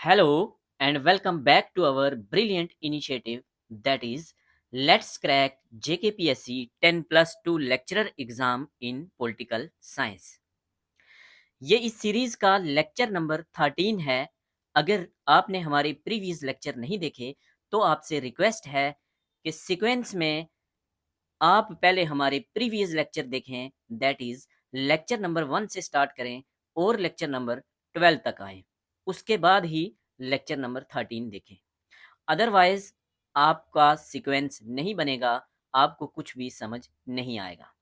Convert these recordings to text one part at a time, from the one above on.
Hello and welcome back to our brilliant initiative that is Let's Crack JKPSC 10 plus 2 lecturer exam in political science। ये इस series का lecture number 13 है। अगर आपने हमारे previous lecture नहीं देखे तो आपसे रिक्वेस्ट है कि सीक्वेंस में आप पहले हमारे प्रीवियस लेक्चर देखें, दैट इज लेक्चर नंबर 1 से स्टार्ट करें और लेक्चर नंबर 12 तक आए, उसके बाद ही लेक्चर नंबर 13 देखें। अदरवाइज आपका सीक्वेंस नहीं बनेगा, आपको कुछ भी समझ नहीं आएगा।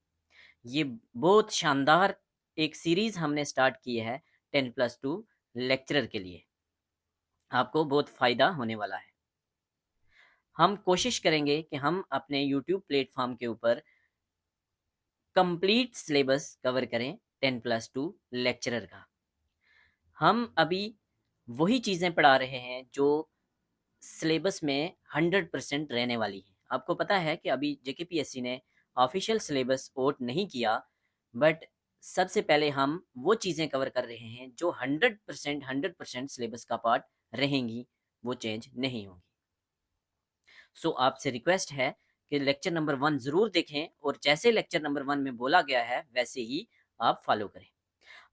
ये बहुत शानदार एक सीरीज हमने स्टार्ट की है 10+2 लेक्चरर के लिए, आपको बहुत फ़ायदा होने वाला है। हम कोशिश करेंगे कि हम अपने यूट्यूब प्लेटफॉर्म के ऊपर कंप्लीट सिलेबस कवर करें 10+2 लेक्चरर का। हम अभी वही चीज़ें पढ़ा रहे हैं जो सिलेबस में 100% रहने वाली है। आपको पता है कि अभी जेकेपीएससी ने ऑफिशियल सिलेबस आउट नहीं किया, बट सबसे पहले हम वो चीज़ें कवर कर रहे हैं जो 100% सिलेबस का पार्ट रहेंगी, वो चेंज नहीं होंगी। सो आपसे रिक्वेस्ट है कि लेक्चर नंबर 1 ज़रूर देखें और जैसे लेक्चर नंबर 1 में बोला गया है वैसे ही आप फॉलो करें।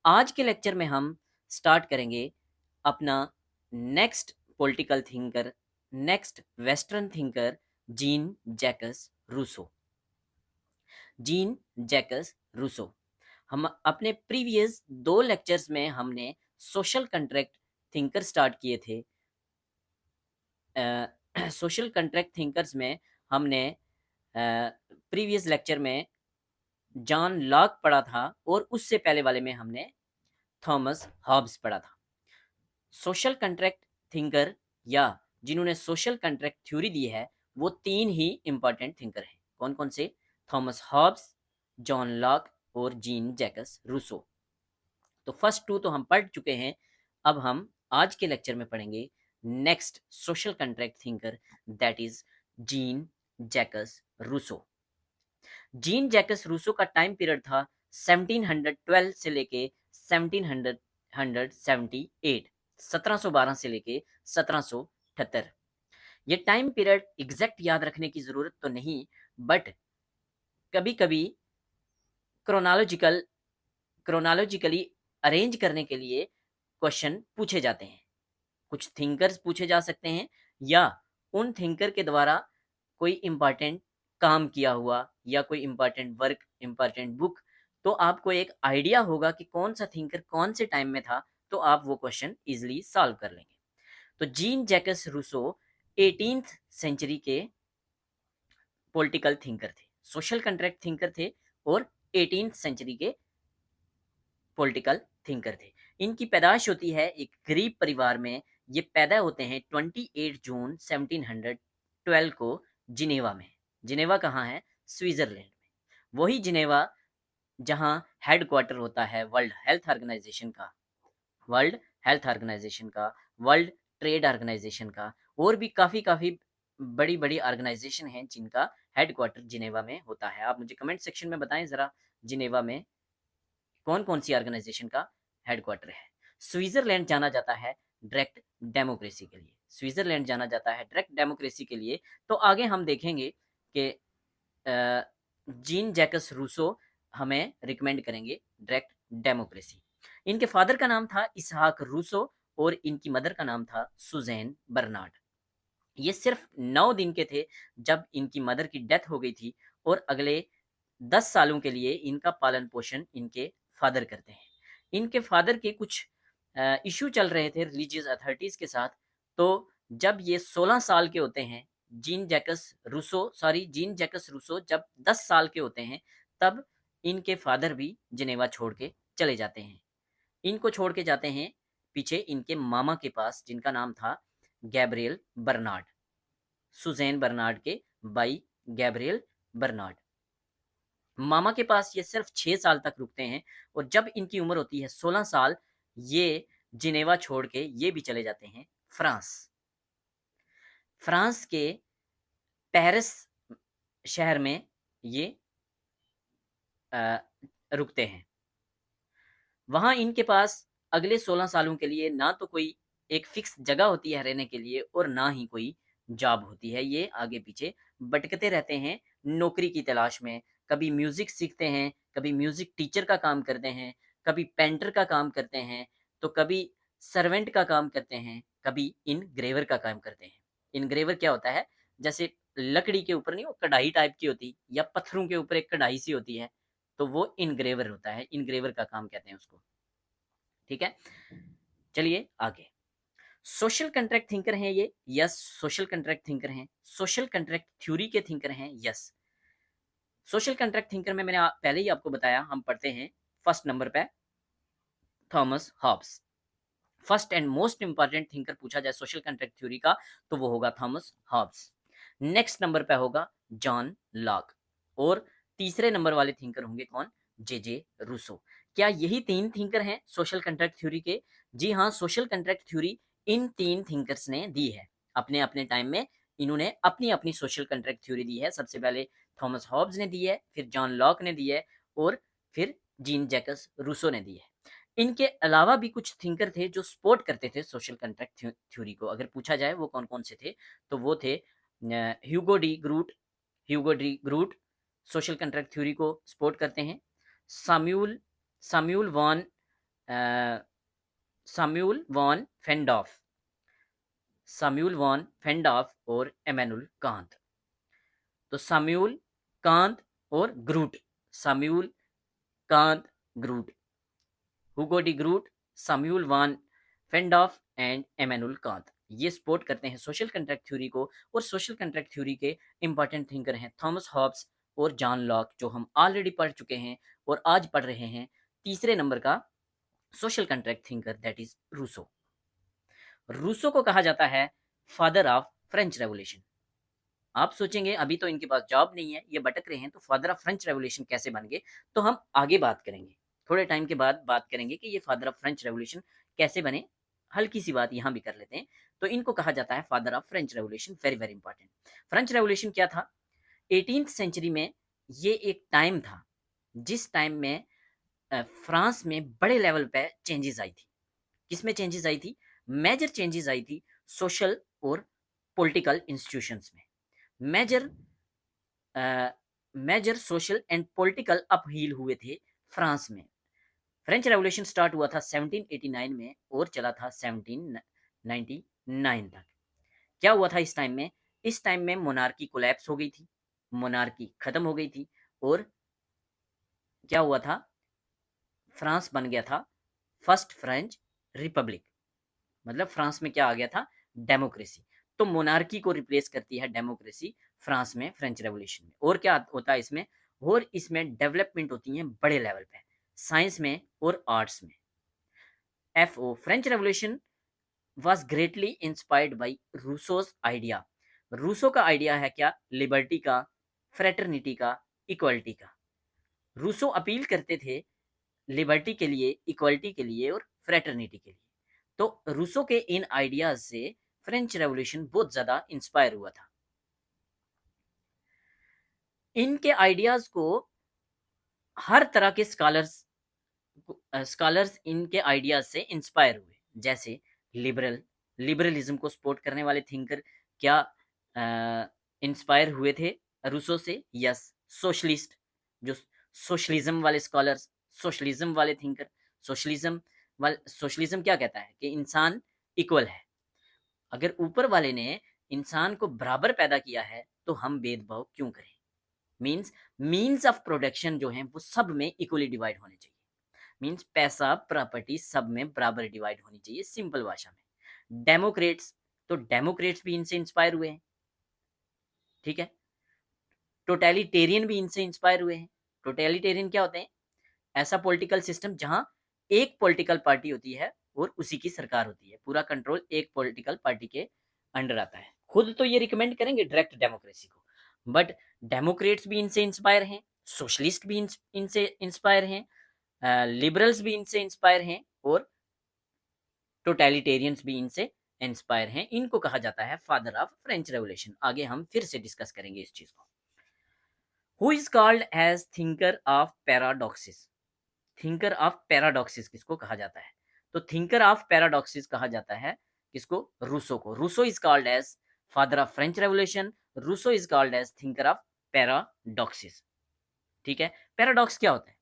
आज के लेक्चर में हम स्टार्ट करेंगे अपना next political thinker, next western thinker, Jean Jacques Rousseau. Gene Jacques Rousseau, हम अपने प्रीवियस 2 लेक्चर्स में हमने सोशल कंट्रैक्ट थिंकर स्टार्ट किए थे। सोशल कंट्रैक्ट थिंकर्स में हमने प्रीवियस लेक्चर में जॉन लॉक पढ़ा था और उससे पहले वाले में हमने थॉमस हॉब्स पढ़ा था। सोशल कंट्रैक्ट थिंकर या जिन्होंने सोशल कंट्रैक्ट थ्योरी दी है वो 3 ही इंपॉर्टेंट थिंकर हैं। कौन कौन से? थॉमस हॉब्स, जॉन लॉक और जीन जैकस रूसो। तो फर्स्ट 2 तो हम पढ़ चुके हैं। अब हम आज के लेक्चर में पढ़ेंगे next social contract thinker, that is Jean Jacques Rousseau. Gene Jacques रूसो का टाइम पीरियड था 1712 से लेके 1778, 1712 से लेके 1778। ये टाइम पीरियड एग्जैक्ट याद रखने की ज़रूरत तो नहीं, बट कभी कभी क्रोनोलॉजिकली अरेंज करने के लिए क्वेश्चन पूछे जाते हैं। कुछ थिंकर्स पूछे जा सकते हैं या उन थिंकर के द्वारा कोई इम्पॉर्टेंट काम किया हुआ या कोई इम्पॉर्टेंट वर्क, इम्पॉर्टेंट बुक, तो आपको एक आइडिया होगा कि कौन सा थिंकर कौन से टाइम में था, तो आप वो क्वेश्चन इजीली सॉल्व कर लेंगे। तो Jean Jacques Rousseau 18th century के पॉलिटिकल थिंकर थे, सोशल कंट्रैक्ट थिंकर थे और 18th सेंचुरी के पॉलिटिकल थिंकर थे। इनकी पैदाइश होती है एक गरीब परिवार में। ये पैदा होते हैं 28 जून 1712 को जिनेवा में। जिनेवा कहाँ है? स्विट्जरलैंड में। वही जिनेवा जहाँ हेड क्वार्टर होता है वर्ल्ड हेल्थ ऑर्गेनाइजेशन का, वर्ल्ड हेल्थ ऑर्गेनाइजेशन का, वर्ल्ड ट्रेड ऑर्गेनाइजेशन का, और भी काफ़ी काफ़ी बड़ी बड़ी ऑर्गेनाइजेशन हैं जिनका हेड क्वार्टर जिनेवा में होता है। आप मुझे कमेंट सेक्शन में बताएं ज़रा, जिनेवा में कौन कौन सी ऑर्गेनाइजेशन का हेडक्वार्टर है। स्विट्जरलैंड जाना जाता है डायरेक्ट डेमोक्रेसी के लिए, स्विट्जरलैंड जाना जाता है डायरेक्ट डेमोक्रेसी के लिए। तो आगे हम देखेंगे कि जीन जैकस रूसो हमें रिकमेंड करेंगे डायरेक्ट डेमोक्रेसी। इनके फादर का नाम था इसहाक रूसो और इनकी मदर का नाम था सुजैन बर्नार्ड। ये सिर्फ 9 दिन के थे जब इनकी मदर की डेथ हो गई थी और अगले 10 सालों के लिए इनका पालन पोषण इनके फादर करते हैं। इनके फादर के कुछ इशू चल रहे थे रिलीजियस अथॉरिटीज़ के साथ। तो जब ये 16 साल के होते हैं, जीन जैकस रूसो जब 10 साल के होते हैं, तब इनके फादर भी जिनेवा छोड़ के चले जाते हैं। इनको छोड़ के जाते हैं पीछे इनके मामा के पास, जिनका नाम था गैब्रियल बर्नार्ड, सुजैन बर्नार्ड के भाई गैब्रियल बर्नार्ड। मामा के पास ये सिर्फ 6 साल तक रुकते हैं और जब इनकी उम्र होती है 16 साल, ये जिनेवा छोड़ के ये भी चले जाते हैं फ्रांस। फ्रांस के पेरिस शहर में ये रुकते हैं। वहाँ इनके पास अगले 16 सालों के लिए ना तो कोई एक फिक्स जगह होती है रहने के लिए और ना ही कोई जॉब होती है। ये आगे पीछे भटकते रहते हैं नौकरी की तलाश में। कभी म्यूजिक सीखते हैं, कभी म्यूजिक टीचर का काम करते हैं, कभी पेंटर का काम करते हैं, तो कभी सर्वेंट का काम करते हैं, कभी इनग्रेवर का काम करते हैं। इनग्रेवर क्या होता है? जैसे लकड़ी के ऊपर नहीं वो कढ़ाई टाइप की होती या पत्थरों के ऊपर एक कढ़ाई सी होती है, तो वो इनग्रेवर होता है। इनग्रेवर का काम कहते हैं उसको। ठीक है, चलिए आगे। सोशल कॉन्ट्रैक्ट थिंकर हैं ये? यस, सोशल कॉन्ट्रैक्ट थिंकर हैं। सोशल कॉन्ट्रैक्ट थ्योरी के थिंकर हैं? यस। सोशल कॉन्ट्रैक्ट थिंकर में मैंने पहले ही आपको बताया, हम पढ़ते हैं फर्स्ट नंबर पे Thomas Hobbes. First and most important thinker पूछा जाए सोशल कॉन्ट्रैक्ट थ्योरी का तो वो होगा थॉमस हॉब्स। नेक्स्ट नंबर पे होगा जॉन लॉक, और तीसरे नंबर वाले थिंकर होंगे कौन? जे रूसो। क्या यही तीन थिंकर हैं सोशल कॉन्ट्रैक्ट थ्योरी के? जी हाँ, सोशल कॉन्ट्रैक्ट थ्योरी इन तीन थिंकर्स ने दी है अपने अपने टाइम में। इन्होंने अपनी अपनी सोशल कॉन्ट्रैक्ट थ्योरी दी है। सबसे पहले थॉमस हॉब्स ने दी है, फिर जॉन लॉक ने दी है, और फिर जीन जैकस रूसो ने दी है। इनके अलावा भी कुछ थिंकर थे जो सपोर्ट करते थे सोशल कॉन्ट्रैक्ट थ्योरी को। अगर पूछा जाए वो कौन कौन से थे, तो वो थे Hugo de Groot. Hugo de Groot social contract theory को सपोर्ट करते हैं। Samuel Samuel von Samuel von Pufendorf Samuel von Pufendorf और एमेनुल कांत। तो साम्यूल, कांत और Groot. Samuel, Kant, Groot. Hugo de Groot, Samuel van Pufendorf and Immanuel Kant, ये support करते हैं social contract theory को। और सोशल कॉन्ट्रैक्ट थ्योरी के important thinker हैं थॉमस हॉब्स और जॉन लॉक, जो हम ऑलरेडी पढ़ चुके हैं और आज पढ़ रहे हैं तीसरे नंबर का social contract thinker, that is Rousseau. Rousseau को कहा जाता है फादर ऑफ फ्रेंच रेवोल्यूशन। आप सोचेंगे अभी तो इनके पास जॉब नहीं है, ये भटक रहे हैं, तो फादर ऑफ फ्रेंच रेवोल्यूशन कैसे बन गए? तो हम आगे बात करेंगे, थोड़े टाइम के बाद बात करेंगे कि ये फादर ऑफ फ्रेंच रेवोल्यूशन कैसे बने। हल्की सी बात यहाँ भी कर लेते हैं। तो इनको कहा जाता है father of French revolution, very very important. French revolution क्या था? 18th सेंचुरी में ये एक टाइम था जिस टाइम में फ्रांस में बड़े लेवल पे चेंजेस आई थी। किसमें चेंजेस आई थी? मेजर चेंजेस आई थी सोशल और पॉलिटिकल इंस्टीट्यूशंस में। Major major social and political upheaval हुए थे फ्रांस में। फ्रेंच रेवोल्यूशन स्टार्ट हुआ था 1789 में और चला था 1799 तक। क्या हुआ था इस टाइम में? इस टाइम में मोनार्की कोलैप्स हो गई थी, मोनार्की खत्म हो गई थी, और क्या हुआ था? फ्रांस बन गया था फर्स्ट फ्रेंच रिपब्लिक। मतलब फ्रांस में क्या आ गया था? डेमोक्रेसी। तो मोनार्की को रिप्लेस करती है डेमोक्रेसी फ्रांस में फ्रेंच रेवोल्यूशन में। और क्या होता है इसमें? और इसमें डेवलपमेंट होती है बड़े लेवल पे, साइंस में और आर्ट्स में। FO French revolution was greatly inspired by Rousseau's idea. Rousseau का आइडिया है क्या? लिबर्टी का, फ्रेटर्निटी का, इक्वलिटी का। रूसो अपील करते थे लिबर्टी के लिए, इक्वलिटी के लिए और फ्रेटर्निटी के लिए। तो रूसो के इन आइडियाज से फ्रेंच रेवोल्यूशन बहुत ज्यादा इंस्पायर हुआ था। इनके आइडियाज को हर तरह के स्कॉलर्स इनके आइडियाज से इंस्पायर हुए। जैसे लिबरलिज्म को सपोर्ट करने वाले थिंकर क्या इंस्पायर हुए थे रूसो से? यस। सोशलिस्ट, जो सोशलिज्म वाले स्कॉलर्स, सोशलिज्म वाले थिंकर, सोशलिज्म क्या कहता है कि इंसान इक्वल है। अगर ऊपर वाले ने इंसान को बराबर पैदा किया है तो हम भेदभाव क्यों करें? मीन्स ऑफ प्रोडक्शन जो है वो सब में इक्वली डिवाइड होने चाहिए। मीन्स पैसा, प्रॉपर्टी सब में बराबर डिवाइड होनी चाहिए, सिंपल भाषा में। डेमोक्रेट्स, तो डेमोक्रेट्स भी इनसे इंस्पायर हुए हैं। ठीक है, टोटलिटेरियन भी इनसे इंस्पायर हुए हैं। टोटलिटेरियन क्या होते हैं? ऐसा पॉलिटिकल सिस्टम जहां एक पॉलिटिकल पार्टी होती है और उसी की सरकार होती है, पूरा कंट्रोल एक पॉलिटिकल पार्टी के अंडर आता है। खुद तो ये रिकमेंड करेंगे डायरेक्ट डेमोक्रेसी को, बट डेमोक्रेट्स भी इनसे इंस्पायर हैं, सोशलिस्ट भी इनसे इंस्पायर हैं, लिबरल्स भी इनसे इंस्पायर हैं, और टोटलिटेरियंस भी इनसे इंस्पायर हैं। इनको कहा जाता है फादर ऑफ फ्रेंच रेवोल्यूशन। आगे हम फिर से डिस्कस करेंगे इस चीज को। Who is called as thinker of paradoxes? Thinker of paradoxes किसको कहा जाता है? तो थिंकर ऑफ पैराडॉक्सिस कहा जाता है किसको? रूसो को। Rousseau is called as father of French revolution, Rousseau is called as thinker of paradoxes. ठीक है, पैराडॉक्स क्या होता है?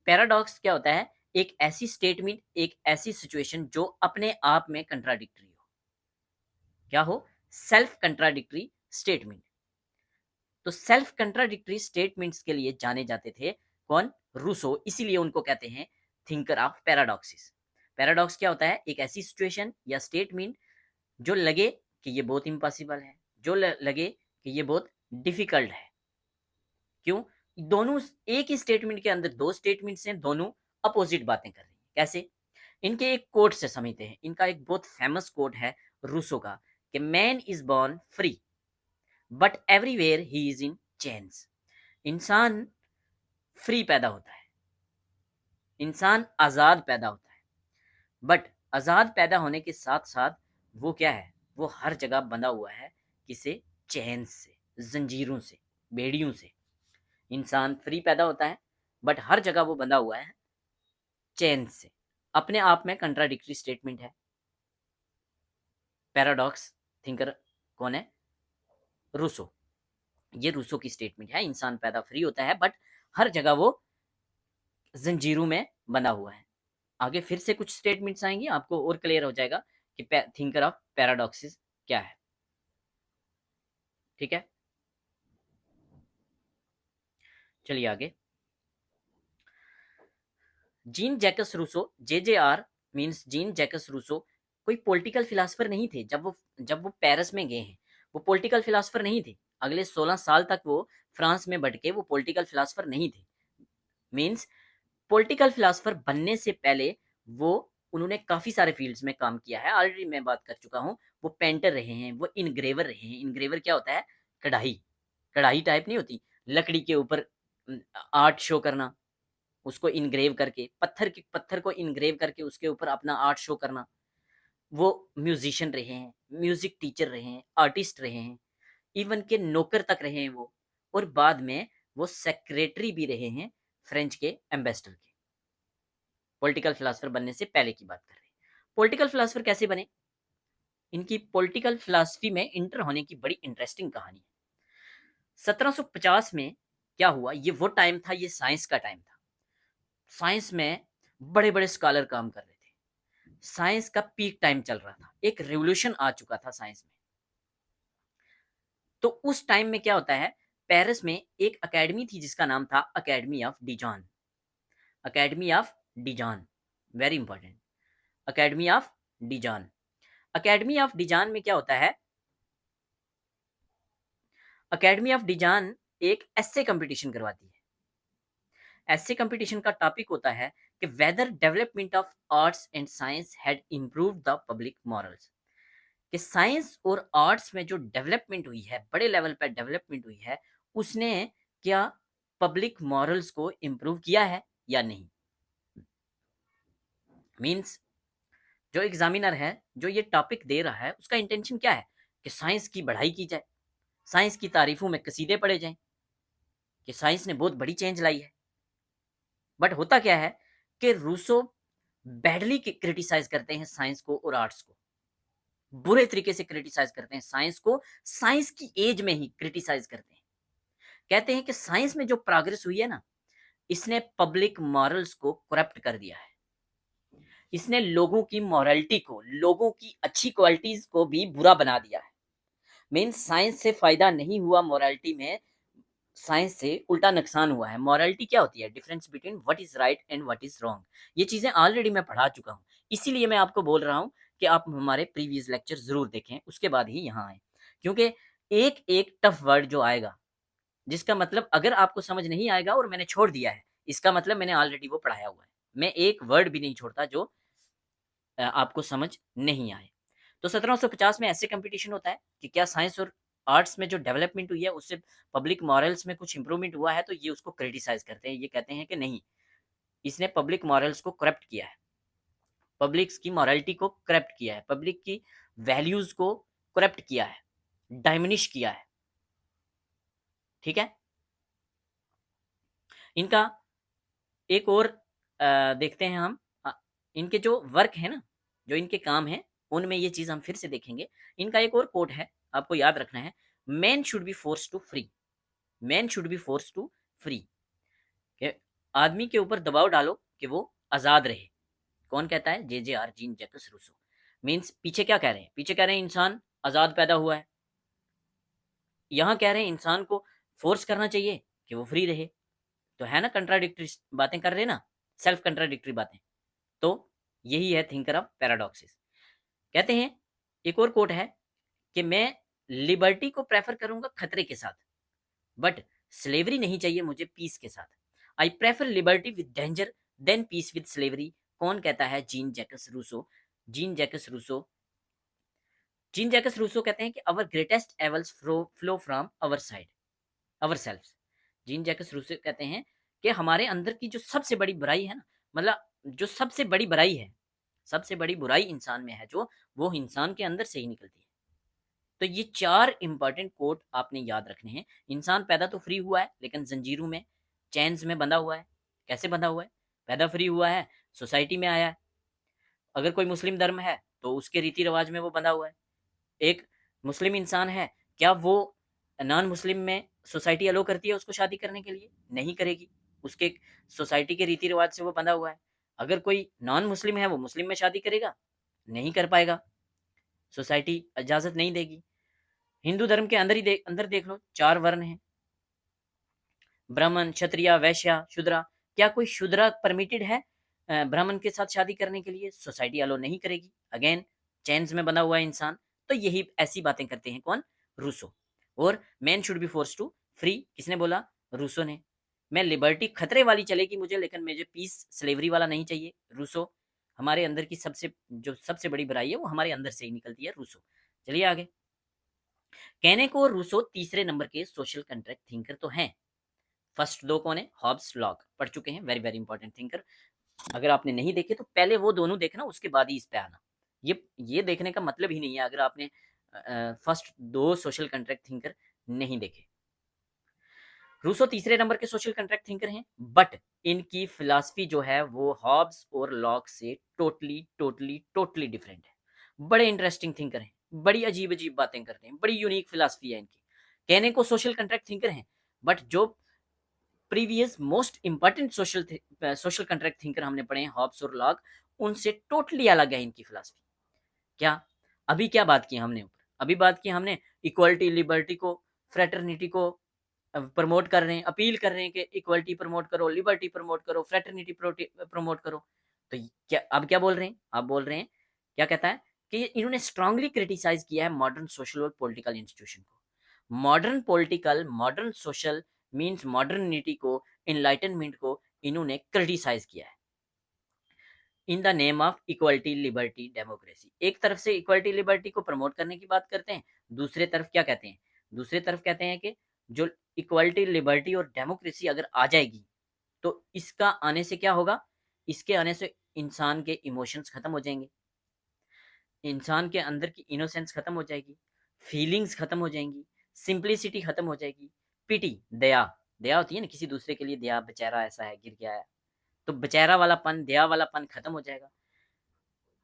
पैराडॉक्स क्या होता है? एक ऐसी स्टेटमेंट, एक ऐसी सिचुएशन जो अपने आप में कंट्राडिक्टरी हो। क्या हो? Self contradictory statement. तो सेल्फ कंट्राडिक्टरी स्टेटमेंट्स के लिए जाने जाते थे कौन? रूसो। इसीलिए उनको कहते हैं थिंकर ऑफ पैराडॉक्सिस। पैराडॉक्स क्या होता है? एक ऐसी सिचुएशन या स्टेटमेंट जो लगे कि ये बहुत इम्पॉसिबल है, जो लगे कि ये बहुत डिफिकल्ट है। क्यों? दोनों एक ही स्टेटमेंट के अंदर दो स्टेटमेंट्स हैं, दोनों अपोजिट बातें कर रही हैं। कैसे? इनके एक कोट से समझते हैं। इनका एक बहुत फेमस कोट है रूसो का कि man is born free but everywhere he is in chains. इंसान फ्री पैदा होता है, इंसान आज़ाद पैदा होता है, बट आज़ाद पैदा होने के साथ साथ वो क्या है? वो हर जगह बंधा हुआ है। किसे? चेन्स से, जंजीरों से, बेड़ियों से। इंसान फ्री पैदा होता है बट हर जगह वो बंधा हुआ है चेन से। अपने आप में कंट्राडिक्टरी स्टेटमेंट है। पैराडॉक्स थिंकर कौन है? रूसो। ये रूसो की स्टेटमेंट है। इंसान पैदा फ्री होता है बट हर जगह वो जंजीरों में बंधा हुआ है। आगे फिर से कुछ स्टेटमेंट्स आएंगी, आपको और क्लियर हो जाएगा कि थिंकर ऑफ पैराडॉक्सिस क्या है। ठीक है, चलिए आगे। Jean Jacques Rousseau, JJR means Jean Jacques Rousseau, कोई पॉलिटिकल फिलोसफर नहीं थे। जब वो पेरिस में गए हैं, वो पॉलिटिकल फिलोसफर नहीं थे। अगले 16 साल तक वो फ्रांस में भटके, वो पॉलिटिकल फिलोसफर नहीं थे। मींस पॉलिटिकल फिलोसफर बनने से पहले वो उन्होंने काफी सारे फील्ड्स में काम किया है। ऑलरेडी मैं बात कर चुका हूँ। वो पेंटर रहे हैं, वो इनग्रेवर रहे हैं। इनग्रेवर क्या होता है? कढ़ाई, कढ़ाई टाइप नहीं होती, लकड़ी के ऊपर आर्ट शो करना, उसको इनग्रेव करके, पत्थर को इनग्रेव करके उसके ऊपर अपना आर्ट शो करना। वो म्यूजिशियन रहे हैं, म्यूजिक टीचर रहे हैं, आर्टिस्ट रहे हैं, इवन के नौकर तक रहे हैं वो। और बाद में वो सेक्रेटरी भी रहे हैं फ्रेंच के एम्बेसडर के। पॉलिटिकल फिलोसफर बनने से पहले की बात कर रहे हैं। पॉलिटिकल फिलोसफर कैसे बने? इनकी पॉलिटिकल फिलोसफी में इंटर होने की बड़ी इंटरेस्टिंग कहानी है। 1750 में क्या हुआ? ये वो टाइम था, ये साइंस का टाइम था। साइंस में बड़े बड़े स्कॉलर काम कर रहे थे। साइंस का पीक टाइम चल रहा था, एक रिवोल्यूशन आ चुका था साइंस में। तो उस टाइम में क्या होता है? पेरिस में एक एकेडमी थी जिसका नाम था academy of Dijon. Academy of Dijon, very important. Academy of Dijon. Academy of Dijon में क्या होता है? अकेडमी ऑफ डिजान एक एस्से कंपटीशन करवाती है। एस्से कंपटीशन का टॉपिक होता है कि whether development of arts and science had improved the public morals. कि साइंस और आर्ट्स में जो डेवलपमेंट हुई है, बड़े लेवल पर डेवलपमेंट हुई है, उसने क्या पब्लिक मॉरल्स को इम्प्रूव किया है या नहीं? मींस जो एग्जामिनर है, जो ये टॉपिक दे रहा है, उसका इंटेंशन क्या है? कि साइंस की बढ़ाई की जाए, साइंस की तारीफों में कसीदे पढ़े जाएं कि साइंस ने बहुत बड़ी चेंज लाई है। बट होता क्या है कि रूसो बैडली क्रिटिसाइज करते हैं साइंस को और आर्ट्स को। बुरे तरीके से क्रिटिसाइज करते हैं साइंस को, साइंस की एज में ही क्रिटिसाइज करते हैं। कहते हैं कि साइंस में जो प्रोग्रेस हुई है ना, इसने पब्लिक मॉरल्स को करप्ट कर दिया है। इसने लोगों की मॉरलिटी को, लोगों की अच्छी क्वालिटीज को भी बुरा बना दिया है। मीन साइंस से फायदा नहीं हुआ मॉरलिटी में, साइंस से उल्टा नुकसान हुआ है। मॉरलिटी क्या होती है? Difference between what is right and what is wrong. ये चीजें ऑलरेडी मैं पढ़ा चुका हूँ, इसीलिए मैं आपको बोल रहा हूँ कि आप हमारे प्रीवियस लेक्चर जरूर देखें, उसके बाद ही यहाँ आए। क्योंकि एक एक टफ वर्ड जो आएगा, जिसका मतलब अगर आपको समझ नहीं आएगा और मैंने छोड़ दिया है, इसका मतलब मैंने ऑलरेडी वो पढ़ाया हुआ है। मैं एक वर्ड भी नहीं छोड़ता जो आपको समझ नहीं आए। तो 1750 में ऐसे कंपटीशन होता है कि क्या साइंस और आर्ट्स में जो डेवलपमेंट हुई है उससे पब्लिक मॉरल्स में कुछ इंप्रूवमेंट हुआ है? तो ये उसको क्रिटिसाइज करते हैं। ये कहते हैं कि नहीं, इसने पब्लिक मॉरल्स को करप्ट किया है, पब्लिक की मॉरलिटी को करप्ट किया है, पब्लिक की वैल्यूज को करप्ट किया है, डायमिनिश किया है। ठीक है, इनका एक और देखते हैं हम। इनके जो वर्क है ना, जो इनके काम है, उनमें ये चीज़ हम फिर से देखेंगे। इनका एक और कोट है, आपको याद रखना है, man should be force to free, man should be force to free, कि आदमी के ऊपर दबाव डालो कि वो आज़ाद रहे। कौन कहता है? जे जीन जैकस रूसो। मीन्स पीछे क्या कह रहे हैं? पीछे कह रहे हैं इंसान आज़ाद पैदा हुआ है, यहाँ कह रहे हैं इंसान को फोर्स करना चाहिए कि वो फ्री रहे। तो है ना, कंट्राडिक्टरी बातें कर रहे हैं ना, सेल्फ कंट्राडिक्टरी बातें। तो यही है थिंकर ऑफ पैराडॉक्सिस। कहते हैं, एक और कोट है कि मैं लिबर्टी को प्रेफर करूंगा खतरे के साथ, बट स्लेवरी नहीं चाहिए मुझे पीस के साथ। I prefer liberty with danger than peace with slavery. कौन कहता है? Jean Jacques Rousseau. Gene Jacques Rousseau, gene Jacques Rousseau कहते हैं कि our greatest evils flow from our side, our self. Jean Jacques Rousseau कहते हैं कि हमारे अंदर की जो सबसे बड़ी बुराई है ना, मतलब जो सबसे बड़ी बुराई है, सबसे बड़ी बुराई इंसान में है जो, वो इंसान के अंदर से ही निकलती है। तो ये 4 इंपॉर्टेंट कोट आपने याद रखने हैं। इंसान पैदा तो फ्री हुआ है, लेकिन जंजीरों में, चैन्स में बंधा हुआ है। कैसे बंधा हुआ है? पैदा फ्री हुआ है, सोसाइटी में आया है। अगर कोई मुस्लिम धर्म है तो उसके रीति रिवाज में वो बंधा हुआ है। एक मुस्लिम इंसान है, क्या वो नॉन मुस्लिम में सोसाइटी अलो करती है उसको शादी करने के लिए? नहीं करेगी। उसके सोसाइटी के रीति रिवाज से वो बंधा हुआ है। अगर कोई नॉन मुस्लिम है, वो मुस्लिम में शादी करेगा? नहीं कर पाएगा, सोसाइटी इजाजत नहीं देगी। हिंदू धर्म के अंदर देख लो, 4 वर्ण हैं, ब्राह्मण, क्षत्रिय, वैश्य, शूद्रा। क्या कोई शूद्रा परमिटेड है ब्राह्मण के साथ शादी करने के लिए? सोसाइटी अलो नहीं करेगी। अगेन, चैन्स में बंधा हुआ है इंसान। तो यही ऐसी बातें करते हैं कौन? रूसो। और man should be force to free, किसने बोला? रूसो ने। मैं लिबर्टी खतरे वाली चलेगी मुझे, लेकिन मुझे पीस स्लेवरी वाला नहीं चाहिए, रूसो। हमारे अंदर की सबसे बड़ी बुराई है वो हमारे अंदर से ही निकलती है, रूसो। चलिए आगे। कहने को रूसो तीसरे नंबर के सोशल कंट्रैक्ट थिंकर तो हैं। फर्स्ट 2 कौन है? हॉब्स, लॉक, पढ़ चुके हैं, वेरी वेरी इंपॉर्टेंट थिंकर। अगर आपने नहीं देखे तो पहले वो दोनों देखना, उसके बाद ही इस पे आना। ये देखने का मतलब ही नहीं है अगर आपने फर्स्ट 2 सोशल कंट्रैक्ट थिंकर नहीं देखे। रूसो तीसरे नंबर के सोशल कंट्रैक्ट थिंकर हैं, बट इनकी फिलॉसफी जो है वो हॉब्स और लॉक से टोटली टोटली टोटली डिफरेंट है। बड़े इंटरेस्टिंग थिंकर हैं, बड़ी अजीब अजीब बातें करते हैं, बड़ी यूनिक फिलॉसफी है इनकी। कहने को सोशल कंट्रैक्ट थिंकर हैं, बट जो previous most important social contract thinker हमने पढ़े हैं, हॉब्स और लॉक, उनसे टोटली अलग है इनकी फिलॉसफी। क्या अभी क्या बात की हमने ऊपर? अभी बात की हमने इक्वालिटी, लिबर्टी को, फ्रेटर्निटी को प्रमोट कर रहे हैं, अपील कर रहे हैं कि इक्वालिटी प्रमोट करो, लिबर्टी प्रमोट करो, फ्रेटर्निटी प्रमोट करो। तो क्या अब क्या बोल रहे हैं? आप बोल रहे हैं, क्या कहता है कि इन्होंने स्ट्रांगली क्रिटिसाइज किया है मॉडर्न सोशल और पॉलिटिकल इंस्टीट्यूशन को। Modern political, modern social means modernity को, इनलाइटनमेंट को इन्होंने क्रिटिसाइज किया है in the name of equality, liberty, democracy. एक तरफ से इक्वालिटी लिबर्टी को प्रमोट करने की बात करते हैं, दूसरे तरफ क्या कहते हैं? दूसरे तरफ कहते हैं कि जो इक्वालिटी, लिबर्टी और डेमोक्रेसी अगर आ जाएगी तो इसका आने से क्या होगा? इसके आने से इंसान के इमोशंस खत्म हो जाएंगे, इंसान के अंदर की इनोसेंस खत्म हो जाएगी, फीलिंग्स खत्म हो जाएंगी, सिंप्लिसिटी खत्म हो जाएगी, पिटी, दया, दया होती है ना किसी दूसरे के लिए, दया, बेचारा ऐसा है, गिर गया है, तो बेचारा वालापन, दया वालापन खत्म हो जाएगा।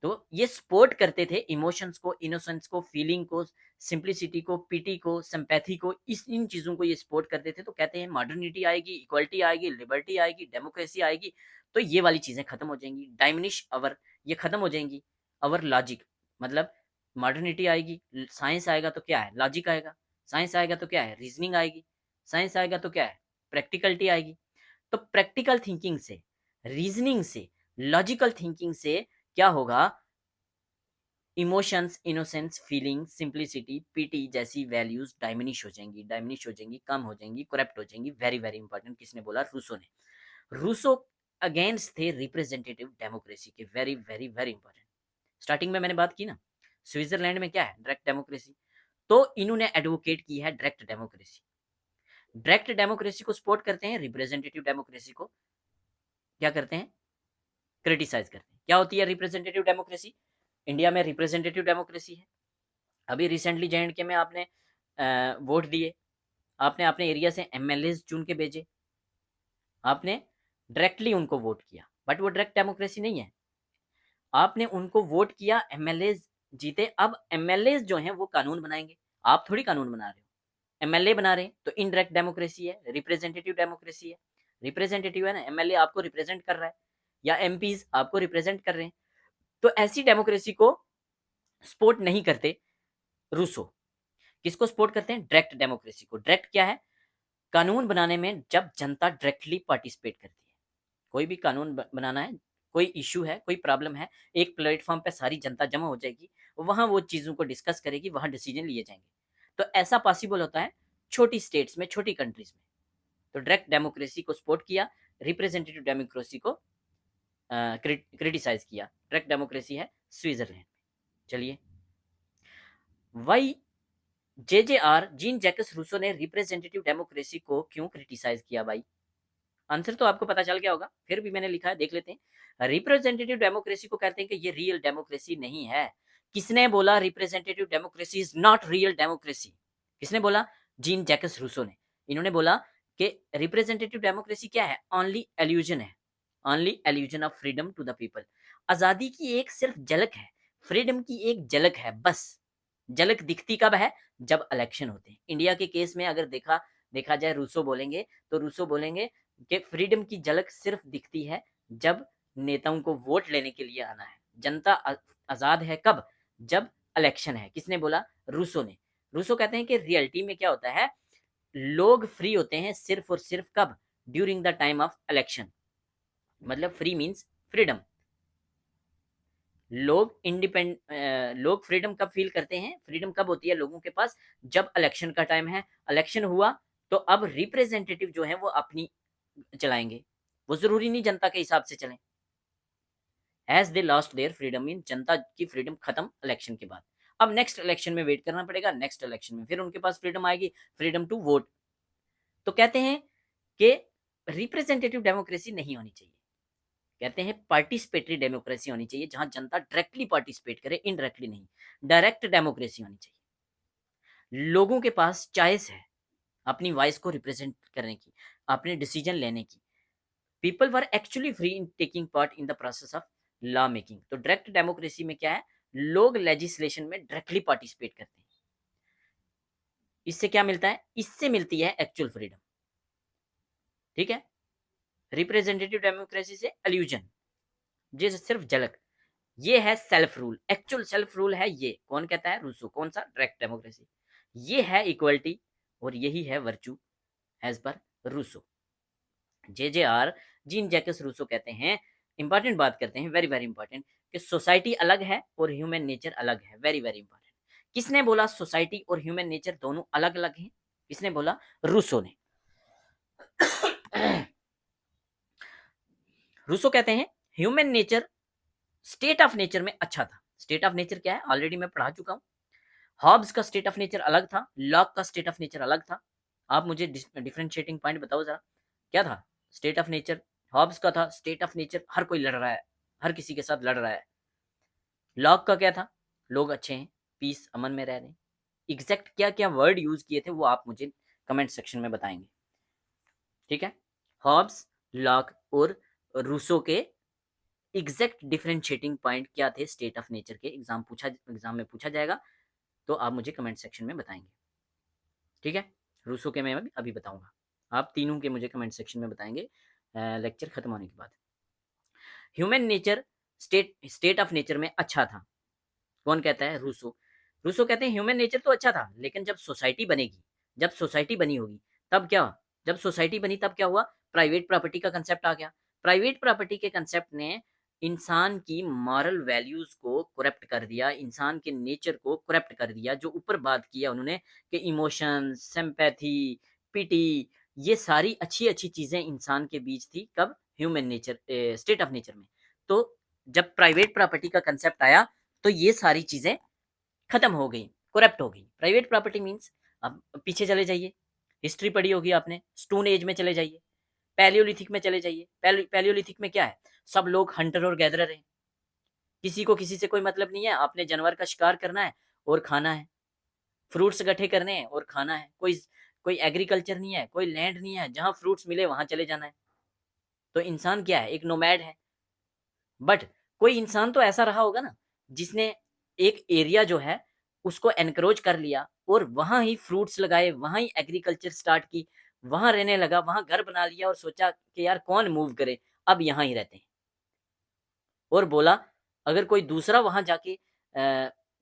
तो ये सपोर्ट करते थे इमोशंस को, इनोसेंस को, फीलिंग को, सिंप्लिसिटी को, पिटी को, सिंपैथी को, इन चीजों को ये सपोर्ट करते थे। तो कहते हैं मॉडर्निटी आएगी, इक्वालिटी आएगी, लिबर्टी आएगी, डेमोक्रेसी आएगी, तो ये वाली चीजें खत्म हो जाएंगी, डाइमिनिश अवर, ये खत्म हो जाएंगी, अवर लॉजिक। मतलब मॉडर्निटी आएगी, साइंस आएगा तो क्या है? लॉजिक आएगा। साइंस आएगा तो क्या है? रीजनिंग आएगी। साइंस आएगा तो क्या है? प्रैक्टिकलिटी आएगी। तो प्रैक्टिकल थिंकिंग से, रीजनिंग से, लॉजिकल थिंकिंग से क्या होगा? Emotions, innocence, feeling, simplicity, PT जैसी वैल्यूज डाइमिनिश हो जाएंगी, कम हो जाएंगी, करप्ट हो जाएंगी। वेरी वेरी इंपॉर्टेंट, किसने बोला? रूसो ने। रूसो अगेंस्ट थे रिप्रेजेंटेटिव डेमोक्रेसी के। Very very very important. Starting में मैंने बात की ना, स्विट्जरलैंड में क्या है? Direct democracy. तो इन्होंने एडवोकेट की है डायरेक्ट डेमोक्रेसी। डायरेक्ट डेमोक्रेसी को सपोर्ट करते हैं, रिप्रेजेंटेटिव डेमोक्रेसी को क्या करते हैं? क्रिटिसाइज करते हैं। क्या होती है रिप्रेजेंटेटिव डेमोक्रेसी? इंडिया में रिप्रेजेंटेटिव डेमोक्रेसी है। अभी रिसेंटली J&K में आपने वोट दिए, आपने अपने एरिया से एमएलए चुन के भेजे, आपने डायरेक्टली उनको वोट किया, बट वो डायरेक्ट डेमोक्रेसी नहीं है। आपने उनको वोट किया, एमएलए जीते, अब एमएलए जो हैं वो कानून बनाएंगे, आप थोड़ी कानून बना रहे हो, एमएलए बना रहे हैं, तो इनडायरेक्ट डेमोक्रेसी है, रिप्रेजेंटेटिव डेमोक्रेसी है। रिप्रेजेंटेटिव है ना, एमएलए आपको रिप्रेजेंट कर रहा है या एमपीज आपको रिप्रेजेंट कर रहे हैं, तो ऐसी डेमोक्रेसी को सपोर्ट नहीं करते रूसो। किसको सपोर्ट करते हैं? डायरेक्ट डेमोक्रेसी को। डायरेक्ट क्या है? कानून बनाने में जब जनता डायरेक्टली पार्टिसिपेट करती है, कोई भी कानून बनाना है, कोई इशू है, कोई प्रॉब्लम है, एक प्लेटफॉर्म पे सारी जनता जमा हो जाएगी, वहां वो चीजों को डिस्कस करेगी, वहां डिसीजन लिए जाएंगे। तो ऐसा पॉसिबल होता है छोटी स्टेट्स में, छोटी कंट्रीज में। तो डायरेक्ट डेमोक्रेसी को सपोर्ट किया, रिप्रेजेंटेटिव डेमोक्रेसी को क्रिटिसाइज किया। डायरेक्ट डेमोक्रेसी है स्विट्जरलैंड। चलिए, वाई जेजेआर जीन जैकस रूसो ने रिप्रेजेंटेटिव डेमोक्रेसी को क्यों क्रिटिसाइज किया भाई? आंसर तो आपको पता चल गया होगा, फिर भी मैंने लिखा है, देख लेते हैं। रिप्रेजेंटेटिव डेमोक्रेसी को कहते हैं कि ये रियल डेमोक्रेसी नहीं है। किसने बोला representative democracy is not real democracy? किसने बोला? जीन जैकस रूसो ने। इन्होंने बोला कि रिप्रेजेंटेटिव डेमोक्रेसी क्या है? ओनली एल्यूजन है, only illusion of freedom to the people. आजादी की एक सिर्फ झलक है, फ्रीडम की एक झलक है बस। झलक दिखती कब है? जब इलेक्शन होते हैं। इंडिया के केस में अगर देखा जाए, रूसो बोलेंगे तो रूसो बोलेंगे कि फ्रीडम की झलक सिर्फ दिखती है जब नेताओं को वोट लेने के लिए आना है। जनता आजाद है कब? जब इलेक्शन है। किसने बोला? रूसो ने। रूसो कहते हैं कि रियलिटी में क्या होता है, लोग फ्री होते हैं सिर्फ और सिर्फ कब? During the time of election. मतलब फ्री मीन्स फ्रीडम। लोग फ्रीडम कब फील करते हैं? फ्रीडम कब होती है लोगों के पास? जब इलेक्शन का टाइम है। इलेक्शन हुआ तो अब रिप्रेजेंटेटिव जो है वो अपनी चलाएंगे, वो जरूरी नहीं जनता के हिसाब से चलें। As they lost their freedom, mean जनता की फ्रीडम खत्म इलेक्शन के बाद। अब नेक्स्ट इलेक्शन में वेट करना पड़ेगा, नेक्स्ट इलेक्शन में फिर उनके पास फ्रीडम आएगी, फ्रीडम टू वोट। तो कहते हैं कि रिप्रेजेंटेटिव डेमोक्रेसी नहीं होनी चाहिए, कहते हैं पार्टिसिपेटरी डेमोक्रेसी होनी चाहिए, जहां जनता डायरेक्टली पार्टिसिपेट करे, इनडायरेक्टली नहीं। डायरेक्ट डेमोक्रेसी होनी चाहिए, लोगों के पास चॉइस है अपनी वॉइस को रिप्रेजेंट करने की, अपने डिसीजन लेने की। People were actually free in taking part in the process of law making. तो डायरेक्ट डेमोक्रेसी में क्या है? लोग लेजिस्लेशन में डायरेक्टली पार्टिसिपेट करते हैं। इससे क्या मिलता है? इससे मिलती है एक्चुअल फ्रीडम। ठीक है, रिप्रेजेंटेटिव डेमोक्रेसी से एल्यूजन, ये सिर्फ झलक। ये है self rule, actual self rule है ये। कौन कहता है? रूसो। कौन सा? Direct democracy. ये है इक्वलिटी और यही है virtue as per Rousseau. JJR Jean Jacques Rousseau कहते हैं, इंपॉर्टेंट बात करते हैं, वेरी वेरी इंपॉर्टेंट, कि सोसाइटी अलग है और ह्यूमन नेचर अलग है। Very very important. किसने बोला सोसाइटी और ह्यूमन नेचर दोनों अलग अलग हैं? किसने बोला? रूसो ने। रूसो कहते हैं human nature state of nature में अच्छा था। स्टेट ऑफ नेचर क्या है? ऑलरेडी मैं पढ़ा चुका हूं। हॉब्स का स्टेट ऑफ नेचर अलग था, लॉक का स्टेट ऑफ नेचर अलग था। आप मुझे डिफरेंशिएटिंग पॉइंट बताओ जरा, क्या था स्टेट ऑफ नेचर? हॉब्स का था स्टेट ऑफ नेचर हर कोई लड़ रहा है, हर किसी के साथ लड़ रहा है। लॉक का क्या था? लोग अच्छे हैं, पीस अमन में रह रहे हैं। एग्जैक्ट क्या क्या वर्ड यूज किए थे वो आप मुझे कमेंट सेक्शन में बताएंगे। ठीक है, हॉब्स, लॉक और रूसो के एग्जैक्ट डिफरेंशिएटिंग पॉइंट क्या थे स्टेट ऑफ नेचर के? एग्जाम में पूछा जाएगा, तो आप मुझे कमेंट सेक्शन में बताएंगे। ठीक है, रूसो के मैं अभी बताऊंगा, आप तीनों के मुझे कमेंट सेक्शन में बताएंगे लेक्चर खत्म होने के बाद। Human nature state of nature में अच्छा था। कौन कहता है? रूसो। रूसो कहते हैं ह्यूमन नेचर तो अच्छा था, लेकिन जब सोसाइटी बनेगी, जब सोसाइटी बनी होगी तब क्या? जब सोसाइटी बनी तब क्या हुआ? प्राइवेट प्रॉपर्टी का कंसेप्ट आ गया। प्राइवेट प्रॉपर्टी के कंसेप्ट ने इंसान की मॉरल वैल्यूज को करप्ट कर दिया, इंसान के नेचर को करप्ट कर दिया। जो ऊपर बात किया उन्होंने कि इमोशन, सिंपैथी, पिटी, ये सारी अच्छी अच्छी चीजें इंसान के बीच थी कब? Human nature state of nature में। तो जब प्राइवेट प्रॉपर्टी का कंसेप्ट आया तो ये सारी चीजें खत्म हो गई, करप्ट हो गई। प्राइवेट प्रॉपर्टी मींस, अब पीछे चले जाइए, हिस्ट्री पढ़ी होगी आपने, स्टोन एज में चले जाइए, पैलियोलिथिक में चले जाइए। पैलियोलिथिक में क्या है? सब लोग हंटर और गैदरर हैं, किसी को किसी से कोई मतलब नहीं है। आपने जानवर का शिकार करना है और खाना है, फ्रूट्स इकट्ठे करने हैं और खाना है। कोई कोई एग्रीकल्चर नहीं है, कोई लैंड नहीं है, जहां फ्रूट्स मिले वहां चले जाना है। तो इंसान क्या है? एक नोमैड है। बट कोई इंसान तो ऐसा रहा होगा ना जिसने एक एरिया जो है उसको एनक्रोच कर लिया और वहां ही फ्रूट्स लगाए, वहां ही एग्रीकल्चर स्टार्ट की, वहां रहने लगा, वहां घर बना लिया और सोचा कि यार कौन मूव करे, अब यहाँ ही रहते हैं। और बोला अगर कोई दूसरा वहां जाके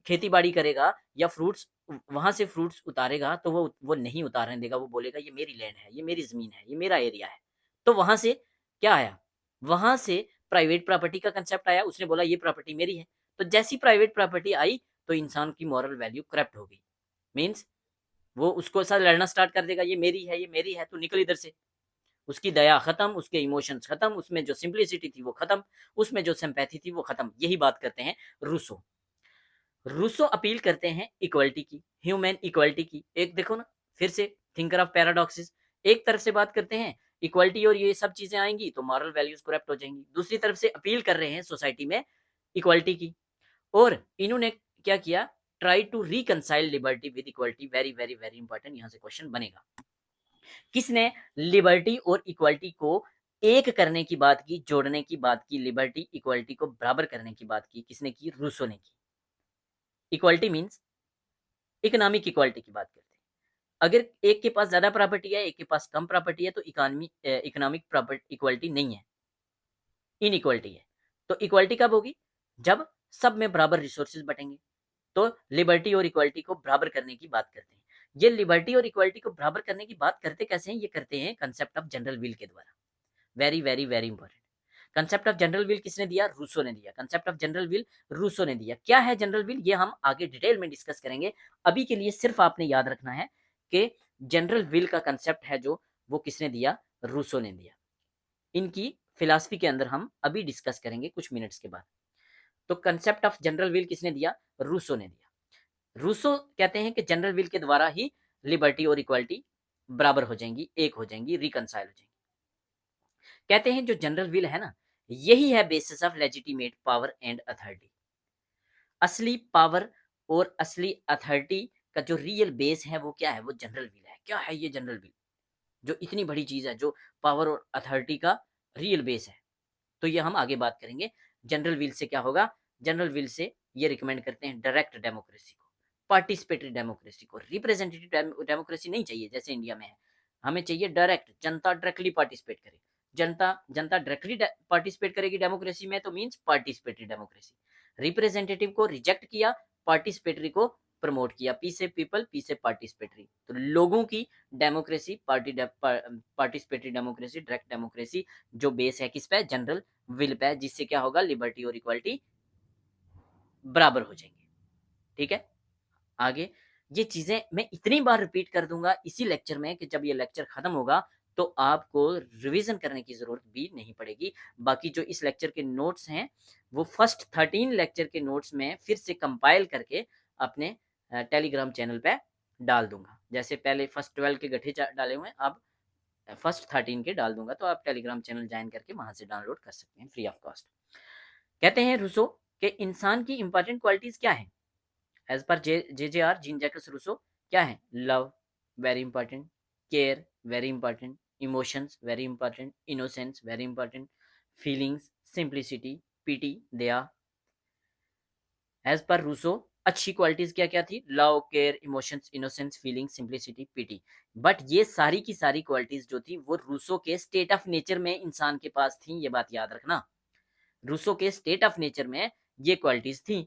खेती बाड़ी करेगा या फ्रूट्स वहां से फ्रूट्स उतारेगा तो वो नहीं उतारने देगा, वो बोलेगा ये मेरी लैंड है, ये मेरी जमीन है, ये मेरा एरिया है। तो वहां से क्या आया, वहां से प्राइवेट प्रॉपर्टी का कंसेप्ट आया, उसने बोला ये प्रॉपर्टी मेरी है। तो जैसी प्राइवेट प्रॉपर्टी आई तो इंसान की मॉरल वैल्यू करप्ट हो गई। मीन्स वो उसको साथ लड़ना स्टार्ट कर देगा, ये मेरी है, ये मेरी है, तो निकल इधर से। उसकी दया खत्म, उसके इमोशंस खत्म, उसमें जो सिंप्लिसिटी थी वो खत्म, उसमें जो सिंपैथी थी वो खत्म। यही बात करते हैं रूसो। रूसो अपील करते हैं इक्वलिटी की, ह्यूमन इक्वलिटी की। एक देखो ना, फिर से थिंकर ऑफ पैराडॉक्सिस। एक तरफ से बात करते हैं इक्वलिटी और ये सब चीजें आएंगी तो मॉरल वैल्यूज करप्ट हो जाएंगी, दूसरी तरफ से अपील कर रहे हैं सोसाइटी में इक्वलिटी की। और इन्होंने क्या किया, try to reconcile liberty with equality. Very very very important, यहां से क्वेश्चन बनेगा। किसने लिबर्टी और इक्वलिटी को एक करने की बात की, जोड़ने की बात की, लिबर्टी इक्वलिटी को बराबर करने की बात की? किसने की? रूसो ने की। इक्वलिटी मींस इकोनॉमिक इक्वालिटी की बात करते हैं। अगर एक के पास ज्यादा प्रॉपर्टी है, एक के पास कम प्रॉपर्टी है, तो इकोनॉमिक प्रॉपर्टी इक्वालिटी नहीं है, इनइक्वालिटी है। तो इक्वालिटी कब होगी? जब सब में बराबर रिसोर्सेज बटेंगे। तो लिबर्टी और इक्वालिटी को बराबर करने की बात करते हैं। ये लिबर्टी और इक्वालिटी को बराबर करने की बात करते कैसे हैं? ये करते हैं कंसेप्ट ऑफ जनरल विल के द्वारा। Very very very important. Concept of general will किसने दिया? रूसो ने दिया। Concept of general will Rousseau ने दिया। क्या है जनरल विल? ये हम आगे डिटेल में डिस्कस करेंगे। अभी के लिए सिर्फ आपने याद रखना है कि जनरल विल का कंसेप्ट है जो, वो किसने दिया? रूसो ने दिया। इनकी फिलॉसफी के अंदर हम अभी डिस्कस करेंगे कुछ मिनट्स के बाद। तो कंसेप्ट ऑफ जनरल विल किसने दिया? रूसो ने दिया। रूसो कहते हैं कि जनरल विल के द्वारा ही लिबर्टी और इक्वालिटी बराबर हो जाएंगी, एक हो जाएंगी, रिकनसाइल हो जाएंगी। कहते हैं जो जनरल विल है ना, यही है basis of legitimate power and authority. असली पावर और असली अथॉरिटी का जो रियल बेस है वो क्या है? वो जनरल विल है। क्या है ये जनरल विल? जो इतनी बड़ी चीज है, जो पावर और अथॉरिटी का रियल बेस है। तो ये हम आगे बात करेंगे। जनरल विल से क्या होगा? जनरल विल से ये रिकमेंड करते हैं डायरेक्ट डेमोक्रेसी को, पार्टिसिपेटरी डेमोक्रेसी को। रिप्रेजेंटेटिव डेमोक्रेसी नहीं चाहिए जैसे इंडिया में है, हमें चाहिए डायरेक्ट, जनता डायरेक्टली पार्टिसिपेट करे। जनता जनता डायरेक्टली पार्टिसिपेट करेगी डेमोक्रेसी में, तो मींस पार्टिसिपेटरी डेमोक्रेसी। रिप्रेजेंटेटिव को रिजेक्ट किया, पार्टिसिपेटरी को प्रमोट किया। पी से पीपल, पी से पार्टिसिपेटरी। तो लोगों की democracy, participatory democracy, direct democracy, जो बेस है किस पे? General will pay. जिससे क्या होगा? लिबर्टी और इक्वालिटी बराबर हो जाएंगे। ठीक है, आगे ये चीजें मैं इतनी बार रिपीट कर दूंगा इसी लेक्चर में कि जब ये लेक्चर खत्म होगा तो आपको रिवीजन करने की जरूरत भी नहीं पड़ेगी। बाकी जो इस लेक्चर के नोट्स हैं वो फर्स्ट 13 लेक्चर के नोट्स में फिर से कंपाइल करके अपने टेलीग्राम चैनल पे डाल दूंगा। जैसे पहले फर्स्ट 12 के गठे डाले हुए हैं, अब फर्स्ट 13 के डाल दूंगा, तो आप टेलीग्राम चैनल ज्वाइन करके वहां से डाउनलोड कर सकते हैं फ्री ऑफ कॉस्ट। कहते हैं रूसो कि इंसान की इंपॉर्टेंट क्वालिटीज क्या है? As per J R Jean Jacques Rousseau, क्या है? Love very important, care very important, emotions very important, innocence very important, feelings, simplicity, pity, दया। एज पर रूसो अच्छी क्वालिटीज क्या क्या थी? Love, care, emotions, innocence, feeling, simplicity, pity. But ये सारी की सारी क्वालिटीज जो थी वो रूसो के स्टेट ऑफ नेचर में इंसान के पास थी, ये बात याद रखना। रूसो के स्टेट ऑफ नेचर में ये क्वालिटीज थी।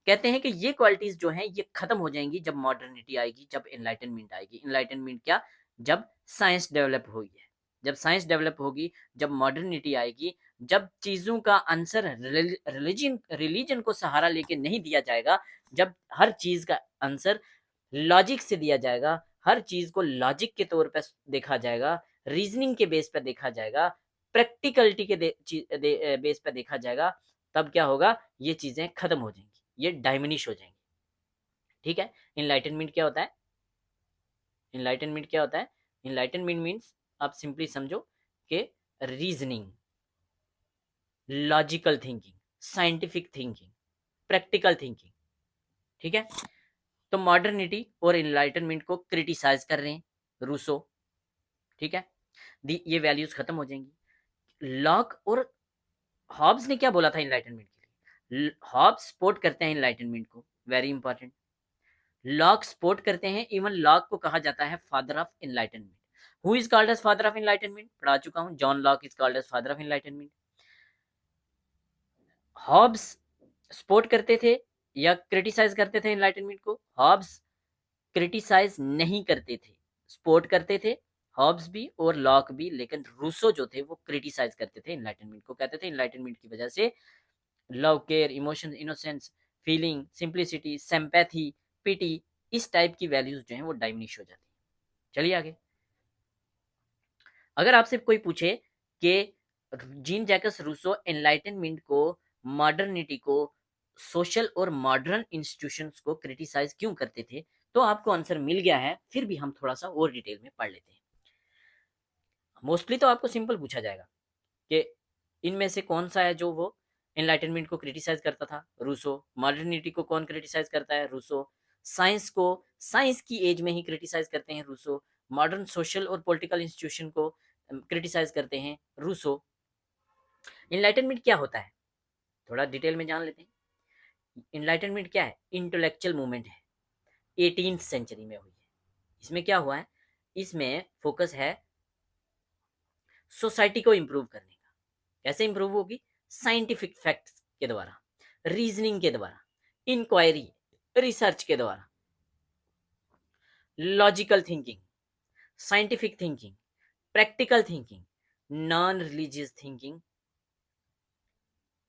कहते हैं कि ये क्वालिटीज जो हैं ये खत्म हो जाएंगी जब मॉडर्निटी आएगी, जब एनलाइटनमेंट आएगी। एनलाइटनमेंट क्या? जब साइंस डेवलप होगी है, जब साइंस डेवलप होगी, जब मॉडर्निटी आएगी, जब चीजों का आंसर रिलीजन रिलीजन को सहारा लेके नहीं दिया जाएगा, जब हर चीज का आंसर लॉजिक से दिया जाएगा, हर चीज को लॉजिक के तौर पर देखा जाएगा, रीजनिंग के बेस पर देखा जाएगा, प्रैक्टिकलिटी के बेस पर देखा जाएगा, तब क्या होगा? ये चीजें खत्म हो जाएंगी, ये डाइमिनिश हो जाएंगी। ठीक है, इनलाइटनमेंट क्या होता है? इनलाइटनमेंट क्या होता है? इनलाइटनमेंट मीन्स आप सिंपली समझो कि reasoning, logical thinking, scientific thinking, practical thinking. ठीक है, तो मॉडर्निटी और इनलाइटनमेंट को क्रिटिसाइज कर रहे हैं रूसो। ठीक है, ये वैल्यूज खत्म हो जाएंगी। लॉक और हॉब्स ने क्या बोला था इनलाइटनमेंट के लिए? हॉब्स सपोर्ट करते हैं इनलाइटनमेंट को, वेरी इंपॉर्टेंट। लॉक सपोर्ट करते हैं, इवन लॉक को कहा जाता है father of enlightenment. Who is called as father of enlightenment, पढ़ा चुका हूं, John Locke is called as father of enlightenment. Hobbes support करते थे या क्रिटिसाइज करते थे इनलाइटनमेंट को? हॉब्स क्रिटिसाइज नहीं करते थे, सपोर्ट करते थे, हॉब्स भी और लॉक भी, लेकिन रूसो जो थे वो क्रिटिसाइज करते थे इनलाइटनमेंट को। कहते थे इनलाइटनमेंट की वजह से love, care, emotion, innocence, feeling, simplicity, sympathy, pity, इस टाइप की वैल्यूज जो हैं वो डाइमिनिश हो जाती है। चलिए आगे। अगर आपसे कोई पूछे कि जीन जैकस रूसो एनलाइटनमेंट को, मॉडर्निटी को, सोशल और मॉडर्न इंस्टीट्यूशंस को क्रिटिसाइज क्यों करते थे, तो आपको आंसर मिल गया है, फिर भी हम थोड़ा सा और डिटेल में पढ़ लेते हैं। मोस्टली तो आपको सिंपल पूछा जाएगा कि इनमें से कौन सा है जो वो एनलाइटनमेंट को क्रिटिसाइज करता था, रूसो। मॉडर्निटी को कौन क्रिटिसाइज करता है, रूसो। साइंस को, साइंस की एज में ही क्रिटिसाइज करते हैं, रूसो। मॉडर्न सोशल और पॉलिटिकल इंस्टीट्यूशन को क्रिटिसाइज करते हैं, रूसो। इनलाइटनमेंट क्या होता है, थोड़ा डिटेल में जान लेते हैं। इनलाइटनमेंट क्या है? इंटेलेक्चुअल मूवमेंट है, 18th सेंचुरी में हुई है। इसमें क्या हुआ है, इसमें फोकस है सोसाइटी को इंप्रूव करने का। कैसे इंप्रूव होगी? साइंटिफिक फैक्ट्स के द्वारा, रीजनिंग के द्वारा, इंक्वायरी, रिसर्च के द्वारा, logical thinking, scientific thinking, practical thinking, non religious thinking.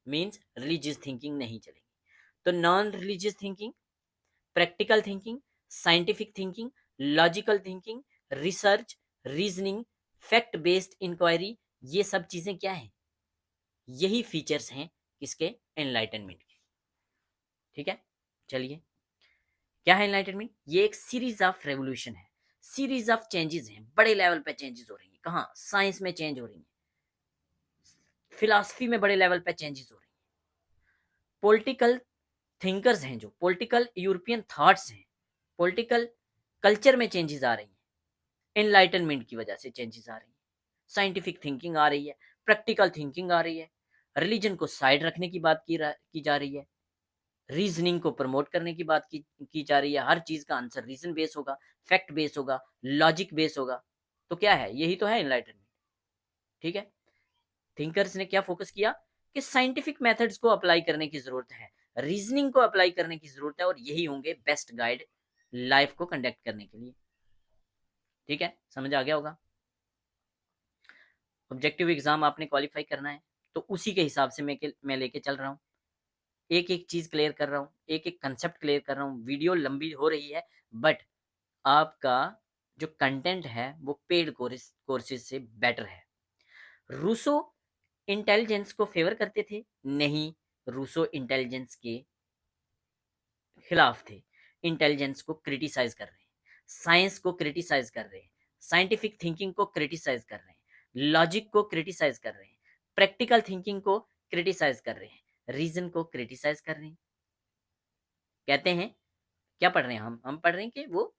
Means religious thinking नहीं चलेगी, तो non religious thinking, practical thinking, scientific thinking, logical thinking, research, reasoning, fact based inquiry, ये सब चीजें क्या है? यही फीचर्स हैं किसके? एनलाइटनमेंट के। ठीक है, चलिए। क्या है एनलाइटनमेंट? ये एक सीरीज ऑफ रेवोल्यूशन है, सीरीज ऑफ चेंजेस हैं, बड़े लेवल पे चेंजेस हो रही है। कहाँ? साइंस में चेंज हो रही है, फिलॉसफी में बड़े लेवल पे चेंजेस हो रही है, पॉलिटिकल थिंकर्स हैं, जो पॉलिटिकल यूरोपियन थॉट्स हैं, पॉलिटिकल कल्चर में चेंजेस आ रही हैं, एनलाइटनमेंट की वजह से चेंजेस आ रही हैं। साइंटिफिक थिंकिंग आ रही है, प्रैक्टिकल थिंकिंग आ रही है, रिलीजन को साइड रखने की बात की जा रही है, रीजनिंग को प्रमोट करने की बात की जा रही है। हर चीज का आंसर रीजन बेस होगा, फैक्ट बेस होगा, लॉजिक बेस होगा। तो क्या है? यही तो है एनलाइटनमेंट। ठीक है, थिंकर्स ने क्या फोकस किया कि साइंटिफिक मेथड्स को अप्लाई करने की जरूरत है, रीजनिंग को अप्लाई करने की जरूरत है, और यही होंगे बेस्ट गाइड लाइफ को कंडक्ट करने के लिए। ठीक है, समझ आ गया होगा। ऑब्जेक्टिव एग्जाम आपने क्वालिफाई करना है, तो उसी के हिसाब से मैं लेके चल रहा हूँ, एक एक चीज क्लियर कर रहा हूँ, एक एक कंसेप्ट क्लियर कर रहा हूँ। वीडियो लंबी हो रही है, बट आपका जो कंटेंट है वो पेड कोर्सेज से बेटर है। रूसो इंटेलिजेंस को फेवर करते थे? नहीं, रूसो इंटेलिजेंस के खिलाफ थे, इंटेलिजेंस को क्रिटिसाइज कर रहे हैं, साइंस को क्रिटिसाइज कर रहे हैं, साइंटिफिक थिंकिंग को क्रिटिसाइज कर रहे हैं, लॉजिक को क्रिटिसाइज कर रहे हैं, प्रैक्टिकल थिंकिंग को क्रिटिसाइज कर रहे हैं, रीजन को क्रिटिसाइज कर रहे हैं। कहते हैं, क्या पढ़ रहे हैं हम पढ़ रहे हैं कि वो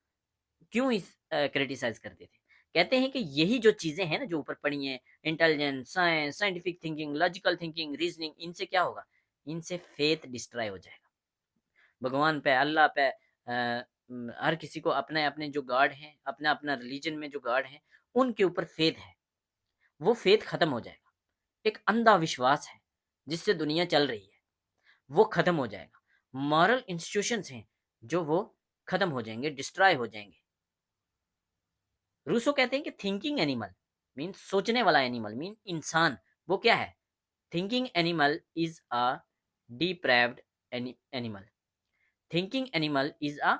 क्यों इस क्रिटिसाइज करते थे। कहते हैं कि यही जो चीजें हैं ना जो ऊपर पढ़ी हैं, intelligence, science, scientific thinking, logical thinking, reasoning, इनसे क्या होगा? इनसे फेथ डिस्ट्रॉय हो जाएगा। भगवान पे, अल्लाह पे, हर किसी को अपने अपने जो गॉड हैं, अपना अपना रिलीजन में जो गॉड हैं, उनके ऊपर फेथ है, वो फेथ खत्म हो जाएगा। एक अंधा विश्वास है जिससे दुनिया चल रही है, वो खत्म हो जाएगा। मॉरल इंस्टीट्यूशंस हैं जो वो खत्म हो जाएंगे, डिस्ट्रॉय हो जाएंगे। रूसो कहते हैं कि थिंकिंग एनिमल मीन सोचने वाला एनिमल, मीन इंसान, वो क्या है? Thinking animal is a deprived animal. Thinking animal is a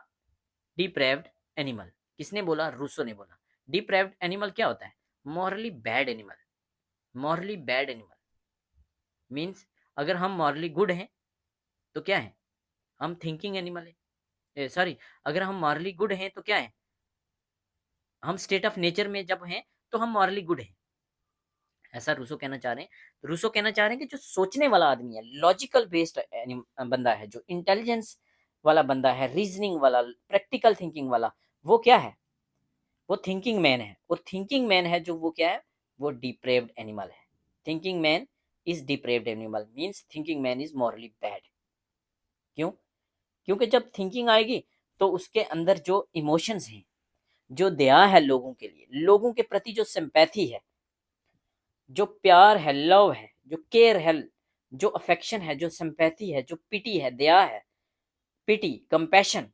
deprived animal. किसने बोला? रूसो ने बोला। डिप्रेव्ड एनिमल क्या होता है? Morally bad animal. Morally bad animal means अगर हम मॉरली गुड हैं तो क्या है? हम थिंकिंग एनिमल है। सॉरी, अगर हम मॉरली गुड हैं तो क्या है? हम स्टेट ऑफ नेचर में जब हैं तो हम मॉरली गुड हैं, ऐसा रूसो कहना चाह रहे हैं। रूसो कहना चाह रहे हैं कि जो सोचने वाला आदमी है, लॉजिकल बेस्ड बंदा है, जो इंटेलिजेंस वाला बंदा है, रीजनिंग वाला, प्रैक्टिकल थिंकिंग वाला, वो क्या है? वो थिंकिंग मैन है। और थिंकिंग मैन है जो, वो क्या है? वो डिप्रेव्ड एनिमल है। Thinking man is deprived animal means thinking man is morally bad. क्यों? क्योंकि जब थिंकिंग आएगी तो उसके अंदर जो इमोशंस हैं, जो दया है लोगों के लिए, लोगों के प्रति जो सिंपैथी है, जो प्यार है, लव है, जो केयर है, जो अफेक्शन है, जो सिंपैथी है, जो पिटी है, दया है, पिटी, कंपैशन,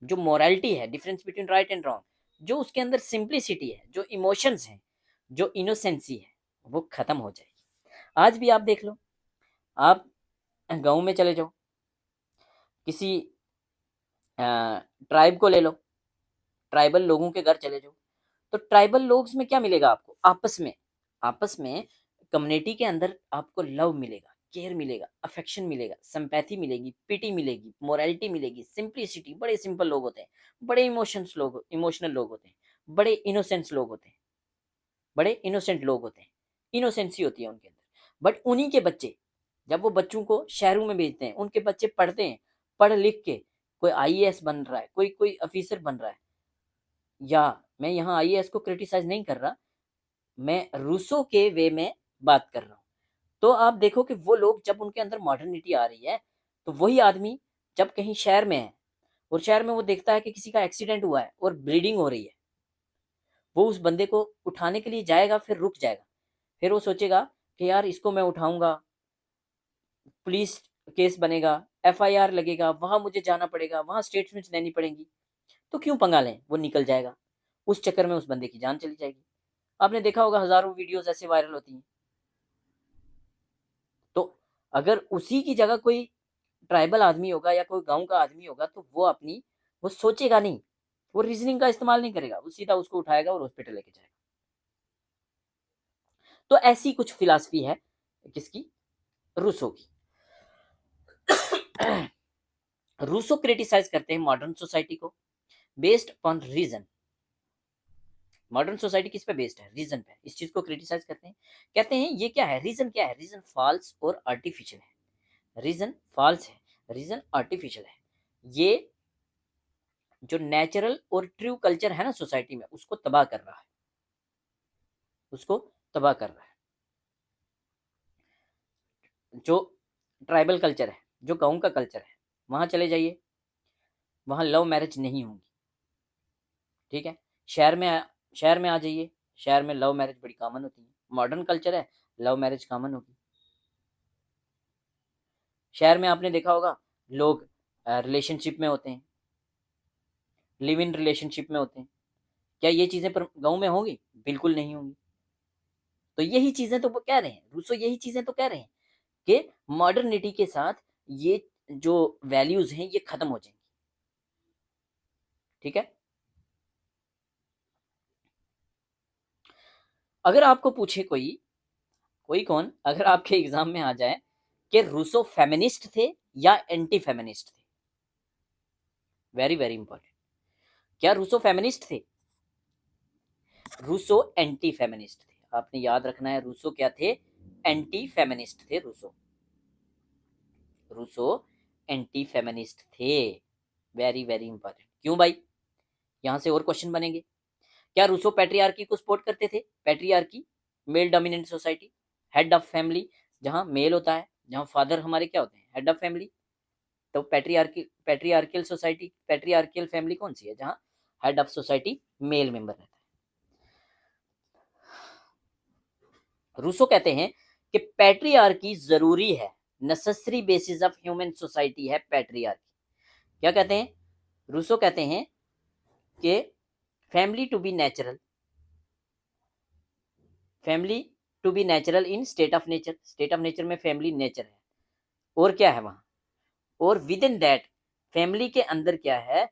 जो मोरालिटी है, difference between right and wrong, जो उसके अंदर सिंप्लिसिटी है, जो इमोशंस हैं, जो इनोसेंसी है, वो खत्म हो जाएगी। आज भी आप देख लो, आप गांव में चले जाओ, किसी ट्राइब को ले लो, ट्राइबल लोगों के घर चले जाओ, तो ट्राइबल लोग में क्या मिलेगा आपको? आपस में कम्युनिटी के अंदर आपको लव मिलेगा, केयर मिलेगा, अफेक्शन मिलेगा, सिंपैथी मिलेगी, पिटी मिलेगी, मोरालिटी मिलेगी, सिंप्लिसिटी। बड़े सिंपल लोग होते हैं, बड़े इमोशनल लोग होते हैं, बड़े इनोसेंस लोग होते हैं, बड़े इनोसेंट लोग होते हैं, इनोसेंसी होती है उनके अंदर। बट उन्हीं के बच्चे, जब वो बच्चों को शहरों में भेजते हैं, उनके बच्चे पढ़ते हैं, पढ़ लिख के कोई आईएएस बन रहा है, कोई कोई ऑफिसर बन रहा है। या मैं यहाँ आईएएस को क्रिटिसाइज नहीं कर रहा, मैं रूसो के वे में बात कर रहा हूँ। तो आप देखो कि वो लोग, जब उनके अंदर मॉडर्निटी आ रही है, तो वही आदमी जब कहीं शहर में है और शहर में वो देखता है कि किसी का एक्सीडेंट हुआ है और ब्लीडिंग हो रही है, वो उस बंदे को उठाने के लिए जाएगा, फिर रुक जाएगा, फिर वो सोचेगा कि यार इसको मैं उठाऊंगा, पुलिस केस बनेगा, एफआईआर लगेगा, वहां मुझे जाना पड़ेगा, वहां स्टेटमेंट्स देनी पड़ेंगी, तो क्यों पंगा लें, वो निकल जाएगा। उस चक्कर में उस बंदे की जान चली जाएगी। आपने देखा होगा हजारों वीडियोस ऐसे वायरल होती हैं। तो अगर उसी की जगह कोई ट्राइबल आदमी होगा या कोई गांव का आदमी होगा, तो वो सोचेगा नहीं, वो रीजनिंग का इस्तेमाल नहीं करेगा, वो सीधा उसको उठाएगा और हॉस्पिटल लेके जाएगा। तो ऐसी कुछ फिलॉसफी है किसकी? रूसो की। रूसो क्रिटिसाइज करते हैं मॉडर्न सोसाइटी को based upon reason. Modern society किस पे बेस्ड है? रीजन पे। इस चीज को क्रिटिसाइज करते हैं, कहते हैं ये क्या है, रीजन क्या है, रीजन फॉल्स और आर्टिफिशियल है, रीजन फॉल्स है, रीजन आर्टिफिशियल है। ये जो नेचुरल और ट्रू कल्चर है ना सोसाइटी में, उसको तबाह कर रहा है, उसको तबाह कर रहा है। जो ट्राइबल कल्चर है, जो गांव का कल्चर है, वहां चले जाइए, वहां लव मैरिज नहीं होंगी, ठीक है। शहर में आ जाइए, शहर में लव मैरिज बड़ी कॉमन होती है। मॉडर्न कल्चर है, लव मैरिज कॉमन होगी। शहर में आपने देखा होगा लोग रिलेशनशिप में होते हैं, लिव इन रिलेशनशिप में होते हैं। क्या ये चीजें पर गांव में होंगी? बिल्कुल नहीं होंगी। तो यही चीजें तो वो कह रहे हैं, रूसो यही चीजें तो कह रहे हैं कि मॉडर्निटी के साथ ये जो वैल्यूज हैं ये खत्म हो जाएंगी, ठीक है। अगर आपको पूछे कोई, कोई कौन, अगर आपके एग्जाम में आ जाए कि रूसो फेमिनिस्ट थे या एंटी फेमिनिस्ट थे, वेरी वेरी इंपॉर्टेंट, क्या रूसो फेमिनिस्ट थे? रूसो एंटी फेमिनिस्ट थे। आपने याद रखना है, रूसो क्या थे? एंटी फेमिनिस्ट थे रूसो। रूसो एंटी फेमिनिस्ट थे, वेरी वेरी इंपॉर्टेंट। क्यों भाई? यहां से और क्वेश्चन बनेंगे। क्या रूसो पैट्रियार्की को सपोर्ट करते थे? Patriarchy, male dominant society, head of family, जहां मेल होता है, जहां फादर हमारे क्या होते हैं? Head of family. तो पैट्रियार्कल सोसाइटी, पैट्रियार्कल फैमिली कौन सी है? जहां head of society male member रहता है। रूसो कहते हैं कि पैट्रियार्की जरूरी है, necessary basis of human society है पैट्रियार्की। क्या कहते हैं? रूसो कहते हैं कि family to be natural, family to be natural in state of nature, state of nature में फैमिली नेचर है। और क्या है वहां? और विद इन दैट फैमिली के अंदर क्या है?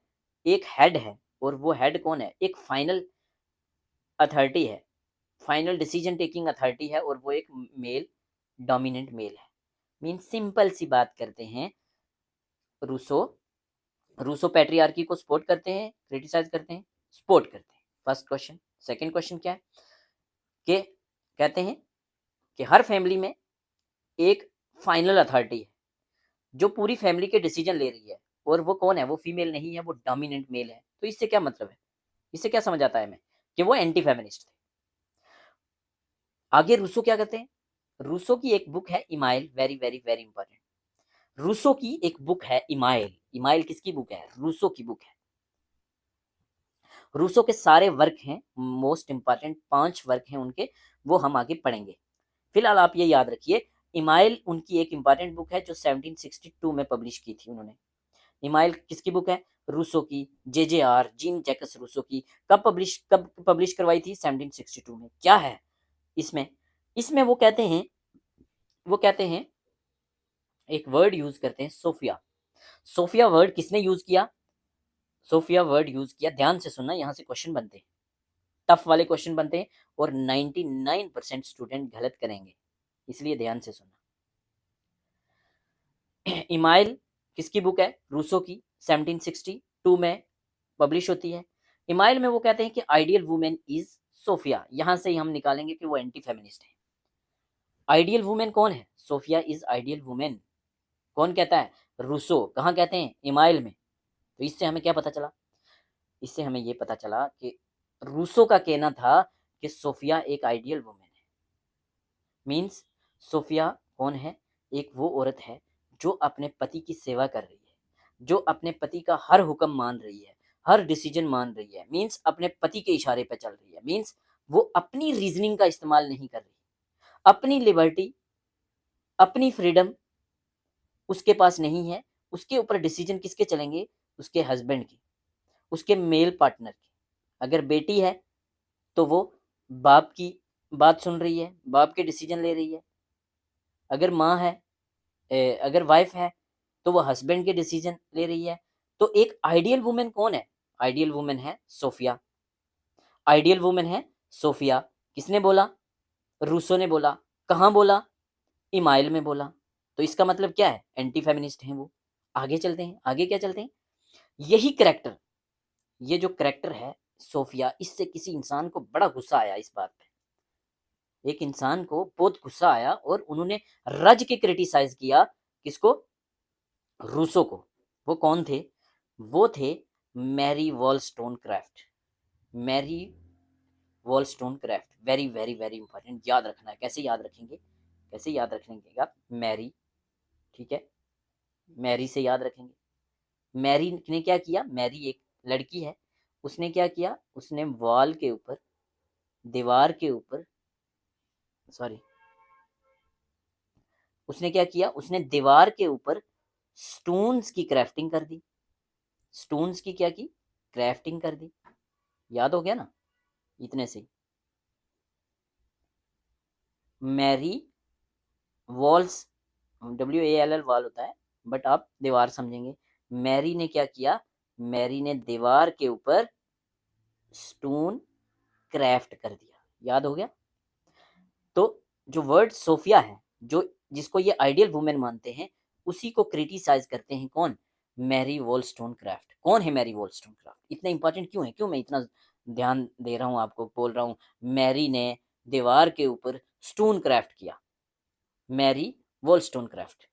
एक हेड है, और वो हेड कौन है? एक फाइनल अथॉरिटी है, फाइनल डिसीजन टेकिंग अथॉरिटी है, और वो एक मेल, डोमिनेंट मेल है। मीन सिंपल सी बात करते हैं, रूसो रूसो पैट्रियार्की को सपोर्ट करते हैं, क्रिटिसाइज करते हैं, सपोर्ट करते हैं। First question. सेकंड क्वेश्चन क्या है कि कहते हैं कि हर फैमिली में एक फाइनल अथॉरिटी है जो पूरी फैमिली के डिसीजन ले रही है, और वो कौन है? वो फीमेल नहीं है, वो डोमिनेंट मेल है। तो इससे क्या मतलब है, इससे क्या समझ आता है हमें? कि वो एंटी फेमिनिस्ट थे। आगे रूसो क्या करते हैं? रूसो की एक बुक है Emile, very very very important. Rousseau की एक बुक है इमाइल। इमाइल किसकी बुक है? रूसो की बुक है। रूसो के सारे वर्क हैं, मोस्ट इंपॉर्टेंट 5 वर्क हैं उनके, वो हम आगे पढ़ेंगे। फिलहाल आप ये याद रखिए, इमाइल उनकी एक इंपॉर्टेंट बुक है जो 1762 में पब्लिश की थी उन्होंने। इमाइल किसकी बुक है? रूसो की, जेजेआर जीन जैकस रूसो की। कब पब्लिश करवाई थी? 1762 में। क्या है इसमें? इसमें वो कहते हैं एक वर्ड यूज करते हैं, सोफिया। सोफिया वर्ड किसने यूज किया? सोफिया वर्ड यूज किया, ध्यान से सुनना, यहाँ से क्वेश्चन बनते हैं, टफ वाले क्वेश्चन बनते हैं और 99% स्टूडेंट गलत करेंगे, इसलिए ध्यान से सुनना। इमाइल किसकी बुक है? रूसो की, 1762 में पब्लिश होती है। इमाइल में वो कहते हैं कि आइडियल वुमेन इज सोफिया। यहां से ही हम निकालेंगे कि वो एंटी फेमिनिस्ट है। आइडियल वुमेन कौन है? Sophia is ideal women. कौन कहता है? रूसो। कहाँ कहते हैं? इमाइल में। तो इससे हमें क्या पता चला? इससे हमें ये पता चला कि रूसो का कहना था कि सोफिया एक आइडियल वुमेन है। मीन्स सोफिया कौन है? एक वो औरत है जो अपने पति की सेवा कर रही है, जो अपने पति का हर हुक्म मान रही है, हर डिसीजन मान रही है। मीन्स अपने पति के इशारे पर चल रही है। मीन्स वो अपनी रीजनिंग का इस्तेमाल नहीं कर रही, अपनी लिबर्टी, अपनी फ्रीडम उसके पास नहीं है। उसके ऊपर डिसीजन किसके चलेंगे? उसके हस्बैंड के, उसके मेल पार्टनर के। अगर बेटी है तो वो बाप की बात सुन रही है, बाप के डिसीजन ले रही है। अगर माँ है, अगर वाइफ है तो वो हस्बैंड के डिसीजन ले रही है। तो एक आइडियल वुमेन कौन है? आइडियल वुमेन है सोफिया। आइडियल वुमेन है सोफिया। किसने बोला? रूसो ने बोला। कहाँ बोला? इमाइल में बोला। तो इसका मतलब क्या है? एंटी फेमिनिस्ट हैं वो। आगे चलते हैं, आगे क्या चलते हैं, यही करेक्टर, ये जो करेक्टर है सोफिया, इससे किसी इंसान को बड़ा गुस्सा आया इस बात पे। एक इंसान को बहुत गुस्सा आया और उन्होंने रज के क्रिटिसाइज किया। किसको? रूसो को। वो कौन थे? वो थे Mary Wollstonecraft. Mary Wollstonecraft, very very very important, याद रखना है। कैसे याद रखेंगे? कैसे याद रखेंगे आप? मैरी, ठीक है, मैरी से याद रखेंगे। मैरी ने क्या किया? मैरी एक लड़की है, उसने क्या किया? उसने वॉल के ऊपर, दीवार के ऊपर, सॉरी, उसने क्या किया? उसने दीवार के ऊपर स्टोन्स की क्राफ्टिंग कर दी। स्टोन्स की क्या की? क्राफ्टिंग कर दी। याद हो गया ना? इतने से मैरी वॉल्स, WALL वॉल होता है, बट आप दीवार समझेंगे। मैरी ने क्या किया? मैरी ने दीवार के ऊपर स्टोन क्राफ्ट कर दिया। याद हो गया? तो जो वर्ड सोफिया है, जो जिसको ये आइडियल वुमेन मानते हैं, उसी को क्रिटिसाइज करते हैं। कौन? मैरी वॉलस्टोनक्राफ्ट। कौन है मैरी वॉलस्टोनक्राफ्ट? इतना इंपॉर्टेंट क्यों है? क्यों मैं इतना ध्यान दे रहा हूँ आपको, बोल रहा हूँ? मैरी ने दीवार के ऊपर स्टोन क्राफ्ट किया। मैरी वॉलस्टोनक्राफ्ट,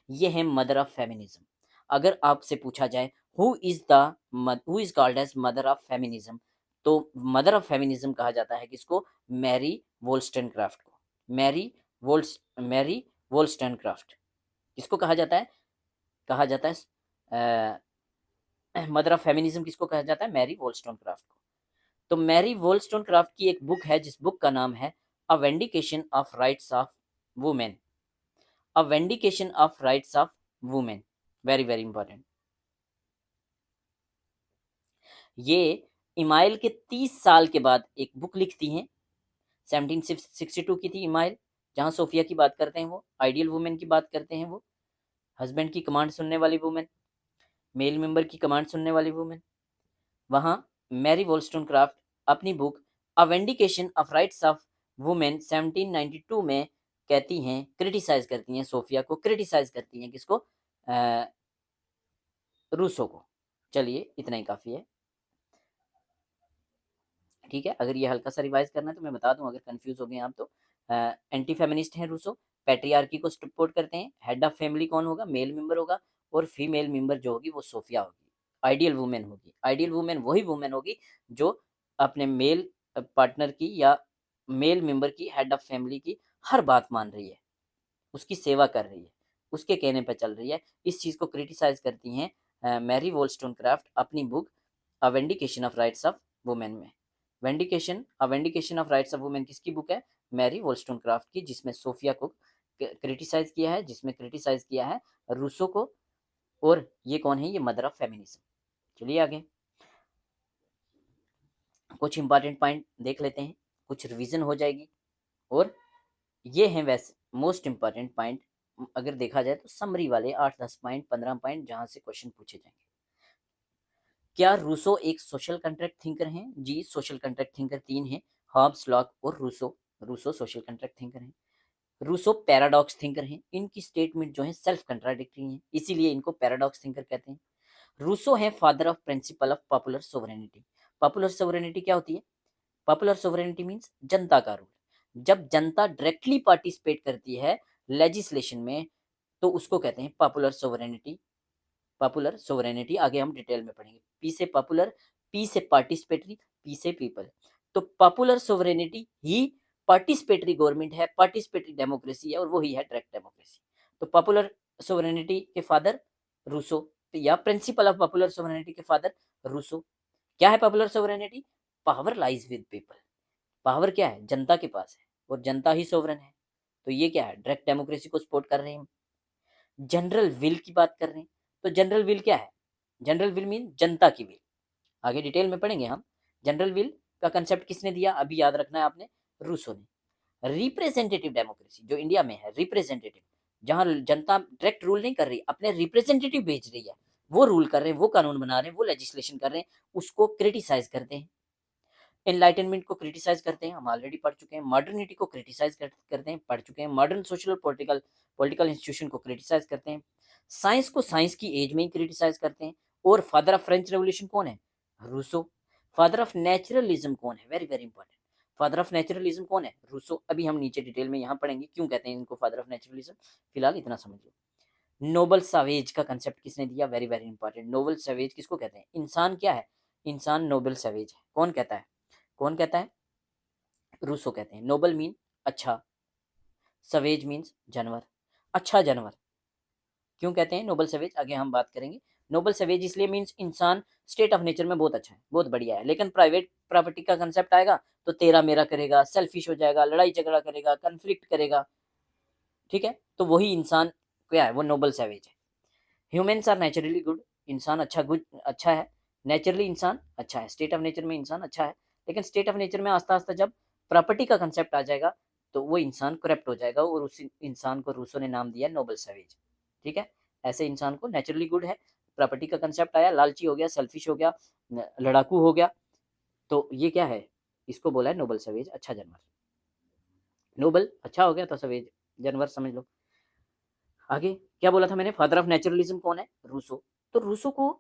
ये है मदर ऑफ फेमिनिज्म। अगर आपसे पूछा जाए who is called as mother of feminism, तो मदर ऑफ फेमिनिज्म कहा जाता है किसको? मैरी वोल्स्टनक्राफ्ट को। मैरी वोल्स्टनक्राफ्ट किसको कहा जाता है? कहा जाता है मदर ऑफ फेमिनिज्म किसको कहा जाता है? मैरी वोल्स्टोनक्राफ्ट को। तो मैरी वोल्स्टोनक्राफ्ट की एक बुक है जिस बुक का नाम है a vindication of rights of women. A vindication of rights of women, very very important. ये इमाइल के 30 साल के बाद एक बुक लिखती हैं। 1762 की थी इमाइल, जहाँ सोफिया की बात करते हैं, वो आइडियल वुमेन की बात करते हैं, वो हस्बैंड की कमांड सुनने वाली वुमेन, मेल मेंबर की कमांड सुनने वाली वुमेन। वहाँ मैरी वोल्स्टोनक्राफ्ट अपनी book a vindication of rights of women 1792 में कहती हैं, क्रिटिसाइज करती हैं, सोफिया को क्रिटिसाइज करती हैं। किसको? रूसो को। चलिए इतना ही काफ़ी है, ठीक है। अगर ये हल्का सा रिवाइज करना है तो मैं बता दूं, अगर कंफ्यूज हो गए आप तो। एंटी फेमिनिस्ट हैं रूसो, पैट्रियार्की को सपोर्ट करते हैं। हेड ऑफ फैमिली कौन होगा? मेल मेंबर होगा, और फीमेल मेंबर जो होगी वो सोफिया होगी, आइडियल वुमेन होगी। आइडियल वुमेन वही वुमेन होगी जो अपने मेल पार्टनर की या मेल मेंबर की, हेड ऑफ फैमिली की हर बात मान रही है, उसकी सेवा कर रही है, उसके कहने पर चल रही है। इस चीज़ को क्रिटिसाइज करती हैं मैरी वोllस्टोनक्राफ्ट अपनी book a vindication of rights of women में। Vindication of rights of women किसकी बुक है? मैरी वोllस्टोनक्राफ्ट की, जिसमें सोफिया को क्रिटिसाइज किया है, जिसमें क्रिटिसाइज किया है रूसो को। और ये कौन है? ये मदर ऑफ फेमिनिज्म। चलिए आगे कुछ इंपॉर्टेंट पॉइंट देख लेते हैं, कुछ रिवीजन हो जाएगी। और ये हैं वैसे मोस्ट इंपॉर्टेंट पॉइंट, अगर देखा जाए तो समरी वाले 8-10 पॉइंट 15 पॉइंट जहां से क्वेश्चन पूछे जाएंगे। क्या रूसो एक सोशल कॉन्ट्रैक्ट थिंकर हैं? जी, सोशल कॉन्ट्रैक्ट थिंकर 3 हैं, हॉब्स, लॉक और Rousseau. Rousseau social contract thinker हैं। रूसो पैराडॉक्स थिंकर हैं। इनकी स्टेटमेंट जो है सेल्फ कंट्राडिक्टरी है, इसीलिए इनको पैराडॉक्स थिंकर कहते हैं। रूसो है father of principle of popular sovereignty. Popular sovereignty क्या होती है? पॉपुलर सोवरेनिटी मीन्स जनता का रूल। जब जनता डायरेक्टली पार्टिसिपेट करती है लेजिस्लेशन में तो उसको कहते हैं पॉपुलर सोवरेनिटी। पॉपुलर सोवरेनिटी आगे हम डिटेल में पढ़ेंगे। पी से पॉपुलर, पी से पार्टिसिपेटरी, पी से पीपल। तो पॉपुलर सोवरेनिटी ही पार्टिसिपेटरी गवर्नमेंट है, पार्टिसिपेटरी डेमोक्रेसी है, और वही है डायरेक्ट डेमोक्रेसी। तो पॉपुलर सोवरेनिटी के फादर रूसो, या प्रिंसिपल ऑफ पॉपुलर सोवरेनिटी के फादर रूसो। क्या है popular sovereignty? Power lies with people. Power क्या है? जनता के पास है, और जनता ही सोवरन है। तो ये क्या है? डायरेक्ट डेमोक्रेसी को सपोर्ट कर रहे हैं। जनरल विल की बात कर रहे हैं, तो जनरल विल क्या है? जनरल विल मीन जनता की विल। आगे डिटेल में पढ़ेंगे हम। जनरल विल का कंसेप्ट किसने दिया? अभी याद रखना है आपने, रूसो ने। रिप्रेजेंटेटिव डेमोक्रेसी जो इंडिया में है, रिप्रेजेंटेटिव, जहां जनता डायरेक्ट रूल नहीं कर रही, अपने रिप्रेजेंटेटिव भेज रही है, वो रूल कर रहे हैं, वो कानून बना रहे हैं, वो लेजिस्लेशन कर रहे हैं, उसको क्रिटिसाइज करते हैं। एनलाइटनमेंट को क्रिटिसाइज करते हैं, हम ऑलरेडी पढ़ चुके हैं। मॉडर्निटी को क्रिटिसाइज करते हैं, पढ़ चुके हैं। Modern social political political institution को क्रिटिसाइज करते हैं। साइंस को साइंस की एज में ही क्रिटिसाइज करते हैं। और फादर ऑफ फ्रेंच रेवोल्यूशन कौन है? रूसो। फादर ऑफ नेचुरलिज्म कौन है? Very very important. Father of naturalism कौन है? रूसो। अभी हम नीचे डिटेल में यहाँ पढ़ेंगे क्यों कहते हैं इनको फादर ऑफ नेचुरलिज्म। फिलहाल इतना समझ लो। नोबल सवेज का कंसेप्ट किसने दिया? Very very important. Noble savage किसको कहते हैं? इंसान क्या है? इंसान नोबल सवेज है। कौन कहता है? कौन कहता है? रूसो कहते हैं। नोबल मीन अच्छा, सवेज मीन्स जानवर, अच्छा जानवर। क्यों कहते हैं नोबल सवेज? आगे हम बात करेंगे। नोबल सवेज इसलिए मीन्स इंसान स्टेट ऑफ नेचर में बहुत अच्छा है, बहुत बढ़िया है, लेकिन प्राइवेट प्रॉपर्टी का कंसेप्ट आएगा तो तेरा मेरा करेगा, सेल्फिश हो जाएगा, लड़ाई झगड़ा करेगा, कन्फ्लिक्ट करेगा। ठीक है, तो वही इंसान क्या है? वो नोबल सवेज है। Humans are naturally good. इंसान अच्छा, गुड अच्छा है। नेचुरली इंसान अच्छा है, स्टेट ऑफ नेचर में इंसान अच्छा है, लेकिन स्टेट ऑफ नेचर में आस्ता आस्ता जब प्रॉपर्टी का कंसेप्ट आ जाएगा तो वो इंसान करप्ट हो जाएगा, और उस इंसान को रूसो ने नाम दिया नोबल सवेज। ठीक है, ऐसे इंसान को नेचुरली गुड है, प्रॉपर्टी का कंसेप्ट आया, लालची हो गया, सेल्फिश हो गया, लड़ाकू हो गया, तो ये क्या है? इसको बोला है नोबल सवेज, अच्छा जानवर। नोबल अच्छा हो गया तो सवेज जानवर समझ लो। आगे क्या बोला था मैंने? फादर ऑफ नेचुरलिज्म कौन है? रूसो। तो रूसो को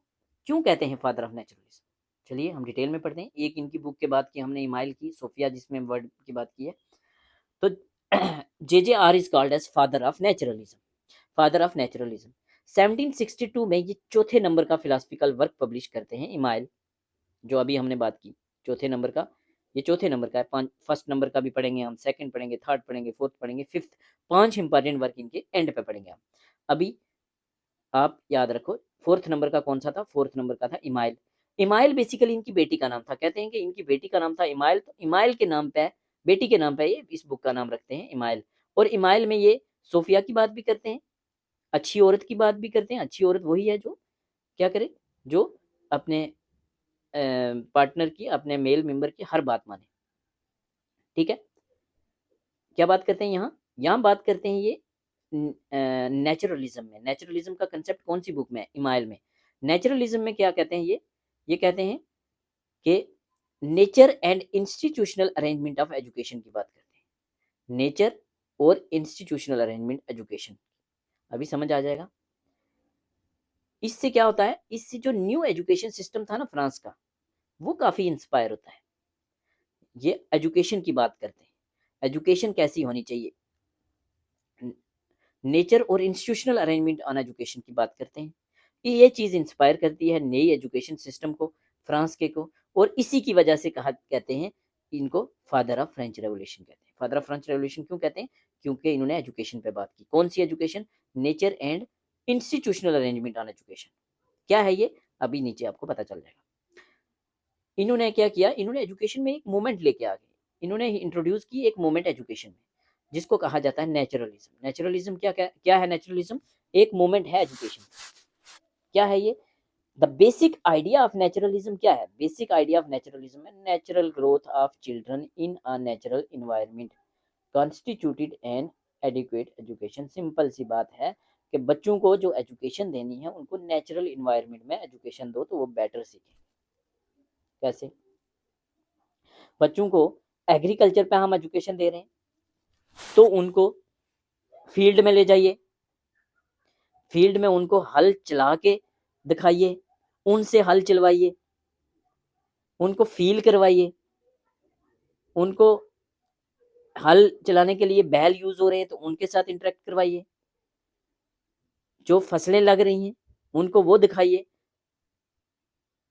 क्यों कहते हैं फादर ऑफ नेचुरलिज्म? चलिए हम डिटेल में पढ़ते हैं। एक इनकी बुक के बात की हमने, इमाइल की, सोफिया जिसमें वर्ड की बात की है। तो JJR is called as father of naturalism. Father of naturalism 1762 में ये चौथे नंबर का फिलोसफिकल वर्क पब्लिश करते हैं, इमाइल, जो अभी हमने बात की चौथे नंबर का। ये चौथे नंबर का है। फर्स्ट नंबर का भी पढ़ेंगे हम, सेकंड पढ़ेंगे, थर्ड पढ़ेंगे, फोर्थ पढ़ेंगे, फिफ्थ। 5 इंपॉर्टेंट वर्क इनके एंड पे पढ़ेंगे हम। अभी आप याद रखो फोर्थ नंबर का कौन सा था? फोर्थ नंबर का था इमाइल। इमाइल बेसिकली इनकी बेटी का नाम था। कहते हैं कि इनकी बेटी का नाम था इमाइल, तो इमाइल के नाम पे, बेटी के नाम पे ये इस बुक का नाम रखते हैं इमाइल। और इमाइल में ये सोफिया की बात भी करते हैं, अच्छी औरत की बात भी करते हैं। अच्छी औरत वही है जो क्या करे? जो अपने पार्टनर की, अपने मेल मेंबर की हर बात माने। ठीक है, क्या बात करते हैं यहाँ? यहाँ बात करते हैं ये नेचुरलिज्म में। नेचुरलिज्म का कंसेप्ट कौन सी बुक में है? इमाइल में। नेचुरलिज्म में क्या कहते हैं ये कहते हैं कि nature and institutional arrangement of education की बात करते हैं। नेचर और इंस्टीट्यूशनल अरेंजमेंट एजुकेशन, अभी समझ आ जाएगा। इससे क्या होता है? इससे जो न्यू एजुकेशन सिस्टम था ना फ्रांस का, वो काफी इंस्पायर होता है। ये एजुकेशन की बात करते हैं, एजुकेशन कैसी होनी चाहिए, नेचर और इंस्टीट्यूशनल अरेंजमेंट ऑन एजुकेशन की बात करते हैं। ये चीज़ इंस्पायर करती है नई एजुकेशन सिस्टम को, फ्रांस के को, और इसी की वजह से कहा कहते हैं इनको फादर ऑफ फ्रेंच रेवोल्यूशन कहते हैं। फादर ऑफ फ्रेंच रेवोल्यूशन क्यों कहते हैं? क्योंकि इन्होंने एजुकेशन पे बात की। कौन सी education? Nature and institutional arrangement on education. क्या है ये, अभी नीचे आपको पता चल जाएगा। इन्होंने क्या किया, इन्होंने एजुकेशन में एक मूवमेंट लेके आ गए, इन्होंने इंट्रोड्यूस की एक मूवमेंट एजुकेशन में, जिसको कहा जाता है नेचुरलिज्म। नेचुरलिज्म क्या क्या क्या है? नेचुरलिज्म एक मूवमेंट है एजुकेशन। क्या है ये? The basic idea of naturalism क्या है? बेसिक आइडिया ऑफ नेचुरलिज्म है natural growth of children in a natural environment constituted an adequate education. Simple सी बात है कि बच्चों को जो एजुकेशन देनी है उनको नेचुरल इन्वायरमेंट में एजुकेशन दो तो वो बेटर सीखें। कैसे? बच्चों को एग्रीकल्चर पे हम एजुकेशन दे रहे हैं तो उनको फील्ड में ले जाइए, फील्ड में उनको हल चला के दिखाइए, उनसे हल चलवाइए, उनको फील करवाइए, उनको हल चलाने के लिए बैल यूज हो रहे हैं तो उनके साथ इंटरेक्ट करवाइए, जो फसलें लग रही हैं उनको वो दिखाइए।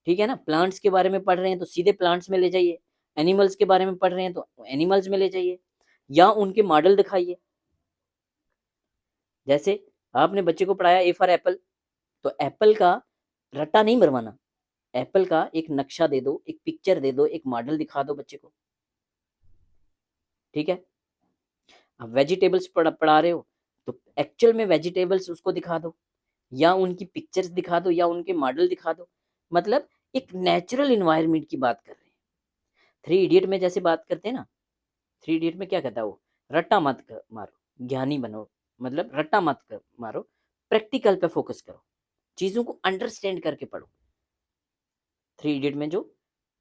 ठीक है ना? प्लांट्स के बारे में पढ़ रहे हैं तो सीधे प्लांट्स में ले जाइए, एनिमल्स के बारे में पढ़ रहे हैं तो एनिमल्स में ले जाइए, या उनके मॉडल दिखाइए। जैसे आपने बच्चे को पढ़ाया ए फॉर एप्पल, तो एप्पल का रट्टा नहीं मरवाना, एप्पल का एक नक्शा दे दो, एक पिक्चर दे दो, एक मॉडल दिखा दो बच्चे को। ठीक है? आप वेजिटेबल्स पढ़ा रहे हो तो एक्चुअल में वेजिटेबल्स उसको दिखा दो, या उनकी पिक्चर्स दिखा दो, या उनके मॉडल दिखा दो। मतलब एक नेचुरल इन्वायरमेंट की बात कर रहे हैं। थ्री इडियट में जैसे बात करते हैं ना, थ्री इडियट में क्या कहता है वो, रट्टा मत मारो, ज्ञानी बनो, मतलब रट्टा मत मारो, प्रैक्टिकल पे फोकस करो, चीजों को अंडरस्टैंड करके पढ़ो। थ्री इडियट में जो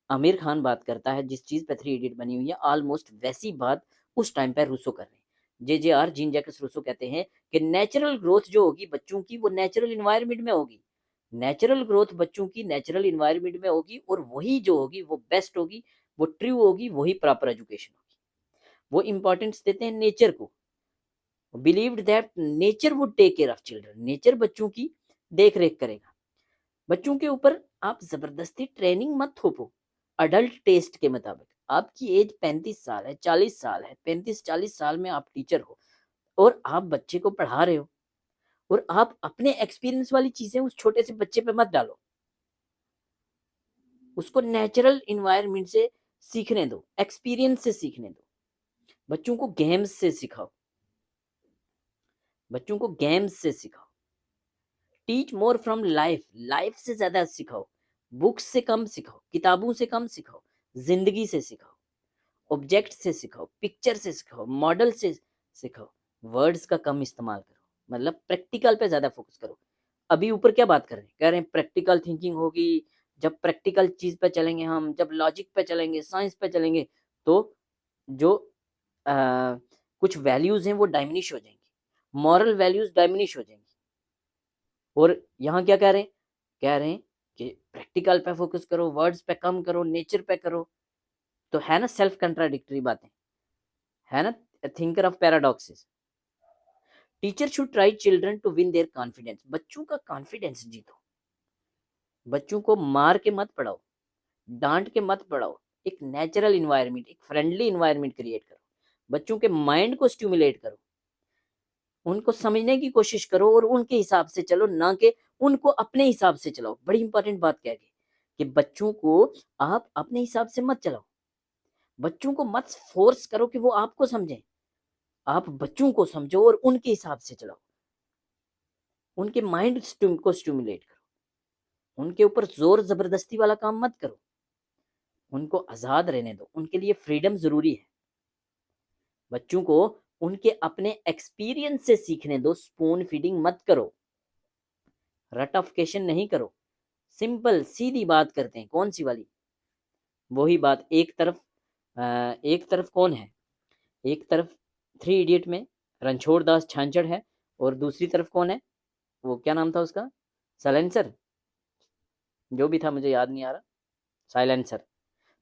आमिर खान बात करता है, जिस चीज पे थ्री इडियट बनी हुई है, ऑलमोस्ट वैसी बात उस टाइम पे रूसो कर रहे हैं। JJR जीन जैकस रूसो कहते हैं कि नेचुरल ग्रोथ जो होगी बच्चों की वो नेचुरल इन्वायरमेंट में होगी, नेचुरल ग्रोथ बच्चों की नेचुरल इन्वायरमेंट में होगी, और वही जो होगी वो बेस्ट होगी, वो ट्रू होगी, वही प्रॉपर एजुकेशन होगी। वो इंपॉर्टेंस देते हैं नेचर को, believed that nature would take care of children, nature बच्चों की देख रेख करेगा। बच्चों के ऊपर आप जबरदस्ती ट्रेनिंग मत थोपो अडल्ट टेस्ट के मुताबिक। आपकी एज 35 साल है, 40 साल है, 35-40 साल में आप टीचर हो और आप बच्चे को पढ़ा रहे हो, और आप अपने एक्सपीरियंस वाली चीजें उस छोटे से बच्चे पे मत डालो। उसको नेचुरल इन्वायरमेंट से सीखने दो, एक्सपीरियंस से सीखने दो। बच्चों को गेम्स से सिखाओ, बच्चों को गेम्स से सिखाओ। Teach more from life, life से ज्यादा सिखाओ, बुक्स से कम सिखाओ, किताबों से कम सिखाओ, जिंदगी से सिखाओ, ऑब्जेक्ट से सिखाओ, पिक्चर से सिखाओ, मॉडल से सिखाओ, वर्ड्स का कम इस्तेमाल करो, मतलब प्रैक्टिकल पे ज्यादा फोकस करो। अभी ऊपर क्या बात कर रहे हैं, कह रहे हैं प्रैक्टिकल थिंकिंग होगी, जब प्रैक्टिकल चीज पे चलेंगे हम, जब लॉजिक पे चलेंगे, साइंस पे चलेंगे, तो जो कुछ वैल्यूज हैं वो डाइमिनिश हो जाएंगी, मॉरल वैल्यूज डाइमिनिश हो जाएंगी। और यहाँ क्या कह रहे हैं, कह रहे हैं कि प्रैक्टिकल पे फोकस करो, वर्ड्स पे कम करो, नेचर पे करो। तो है ना सेल्फ कंट्राडिक्टरी बातें, है ना, thinker of paradoxes. Teacher should try children to win their confidence, बच्चों का कॉन्फिडेंस जीतो। बच्चों को मार के मत पढ़ाओ, डांट के मत पढ़ाओ, एक नेचुरल इन्वायरमेंट, एक फ्रेंडली इन्वायरमेंट क्रिएट करो, बच्चों के माइंड को स्टिमुलेट करो, उनको समझने की कोशिश करो और उनके हिसाब से चलो, ना कि उनको अपने हिसाब से चलाओ। बड़ी इंपॉर्टेंट बात कह गई कि बच्चों को आप अपने हिसाब से मत चलाओ, बच्चों को मत फोर्स करो कि वो आपको समझें, आप बच्चों को समझो और उनके हिसाब से चलाओ, उनके माइंड को स्टिमुलेट करो, उनके ऊपर जोर जबरदस्ती वाला काम मत करो, उनको आजाद रहने दो, उनके लिए फ्रीडम जरूरी है। बच्चों को उनके अपने एक्सपीरियंस से सीखने दो, स्पून फीडिंग मत करो, रटिफिकेशन नहीं करो, सिंपल सीधी बात करते हैं। कौन सी वाली? वही बात, एक तरफ कौन है, एक तरफ थ्री इडियट में रणछोड़ दास छांचड़ है, और दूसरी तरफ कौन है, वो क्या नाम था उसका, साइलेंसर, जो भी था मुझे याद नहीं आ रहा, साइलेंसर।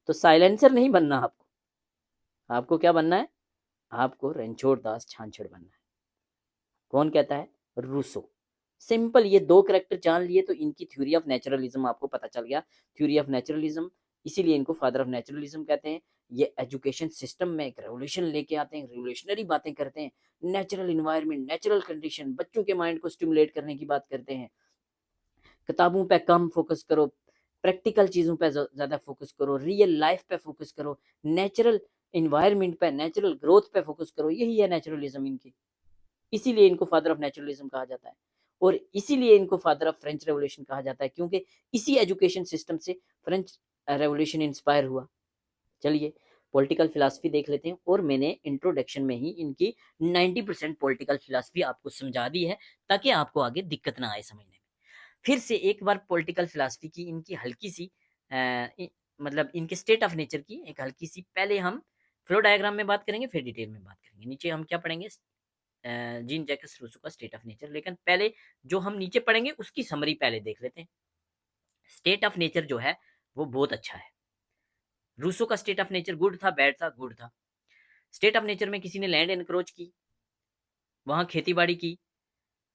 तो साइलेंसर नहीं बनना आपको, आपको क्या बनना है, आपको रणछोड़ दास छांछड़ बनना है। कौन कहता है? रूसो। सिंपल, ये दो करेक्टर जान लिए तो इनकी थ्योरी ऑफ नेचुरलिज्म आपको पता चल गया। थ्योरी ऑफ नेचुरलिज्म इसीलिए इनको फादर ऑफ नेचुरलिज्म कहते हैं। ये एजुकेशन सिस्टम में एक रेवोल्यूशन लेके आते हैं, रिवोल्यूशनरी बातें करते हैं, नेचुरल इन्वायरमेंट, नेचुरल कंडीशन, बच्चों के माइंड को स्टिमुलेट करने की बात करते हैं। किताबों पे कम फोकस करो, प्रैक्टिकल चीज़ों पे ज़्यादा फोकस करो, रियल लाइफ पे फोकस करो, नेचुरल इन्वायरमेंट पे, नेचुरल ग्रोथ पे फोकस करो। यही है नेचुरलिज्म इनकी। इसीलिए इनको फादर ऑफ नेचुरलिज्म कहा जाता है और इसीलिए इनको फादर ऑफ फ्रेंच रेवोल्यूशन कहा जाता है, क्योंकि इसी एजुकेशन सिस्टम से फ्रेंच रेवोल्यूशन इंस्पायर हुआ। चलिए पॉलिटिकल फिलॉसफी देख लेते हैं और मैंने इंट्रोडक्शन में ही इनकी 90% पॉलिटिकल फिलॉसफी आपको समझा दी है ताकि आपको आगे दिक्कत ना आए समझने में। फिर से एक बार पॉलिटिकल फिलॉसफी की इनकी हल्की सी मतलब इनके स्टेट ऑफ नेचर की एक हल्की सी, पहले हम फ्लो डायग्राम में बात करेंगे फिर डिटेल में बात करेंगे। नीचे हम क्या पढ़ेंगे, जीन जैकस रूसो का स्टेट ऑफ नेचर। लेकिन पहले जो हम नीचे पढ़ेंगे उसकी समरी पहले देख लेते हैं। स्टेट ऑफ नेचर जो है वो बहुत अच्छा है। रूसो का स्टेट ऑफ नेचर गुड था, बैड था, गुड था। स्टेट ऑफ नेचर में किसी ने लैंड एनक्रोच की, वहां खेती बाड़ी की,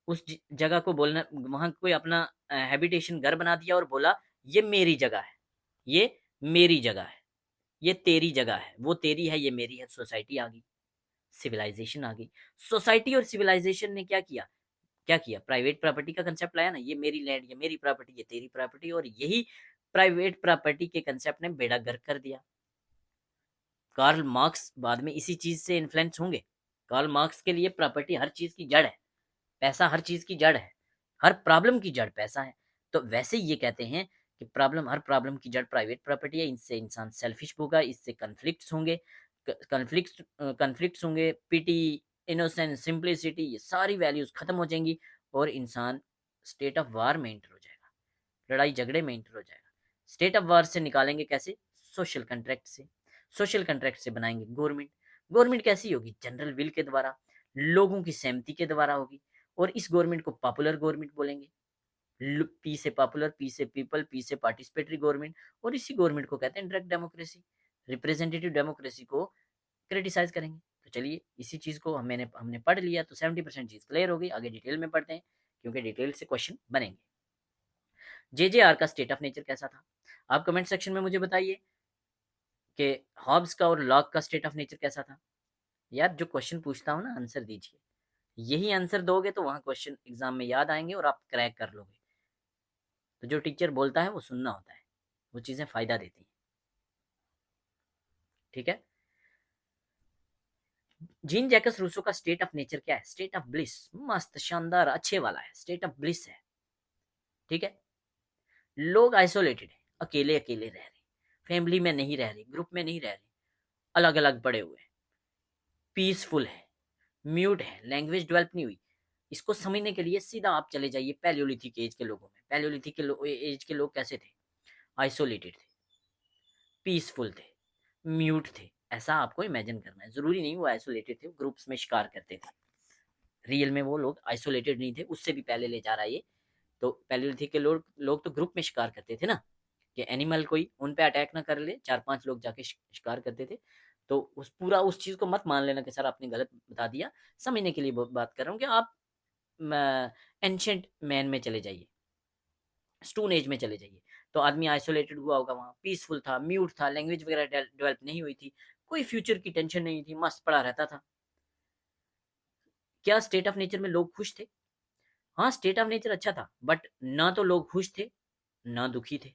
उस जगह को बोलना, वहां कोई अपना हैबिटेशन घर बना दिया और बोला ये मेरी जगह है, ये मेरी जगह है, ये तेरी जगह है, वो तेरी है ये मेरी है। सोसाइटी आ गई, सिविलाइजेशन आ गई। सोसाइटी और सिविलाइजेशन ने क्या किया, क्या किया, प्राइवेट प्रॉपर्टी का कंसेप्ट लाया ना, ये मेरी लैंड, ये मेरी प्रॉपर्टी, ये तेरी प्रॉपर्टी। और यही प्राइवेट प्रॉपर्टी के कंसेप्ट ने बेड़ा गर्क कर दिया। कार्ल मार्क्स बाद में इसी चीज से इन्फ्लुएंस होंगे। कार्ल मार्क्स के लिए प्रॉपर्टी हर चीज की जड़ है, पैसा हर चीज की जड़ है, हर प्रॉब्लम की जड़ पैसा है। तो वैसे ही ये कहते हैं कि प्रॉब्लम, हर प्रॉब्लम की जड़ प्राइवेट प्रॉपर्टी है। इनसे इंसान सेल्फिश होगा, इससे कन्फ्लिक्ट्स होंगे, कन्फ्लिक्ट्स होंगे, पिटी, इनोसेंस, सिंप्लिसिटी, ये सारी वैल्यूज खत्म हो जाएंगी और इंसान स्टेट ऑफ वार में एंटर हो जाएगा, लड़ाई झगड़े में एंटर हो जाएगा। स्टेट ऑफ वार से निकालेंगे कैसे, सोशल कंट्रैक्ट से। सोशल कंट्रैक्ट से बनाएंगे गवर्नमेंट। गवर्नमेंट कैसी होगी, जनरल विल के द्वारा, लोगों की सहमति के द्वारा होगी। और इस गवर्नमेंट को पॉपुलर गवर्नमेंट बोलेंगे। पी से पॉपुलर, पी से पीपल, पी से पार्टिसिपेटरी गवर्नमेंट। और इसी गवर्नमेंट को कहते हैं डायरेक्ट डेमोक्रेसी। रिप्रेजेंटेटिव डेमोक्रेसी को क्रिटिसाइज करेंगे। तो चलिए इसी चीज को हमने पढ़ लिया, तो 70% चीज क्लियर हो गई। आगे डिटेल में पढ़ते हैं क्योंकि डिटेल से क्वेश्चन बनेंगे। जेजेआर का स्टेट ऑफ नेचर कैसा था, आप कमेंट सेक्शन में मुझे बताइए कि हॉब्स का और लॉक का स्टेट ऑफ नेचर कैसा था। यार जो क्वेश्चन पूछता हूँ ना, आंसर दीजिए। यही आंसर दोगे तो वहां क्वेश्चन एग्जाम में याद आएंगे और आप क्रैक कर लोगे। तो जो टीचर बोलता है वो सुनना होता है, वो चीजें फायदा देती हैं। ठीक है। जीन जैकस रूसो का स्टेट ऑफ नेचर क्या है, स्टेट ऑफ ब्लिस। मस्त शानदार अच्छे वाला है, स्टेट ऑफ ब्लिस है। ठीक है। लोग आइसोलेटेड है, अकेले अकेले रह रहे, फैमिली में नहीं रह रहे, ग्रुप में नहीं रह रहे, अलग अलग पड़े हुए, पीसफुल है, म्यूट है, लैंग्वेज डेवलप नहीं हुई। इसको समझने के लिए सीधा आप चले जाइए पैलियोलिथिक एज के लोगों में। पैलियोलिथिक के एज के लोग कैसे थे, आइसोलेटेड थे, पीसफुल थे, म्यूट थे। ऐसा आपको इमेजिन करना है, जरूरी नहीं वो आइसोलेटेड थे, ग्रुप्स में शिकार करते थे। रियल में वो लोग आइसोलेटेड नहीं थे, उससे भी पहले ले जा रहा है ये। तो पैलियोलिथिक के लोग तो ग्रुप में शिकार करते थे ना, कि एनिमल कोई उन पे अटैक ना कर ले, 4-5 लोग जाके शिकार करते थे। तो उस चीज को मत मान लेना कि सर आपने गलत बता दिया। समझने के लिए बात कर रहा हूँ कि आप एंशंट मैन में चले जाइए, स्टोन एज में चले जाइए। तो आदमी आइसोलेटेड हुआ होगा, वहाँ पीसफुल था, म्यूट था, लैंग्वेज वगैरह डेवलप नहीं हुई थी, कोई फ्यूचर की टेंशन नहीं थी, मस्त पड़ा रहता था। क्या स्टेट ऑफ नेचर में लोग खुश थे, हाँ स्टेट ऑफ नेचर अच्छा था, बट ना तो लोग खुश थे ना दुखी थे,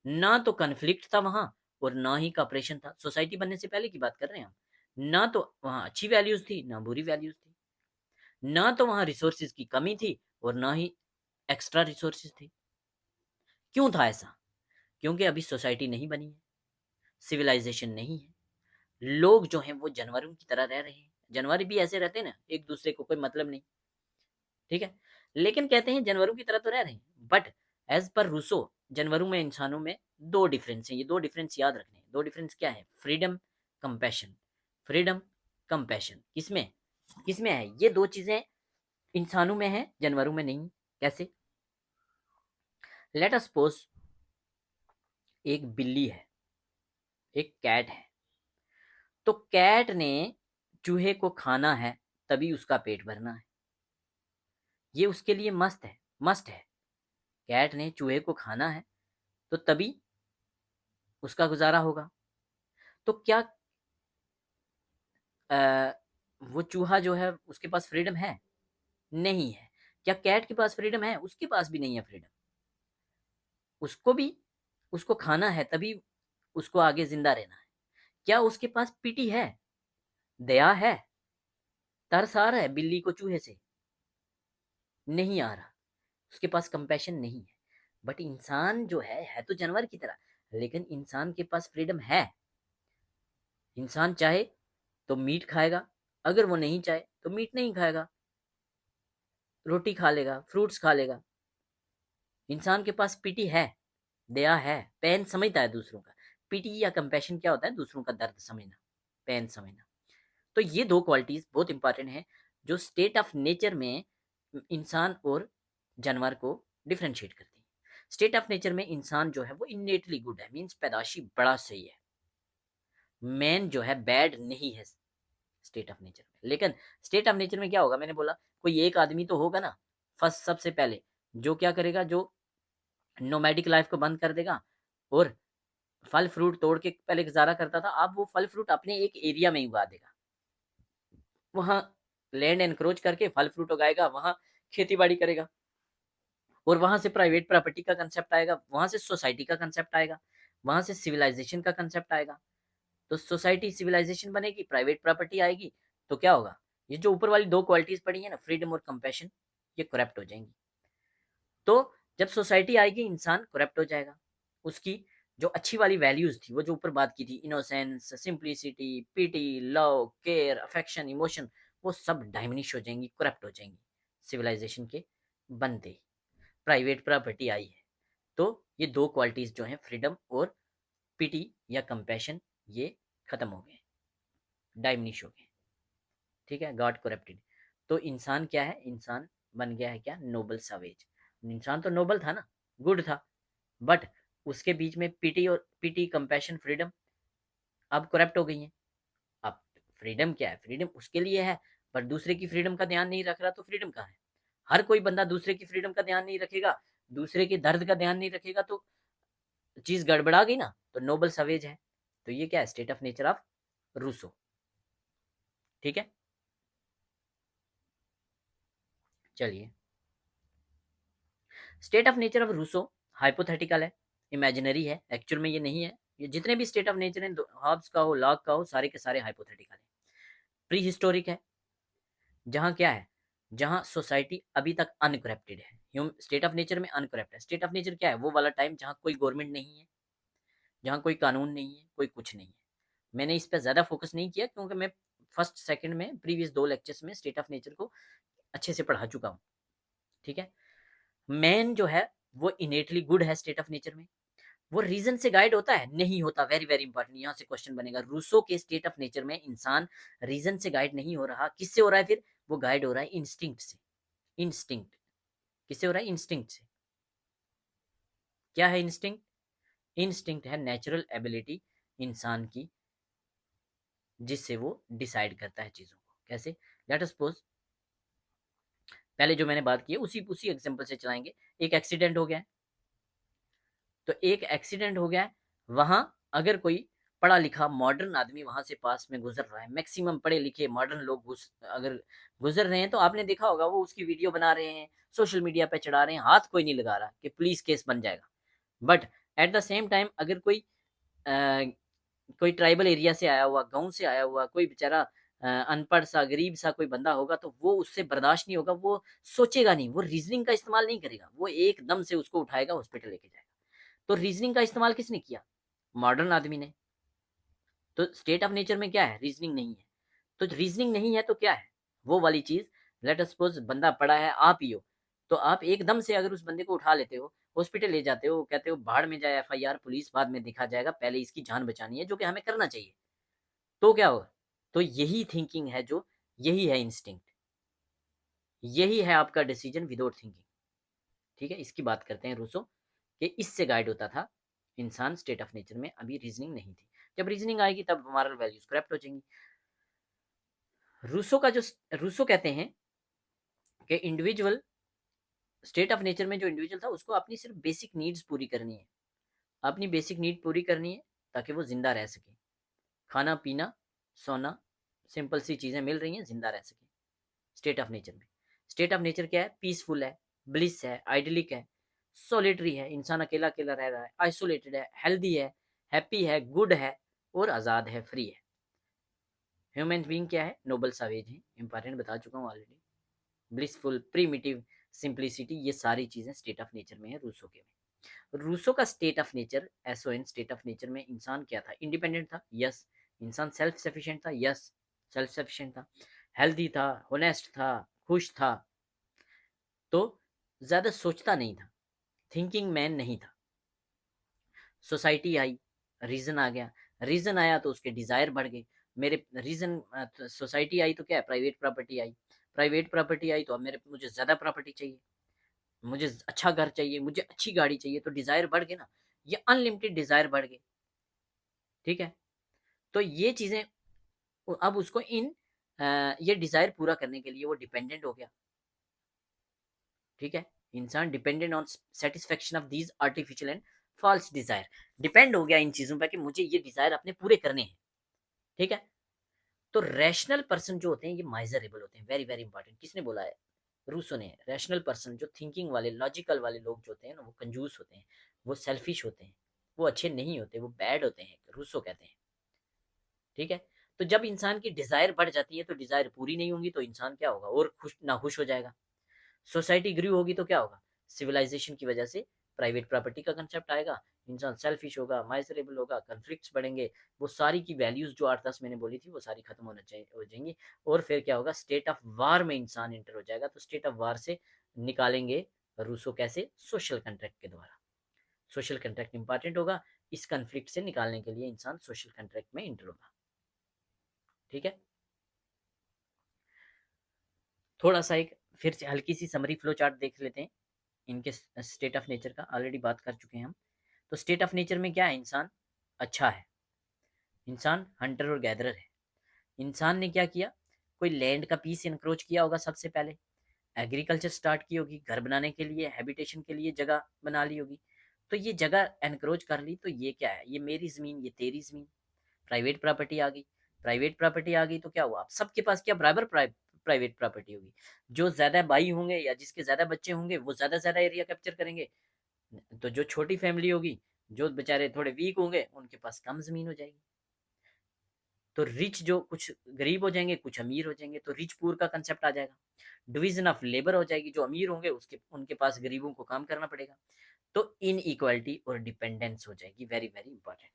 ना तो कन्फ्लिक्ट था वहां और ना ही कॉपरेशन था। सोसाइटी बनने से पहले की बात कर रहे हैं हम। ना तो वहां अच्छी वैल्यूज थी ना बुरी वैल्यूज थी, ना तो वहां रिसोर्सेज की कमी थी और ना ही एक्स्ट्रा रिसोर्सेज थे। क्यों था ऐसा, क्योंकि अभी सोसाइटी नहीं बनी है, सिविलाइजेशन नहीं है। लोग जो हैं वो जानवरों की तरह रह रहे हैं। जानवर भी ऐसे रहते हैं ना, एक दूसरे को कोई मतलब नहीं। ठीक है। लेकिन कहते हैं जानवरों की तरह तो रह रहे हैं, बट एज पर रूसो जानवरों में इंसानों में दो डिफरेंस हैं। ये दो डिफरेंस याद रखने हैं। दो डिफरेंस क्या है, फ्रीडम, कंपैशन। फ्रीडम, कंपैशन किसमें, किसमें है, ये दो चीजें इंसानों में है, जानवरों में नहीं। कैसे, लेट अस सपोज एक बिल्ली है, एक कैट है। तो कैट ने चूहे को खाना है तभी उसका पेट भरना है, ये उसके लिए मस्त है, मस्ट है। कैट ने चूहे को खाना है तो तभी उसका गुजारा होगा। तो क्या अ, वो चूहा जो है उसके पास फ्रीडम है? नहीं है। क्या कैट के पास फ्रीडम है? उसके पास भी नहीं है फ्रीडम। उसको भी उसको खाना है, तभी उसको आगे जिंदा रहना है। क्या उसके पास पीटी है? दया है? तरस आ रहा है बिल्ली को चूहे से? नहीं आ रहा। उसके पास कंपैशन नहीं है। बट इंसान जो है तो जानवर की तरह, लेकिन इंसान के पास फ्रीडम है। इंसान चाहे तो मीट खाएगा, अगर वो नहीं चाहे तो मीट नहीं खाएगा, रोटी खा लेगा, फ्रूट्स खा लेगा। इंसान के पास पीटी है, दया है, पेन समझता है दूसरों का। पीटी या कंपैशन क्या होता है? दूसरों का दर्द समझना, पेन समझना। तो ये दो क्वालिटीज बहुत इंपॉर्टेंट है, जो स्टेट ऑफ नेचर में इंसान और जानवर को डिफरेंशिएट करती है। स्टेट ऑफ नेचर में इंसान जो है वो इनेटली गुड है, मीन्स पैदाशी बड़ा सही है। मैन जो है बैड नहीं है स्टेट ऑफ नेचर में। लेकिन स्टेट ऑफ नेचर में क्या होगा? मैंने बोला कोई एक आदमी तो होगा ना, फर्स्ट सबसे पहले, जो क्या करेगा, जो नोमैडिक लाइफ को बंद कर देगा और फल फ्रूट तोड़ के पहले गुजारा करता था, अब वो फल फ्रूट अपने एक एरिया में ही उगा देगा। वहां लैंड एनक्रोच करके फल फ्रूट उगाएगा, वहां खेती बाड़ी करेगा, और वहां से प्राइवेट प्रॉपर्टी का कंसेप्ट आएगा, वहां से सोसाइटी का कंसेप्ट आएगा, वहां से सिविलाइजेशन का कंसेप्ट आएगा। तो सोसाइटी सिविलाइजेशन बनेगी, प्राइवेट प्रॉपर्टी आएगी, तो क्या होगा? ये जो ऊपर वाली दो क्वालिटीज पड़ी है ना, फ्रीडम और कंपैशन, ये करप्ट हो जाएंगी। तो जब सोसाइटी आएगी, इंसान करप्ट हो जाएगा। उसकी जो अच्छी वाली वैल्यूज थी, वो जो ऊपर बात की थी, innocence, simplicity, PT, love, care, affection, emotion, वो सब डाइमिनिश हो जाएंगी, करप्ट हो जाएंगी सिविलाइजेशन के बनते ही। प्राइवेट प्रॉपर्टी आई है, तो ये दो क्वालिटीज जो हैं, फ्रीडम और पीटी या कंपैशन, ये खत्म हो गए, डाइमिनिश हो गए। ठीक है, गॉड करप्टेड। तो इंसान क्या है? इंसान बन गया है क्या? Noble savage. इंसान तो नोबल था ना, गुड था, बट उसके बीच में पीटी कंपैशन फ्रीडम अब करप्ट हो गई है। अब फ्रीडम क्या है? फ्रीडम उसके लिए है, पर दूसरे की फ्रीडम का ध्यान नहीं रख रहा, तो फ्रीडम कहाँ है? हर कोई बंदा दूसरे की फ्रीडम का ध्यान नहीं रखेगा, दूसरे के दर्द का ध्यान नहीं रखेगा, तो चीज गड़बड़ा गई ना, तो नोबल सवेज है। तो ये क्या है? State of nature of Rousseau. ठीक है, चलिए। State of nature of Rousseau hypothetical है, इमेजिनरी है, एक्चुअल में ये नहीं है। ये जितने भी स्टेट ऑफ नेचर हैं, हॉब्स का हो, लॉक का हो, सारे के सारे हाइपोथेटिकल है, प्री हिस्टोरिक है। जहाँ क्या है? जहाँ सोसाइटी अभी तक अनकरप्टेड है। स्टेट ऑफ नेचर में अनकरप्ट है। स्टेट ऑफ नेचर क्या है? वो वाला टाइम जहाँ कोई गवर्नमेंट नहीं है, जहाँ कोई कानून नहीं है, कोई कुछ नहीं है। मैंने इस पर ज़्यादा फोकस नहीं किया, क्योंकि मैं फर्स्ट सेकंड में प्रीवियस दो लेक्चर्स में स्टेट ऑफ नेचर को अच्छे से पढ़ा चुका हूँ। ठीक है, मैन जो है वो इनेटली गुड है स्टेट ऑफ नेचर में। वो रीजन से गाइड होता है? नहीं होता। वेरी वेरी इंपॉर्टेंट, यहाँ से क्वेश्चन बनेगा। रूसो के स्टेट ऑफ नेचर में इंसान रीजन से गाइड नहीं हो रहा। किससे हो रहा है फिर? वो गाइड हो रहा है इंस्टिंक्ट से। इंस्टिंक्ट किससे हो रहा है? इंस्टिंक्ट से। क्या है इंस्टिंक्ट? इंस्टिंक्ट है नेचुरल एबिलिटी इंसान की, जिससे वो डिसाइड करता है चीजों को। कैसे? लेट अस सपोज, पहले जो मैंने बात की है उसी उसी एग्जांपल से चलाएंगे। एक एक्सीडेंट हो गया है, तो एक एक्सीडेंट हो गया है, वहां अगर कोई पढ़ा लिखा मॉडर्न आदमी वहां से पास में गुजर रहा है, मैक्सिमम पढ़े लिखे मॉडर्न लोग अगर गुजर रहे हैं, तो आपने देखा होगा वो उसकी वीडियो बना रहे हैं, सोशल मीडिया पे चढ़ा रहे हैं, हाथ कोई नहीं लगा रहा कि पुलिस केस बन जाएगा। But at the same time अगर कोई ट्राइबल एरिया से आया हुआ, गांव से आया हुआ कोई बेचारा अनपढ़ सा, गरीब सा कोई बंदा होगा, तो वो उससे बर्दाश्त नहीं होगा, वो सोचेगा नहीं, वो रीजनिंग का इस्तेमाल नहीं करेगा, वो एकदम से उसको उठाएगा, हॉस्पिटल लेके जाएगा। तो रीजनिंग का इस्तेमाल किसने किया? मॉडर्न आदमी ने। तो स्टेट ऑफ नेचर में क्या है? रीजनिंग नहीं है। तो रीजनिंग नहीं है तो क्या है? वो वाली चीज। लेट अस सपोज बंदा पड़ा है, आप ही हो, तो आप एकदम से अगर उस बंदे को उठा लेते हो, हॉस्पिटल ले जाते हो, कहते हो भाड़ में जाए, एफआईआर, पुलिस बाद में देखा जाएगा, पहले इसकी जान बचानी है, जो कि हमें करना चाहिए, तो क्या होगा? तो यही थिंकिंग है, जो यही है इंस्टिंक्ट, यही है आपका डिसीजन विदाउट थिंकिंग। ठीक है, इसकी बात करते हैं रूसो, कि इससे गाइड होता था इंसान स्टेट ऑफ नेचर में। अभी रीजनिंग नहीं थी। जब रीजनिंग आएगी तब हमारा वैल्यूज करप्ट हो जाएंगी। रूसो का जो रूसो कहते हैं कि इंडिविजुअल, स्टेट ऑफ नेचर में जो इंडिविजुअल था, उसको अपनी सिर्फ बेसिक नीड्स पूरी करनी है, अपनी बेसिक नीड पूरी करनी है ताकि वो जिंदा रह सके। खाना पीना सोना, सिंपल सी चीजें मिल रही हैं, जिंदा रह सके। स्टेट ऑफ नेचर में, स्टेट ऑफ नेचर क्या है? पीसफुल है, ब्लिस है, आइडलिक है, सोलिटरी है, इंसान अकेला अकेला रह रहा है, आइसोलेटेड है, हेल्दी है, हैप्पी है, गुड है और आज़ाद है, फ्री है। ह्यूमन बीइंग क्या है? नोबल सावेज है, इंपॉर्टेंट बता चुका हूँ ऑलरेडी। ब्लिसफुल, प्रीमिटिव, सिंप्लिसिटी, ये सारी चीजें स्टेट ऑफ नेचर में है रूसो के में। रूसो का state of nature, SON state of nature में इंसान क्या था? इंडिपेंडेंट था, यस। इंसान सेल्फ सफिशिएंट था, यस, सेल्फ सफिशिएंट था। हेल्दी था, होनेस्ट था, खुश था, तो ज्यादा सोचता नहीं था, थिंकिंग मैन नहीं था। सोसाइटी आई, रीजन आ गया, रीजन आया तो उसके डिजायर बढ़ गए। मेरे रीजन, सोसाइटी आई तो क्या है? प्राइवेट प्रॉपर्टी आई, प्राइवेट प्रॉपर्टी आई तो अब मेरे मुझे ज्यादा प्रॉपर्टी चाहिए, मुझे अच्छा घर चाहिए, मुझे अच्छी गाड़ी चाहिए, तो डिजायर बढ़ गए ना, ये अनलिमिटेड डिजायर बढ़ गए। ठीक है, तो ये चीजें, अब उसको इन ये डिजायर पूरा करने के लिए वो डिपेंडेंट हो गया। ठीक है, इंसान dependent on satisfaction of these artificial and false desire, depend हो गया इन चीजों पर कि मुझे ये डिजायर अपने पूरे करने हैं। ठीक है, तो रैशनल पर्सन जो होते हैं ये माइजरेबल होते हैं, वेरी वेरी इंपॉर्टेंट। किसने बोला है? रूसो ने। रैशनल पर्सन, जो थिंकिंग वाले, लॉजिकल वाले लोग जो होते हैं ना, वो कंजूस होते हैं, वो सेल्फिश होते हैं, वो अच्छे नहीं होते, वो बैड होते हैं, रूसो कहते हैं। ठीक है, तो जब इंसान की डिजायर बढ़ जाती है तो डिजायर पूरी नहीं होगी तो इंसान क्या होगा? और खुश ना खुश हो जाएगा। सोसाइटी ग्रू होगी तो क्या होगा? सिविलाइजेशन की वजह से प्राइवेट प्रॉपर्टी का कंसेप्ट आएगा, इंसान सेल्फिश होगा, माइजरेबल होगा, कन्फ्लिक्ट्स बढ़ेंगे, वो सारी की वैल्यूज जो 8-10 मैंने बोली थी वो सारी खत्म होना चाहिए, हो जाएंगी। और फिर क्या होगा? स्टेट ऑफ वार में इंसान इंटर हो जाएगा। तो स्टेट ऑफ वार से निकालेंगे रूसो कैसे? सोशल कंट्रैक्ट के द्वारा। सोशल कंट्रैक्ट इंपॉर्टेंट होगा, इस कंफ्लिक्ट से निकालने के लिए इंसान सोशल कंट्रैक्ट में इंटर होगा। ठीक है, थोड़ा सा एक फिर से हल्की सी समरी फ्लो चार्ट देख लेते हैं इनके स्टेट ऑफ नेचर का, ऑलरेडी बात कर चुके हैं हम। तो स्टेट ऑफ नेचर में क्या है? इंसान अच्छा है, इंसान हंटर और गैदरर है। इंसान ने क्या किया? कोई लैंड का पीस इनक्रोच किया होगा सबसे पहले, एग्रीकल्चर स्टार्ट की होगी, घर बनाने के लिए, हैबिटेशन के लिए जगह बना ली होगी। तो ये जगह एनक्रोच कर ली तो ये क्या है? ये मेरी जमीन, ये तेरी जमीन, प्राइवेट प्रॉपर्टी आ गई। प्राइवेट प्रॉपर्टी आ गई तो क्या हुआ? अब सबके पास क्या बराबर प्राइवेट प्रॉपर्टी होगी। जो ज्यादा भाई होंगे या जिसके ज्यादा बच्चे होंगे वो ज्यादा ज्यादा एरिया कैप्चर करेंगे, तो जो छोटी फैमिली होगी, जो बेचारे थोड़े वीक होंगे, उनके पास कम जमीन हो जाएगी। तो रिच जो कुछ गरीब हो जाएंगे, कुछ अमीर हो जाएंगे, तो रिच पुअर का कंसेप्ट आ जाएगा। डिवीजन ऑफ लेबर हो जाएगी, जो अमीर होंगे उसके उनके पास गरीबों को काम करना पड़ेगा। तो इन इक्वालिटी और डिपेंडेंस हो जाएगी, very very important.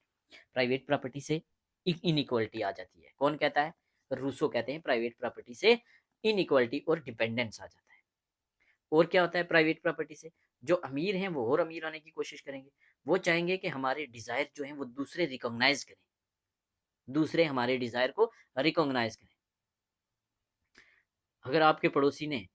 Private property से इन इक्वालिटी आ जाती है। कौन कहता है? रूसो कहते हैं प्राइवेट प्रॉपर्टी से इन इक्वालिटी और डिपेंडेंस आ जाता है। और क्या होता है प्राइवेट प्रॉपर्टी से? जो अमीर हैं वो और अमीर होने की कोशिश करेंगे, वो चाहेंगे कि हमारे डिजायर जो हैं वो दूसरे रिकॉग्नाइज करें, दूसरे हमारे डिजायर को रिकॉग्नाइज करें। अगर आपके पड़ोसी ने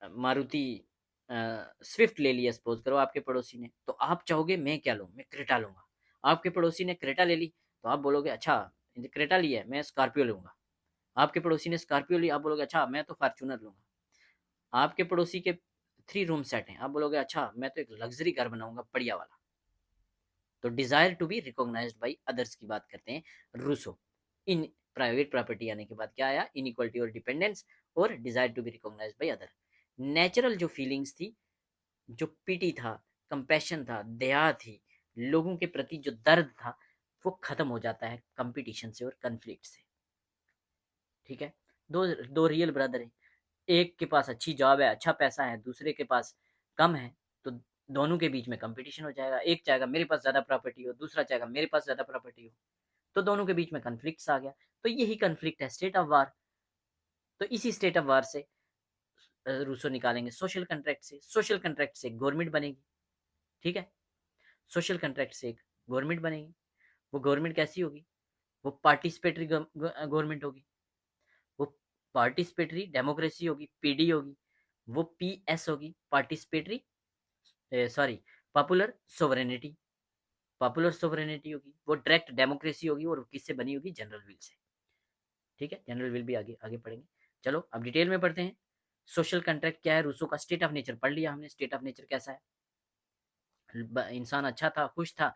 मारुति स्विफ्ट ले लिया, सपोज करो आपके पड़ोसी ने, तो आप चाहोगे मैं क्या लूँ? मैं क्रेटा लूंगा। आपके पड़ोसी ने क्रेटा ले ली तो आप बोलोगे अच्छा, क्रेटा लिया है, मैं स्कॉर्पियो लूंगा। आपके पड़ोसी ने स्कॉर्पियो ली, आप बोलोगे अच्छा मैं तो फॉर्च्यूनर लूंगा। आपके पड़ोसी के 3 रूम सेट हैं, आप बोलोगे अच्छा मैं तो एक लग्जरी घर बनाऊंगा बढ़िया वाला। तो desire to be recognized by others की बात करते हैं रूसो। इन प्राइवेट प्रॉपर्टी आने के बाद क्या आया? इनइक्वालिटी और डिपेंडेंस और desire to be recognized by other. Natural जो फीलिंग्स थी, जो पीटी था, कंपैशन था, दया थी, लोगों के प्रति जो दर्द था, वो खत्म हो जाता है कंपटीशन से और कन्फ्लिक्ट से। ठीक है, दो दो रियल ब्रदर हैं, एक के पास अच्छी जॉब है, अच्छा पैसा है, दूसरे के पास कम है, तो दोनों के बीच में कंपटीशन हो जाएगा। एक चाहेगा मेरे पास ज्यादा प्रॉपर्टी हो, दूसरा चाहेगा मेरे पास ज्यादा प्रॉपर्टी हो, तो दोनों के बीच में कन्फ्लिक्ट आ गया। तो यही कन्फ्लिक्ट है स्टेट ऑफ वार। तो इसी स्टेट ऑफ वार से रूसो निकालेंगे सोशल कंट्रैक्ट से। सोशल कंट्रैक्ट से गवर्नमेंट बनेगी। ठीक है, सोशल कंट्रैक्ट से एक गवर्नमेंट बनेगी। वो गवर्नमेंट कैसी होगी? वो पार्टिसिपेटरी गवर्नमेंट होगी, वो पार्टिसिपेटरी डेमोक्रेसी होगी, पीडी होगी। वो पीएस होगी, participatory, sorry, popular sovereignty, popular sovereignty होगी। वो डायरेक्ट डेमोक्रेसी होगी और किससे बनी होगी? जनरल विल से। ठीक है, जनरल विल भी आगे आगे पढ़ेंगे। चलो अब डिटेल में पढ़ते हैं। सोशल कंट्रैक्ट क्या है? रूसो का स्टेट ऑफ नेचर पढ़ लिया हमने, स्टेट ऑफ नेचर कैसा है। इंसान अच्छा था, खुश था,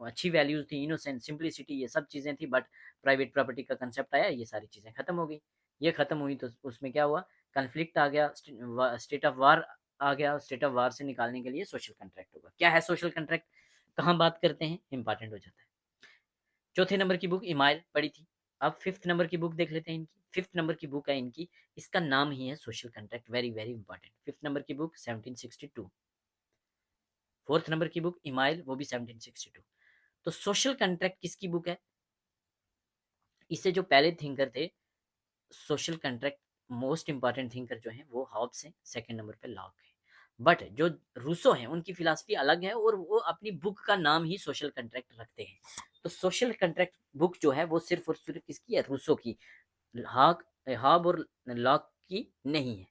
अच्छी वैल्यूज थी, इनोसेंस, सिंप्लिसिटी, ये सब चीज़ें थी, बट प्राइवेट प्रॉपर्टी का कंसेप्ट आया, ये सारी चीज़ें खत्म हो गई। ये खत्म हुई तो उसमें क्या हुआ, कन्फ्लिक्ट आ गया, स्टेट ऑफ वार आ गया। स्टेट ऑफ वार से निकालने के लिए सोशल कंट्रैक्ट होगा। क्या है सोशल कंट्रैक्ट, कहाँ बात करते हैं, इंपॉर्टेंट हो जाता है। चौथे नंबर की बुक इमाइल पढ़ी थी। अब फिफ्थ नंबर की बुक देख लेते हैं इनकी। फिफ्थ नंबर की बुक है इनकी, इसका नाम ही है social contract, very very important. Fifth number की बुक 1762। फोर्थ नंबर की बुक इमाइल, वो भी 1762। तो सोशल कंट्रैक्ट किसकी बुक है, इससे जो पहले थिंकर थे, social contract most important thinker जो है वो हॉब्स है, सेकंड नंबर पे लॉक है। बट जो रूसो हैं उनकी फिलॉसफी अलग है, और वो अपनी बुक का नाम ही सोशल कंट्रैक्ट रखते हैं। तो सोशल कंट्रैक्ट बुक जो है वो सिर्फ और सिर्फ किसकी है, रूसो की। हॉग हॉब और लॉक की नहीं है,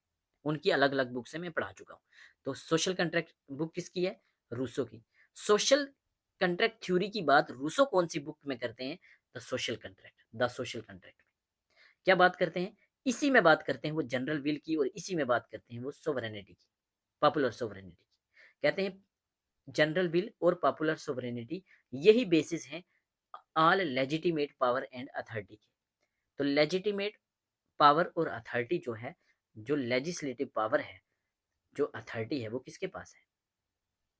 उनकी अलग अलग बुक से मैं पढ़ा चुका हूँ। तो सोशल कंट्रैक्ट बुक किसकी है, रूसो की। सोशल कंट्रैक्ट थ्योरी की बात रूसो कौन सी बुक में करते हैं, the social contract, the social contract. क्या बात करते हैं, इसी में बात करते हैं वो जनरल विल की, और इसी में बात करते हैं वो सोवरेनिटी की, पॉपुलर सोवरेनिटी की। कहते हैं जनरल विल और पॉपुलर सोवरेनिटी, यही बेसिस है all legitimate power and authority की। तो लेजिटिमेट पावर और अथॉरिटी जो है, जो लेजिस्लेटिव पावर है, जो अथॉरिटी है, वो किसके पास है,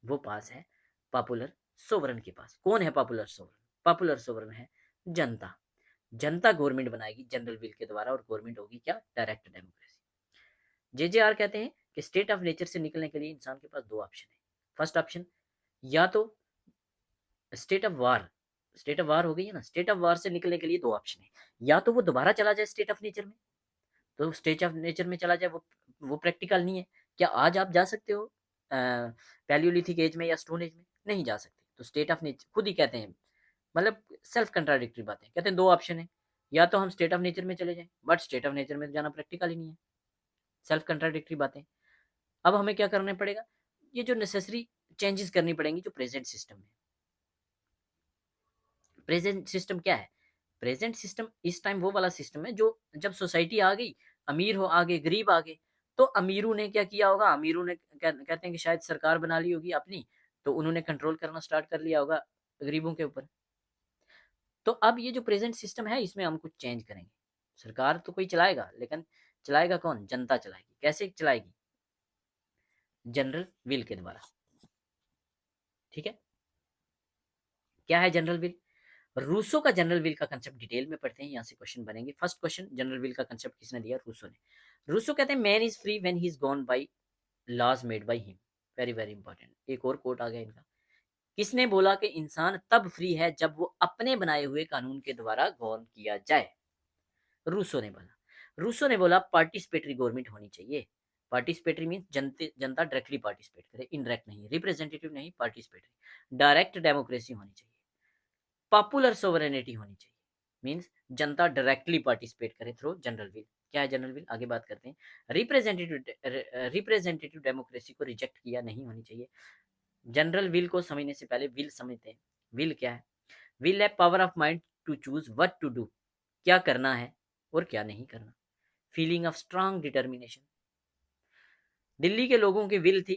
वो पास है पॉपुलर सोवरन के पास। कौन है पॉपुलर सोवरन, पॉपुलर सोवरन है जनता। जनता गवर्नमेंट बनाएगी जनरल विल के द्वारा, और गवर्नमेंट होगी क्या, डायरेक्ट डेमोक्रेसी। जेजेआर कहते हैं कि स्टेट ऑफ नेचर से निकलने के लिए इंसान के पास दो ऑप्शन है। फर्स्ट ऑप्शन, या तो state of war, state of war हो गई है ना, स्टेट ऑफ वार से निकलने के लिए दो ऑप्शन है। या तो वो दोबारा चला जाए स्टेट ऑफ नेचर में, तो स्टेट ऑफ नेचर में चला जाए, वो प्रैक्टिकल नहीं है। क्या आज आप जा सकते हो पैलियोलिथिक एज में या स्टोन एज में, नहीं जा सकते। तो स्टेट ऑफ नेचर खुद ही कहते हैं, मतलब सेल्फ कंट्राडिक्टरी बातें कहते हैं, दो ऑप्शन है, या तो हम स्टेट ऑफ नेचर में चले जाएं, बट स्टेट ऑफ नेचर में जाना प्रैक्टिकल ही नहीं है, सेल्फ कंट्राडिक्टरी बातें। अब हमें क्या करना पड़ेगा, ये जो नेसेसरी चेंजेस करनी पड़ेंगी जो प्रेजेंट सिस्टम है। प्रेजेंट सिस्टम क्या है, प्रेजेंट सिस्टम इस टाइम वो वाला सिस्टम है जो, जब सोसाइटी आ गई, अमीर हो आगे, गरीब आगे, तो अमीरों ने क्या किया होगा, अमीरों ने कहते हैं कि शायद सरकार बना ली होगी अपनी, तो उन्होंने कंट्रोल करना स्टार्ट कर लिया होगा गरीबों के ऊपर। तो अब ये जो प्रेजेंट सिस्टम है, इसमें हम कुछ चेंज करेंगे। सरकार तो कोई चलाएगा, लेकिन चलाएगा कौन, जनता चलाएगी। कैसे चलाएगी, जनरल विल के द्वारा। ठीक है, क्या है जनरल विल, रूसो का जनरल विल का कंसेप्ट डिटेल में पढ़ते हैं, यहाँ से क्वेश्चन बनेंगे। फर्स्ट क्वेश्चन, जनरल विल का कंसेप्ट किसने दिया, रूसो ने। रूसो कहते हैं man is free when he is gone by laws made by him. Very very important, एक और कोट आ गया इनका। किसने बोला कि इंसान तब फ्री है जब वो अपने बनाए हुए कानून के द्वारा गॉन किया जाए, रूसो ने बोला। रूसो ने बोला पार्टिसिपेटरी गवर्नमेंट होनी चाहिए। पार्टिसिपेटरी मीन जनता डायरेक्टली पार्टिसिपेट करे, इनडायरेक्ट नहीं, रिप्रेजेंटेटिव नहीं, पार्टिसिपेटरी। डायरेक्ट डेमोक्रेसी होनी चाहिए, पॉपुलर सोवरेनिटी होनी चाहिए, मींस जनता डायरेक्टली पार्टिसिपेट करे थ्रू जनरल विल। क्या है जनरल विल, आगे बात करते हैं। रिप्रेजेंटेटिव डेमोक्रेसी को रिजेक्ट किया नहीं होनी चाहिए। जनरल विल को समझने से पहले विल समझते हैं। विल क्या है, विल है power of mind to choose what to do, क्या करना है और क्या नहीं करना। Feeling of strong determination. Delhi के लोगों की विल थी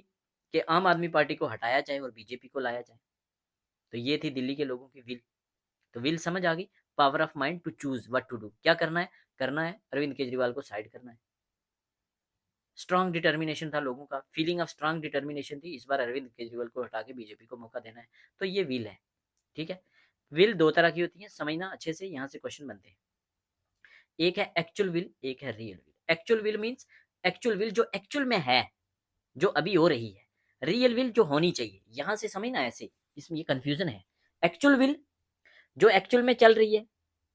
कि आम आदमी पार्टी को हटाया जाए और बीजेपी को लाया जाए, तो ये थी दिल्ली के लोगों की विल। तो विल समझ आ गई, power of mind to choose what to do, क्या करना है, करना है अरविंद केजरीवाल को साइड करना है। स्ट्रांग डिटर्मिनेशन था लोगों का, फीलिंग ऑफ स्ट्रांग डिटर्मिनेशन थी, इस बार अरविंद केजरीवाल को हटा के बीजेपी को मौका देना है। तो ये विल है। ठीक है, विल दो तरह की होती है, समझना अच्छे से, यहाँ से क्वेश्चन बनते हैं। एक है एक्चुअल विल, एक है real will. Actual will means, actual will जो एक्चुअल में है, जो अभी हो रही है। रियल विल जो होनी चाहिए, यहां से समझना, ऐसे इसमें ये कंफ्यूजन है। एक्चुअल विल जो एक्चुअल में चल रही है,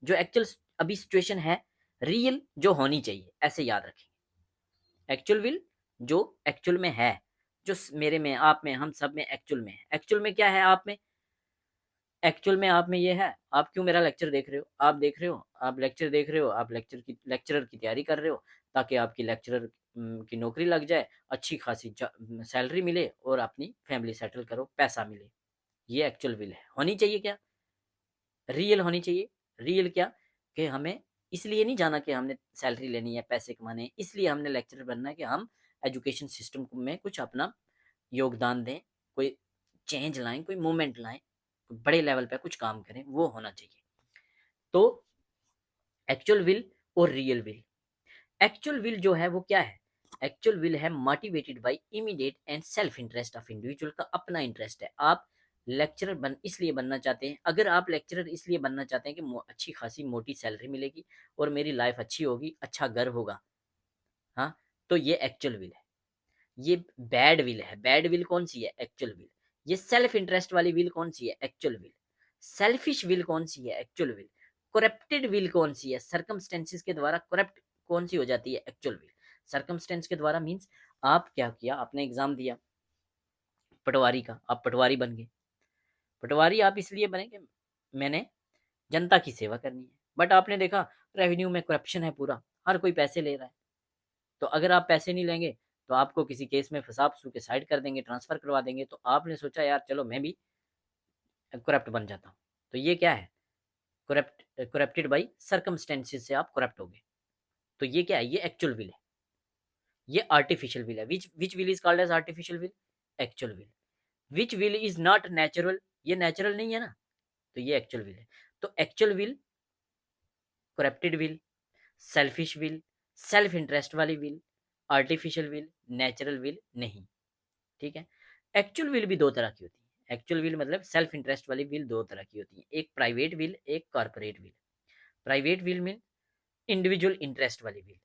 जो एक्चुअल अभी सिचुएशन है। रियल जो होनी चाहिए, ऐसे याद रखेंगे। एक्चुअल विल जो एक्चुअल में है, जो मेरे में, आप में, हम सब में एक्चुअल में है। एक्चुअल में क्या है आप में, एक्चुअल में आप में ये है। आप क्यों मेरा लेक्चर देख रहे हो, आप देख रहे हो, आप लेक्चर देख रहे हो, आप लेक्चरर की तैयारी कर रहे हो, ताकि आपकी लेक्चरर की नौकरी लग जाए, अच्छी खासी सैलरी मिले और अपनी फैमिली सेटल करो, पैसा मिले। ये एक्चुअल विल है। होनी चाहिए क्या, रियल होनी चाहिए। रियल क्या, कि हमें इसलिए नहीं जाना कि हमने सैलरी लेनी है, पैसे कमाने हैं, इसलिए हमने लेक्चरर बनना है कि हम एजुकेशन सिस्टम में कुछ अपना योगदान दें, कोई चेंज लाएं, कोई मूवमेंट लाएं, कोई बड़े लेवल पे कुछ काम करें, वो होना चाहिए। तो एक्चुअल विल और रियल विल। एक्चुअल विल जो है वो क्या है? एक्चुअल विल है motivated bye immediate and self interest of individual, का अपना इंटरेस्ट है। आप लेक्चरर इसलिए बनना चाहते हैं, अगर आप लेक्चरर इसलिए बनना चाहते हैं कि अच्छी खासी मोटी सैलरी मिलेगी और मेरी लाइफ अच्छी होगी, अच्छा घर होगा, हाँ, तो ये एक्चुअल विल है। ये बैड विल है। बैड विल कौन सी है? Actual will. ये सेल्फ इंटरेस्ट वाली विल कौन सी है? Actual will. सेल्फिश विल कौन सी है? Actual will. करप्टेड विल कौन सी है? सरकमस्टेंसेस के द्वारा करप्ट कौन सी हो जाती है? Actual will. सरकमस्टेंस के द्वारा मीन्स आप क्या किया, आपने एग्जाम दिया पटवारी का, आप पटवारी बन गए। पटवारी आप इसलिए बने कि मैंने जनता की सेवा करनी है, बट आपने देखा रेवेन्यू में करप्शन है पूरा, हर कोई पैसे ले रहा है। तो अगर आप पैसे नहीं लेंगे तो आपको किसी केस में फंसा फंसू के साइड कर देंगे, ट्रांसफर करवा देंगे। तो आपने सोचा यार चलो मैं भी करप्ट बन जाता हूँ। तो ये क्या है? करप्टेड बाई सर्कमस्टेंसेस से आप करप्ट हो गए। तो ये क्या है? ये एक्चुअल विल है। ये आर्टिफिशियल विल है। Which will is called as artificial will? Actual will. Which will is not natural? ये नेचुरल नहीं है ना, तो ये एक्चुअल विल है। तो actual will, corrupted will, selfish will, self interest वाली will, artificial will, natural will नहीं। ठीक है। एक्चुअल विल भी दो तरह की होती है। एक्चुअल विल मतलब सेल्फ इंटरेस्ट वाली विल दो तरह की होती है, एक प्राइवेट विल, एक corporate will. Private will mean individual interest वाली विल।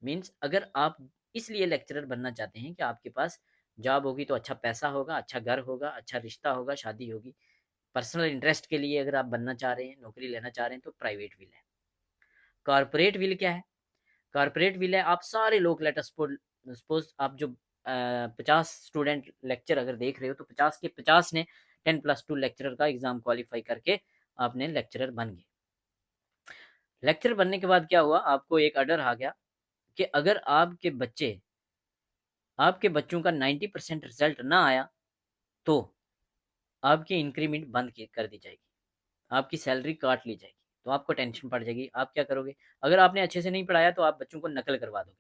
मीन्स अगर आप इसलिए लेक्चरर बनना चाहते हैं कि आपके पास जॉब होगी तो अच्छा पैसा होगा, अच्छा घर होगा, अच्छा रिश्ता होगा, शादी होगी, पर्सनल इंटरेस्ट के लिए अगर आप बनना चाह रहे हैं, नौकरी लेना चाह रहे हैं, तो प्राइवेट विल है। कॉर्पोरेट विल क्या है? कॉर्पोरेट विल है आप सारे लोग, लेट अस सपोज आप जो 50 स्टूडेंट लेक्चर अगर देख रहे हो, तो 50 के 50 ने 10+2 लेक्चरर का एग्जाम क्वालिफाई करके आपने लेक्चरर बन गए। लेक्चरर बनने के बाद क्या हुआ? आपको एक ऑर्डर आ गया कि अगर आपके बच्चों का 90% रिजल्ट ना आया तो आपकी इंक्रीमेंट बंद कर दी जाएगी, आपकी सैलरी काट ली जाएगी। तो आपको टेंशन पड़ जाएगी। आप क्या करोगे? अगर आपने अच्छे से नहीं पढ़ाया तो आप बच्चों को नकल करवा दोगे।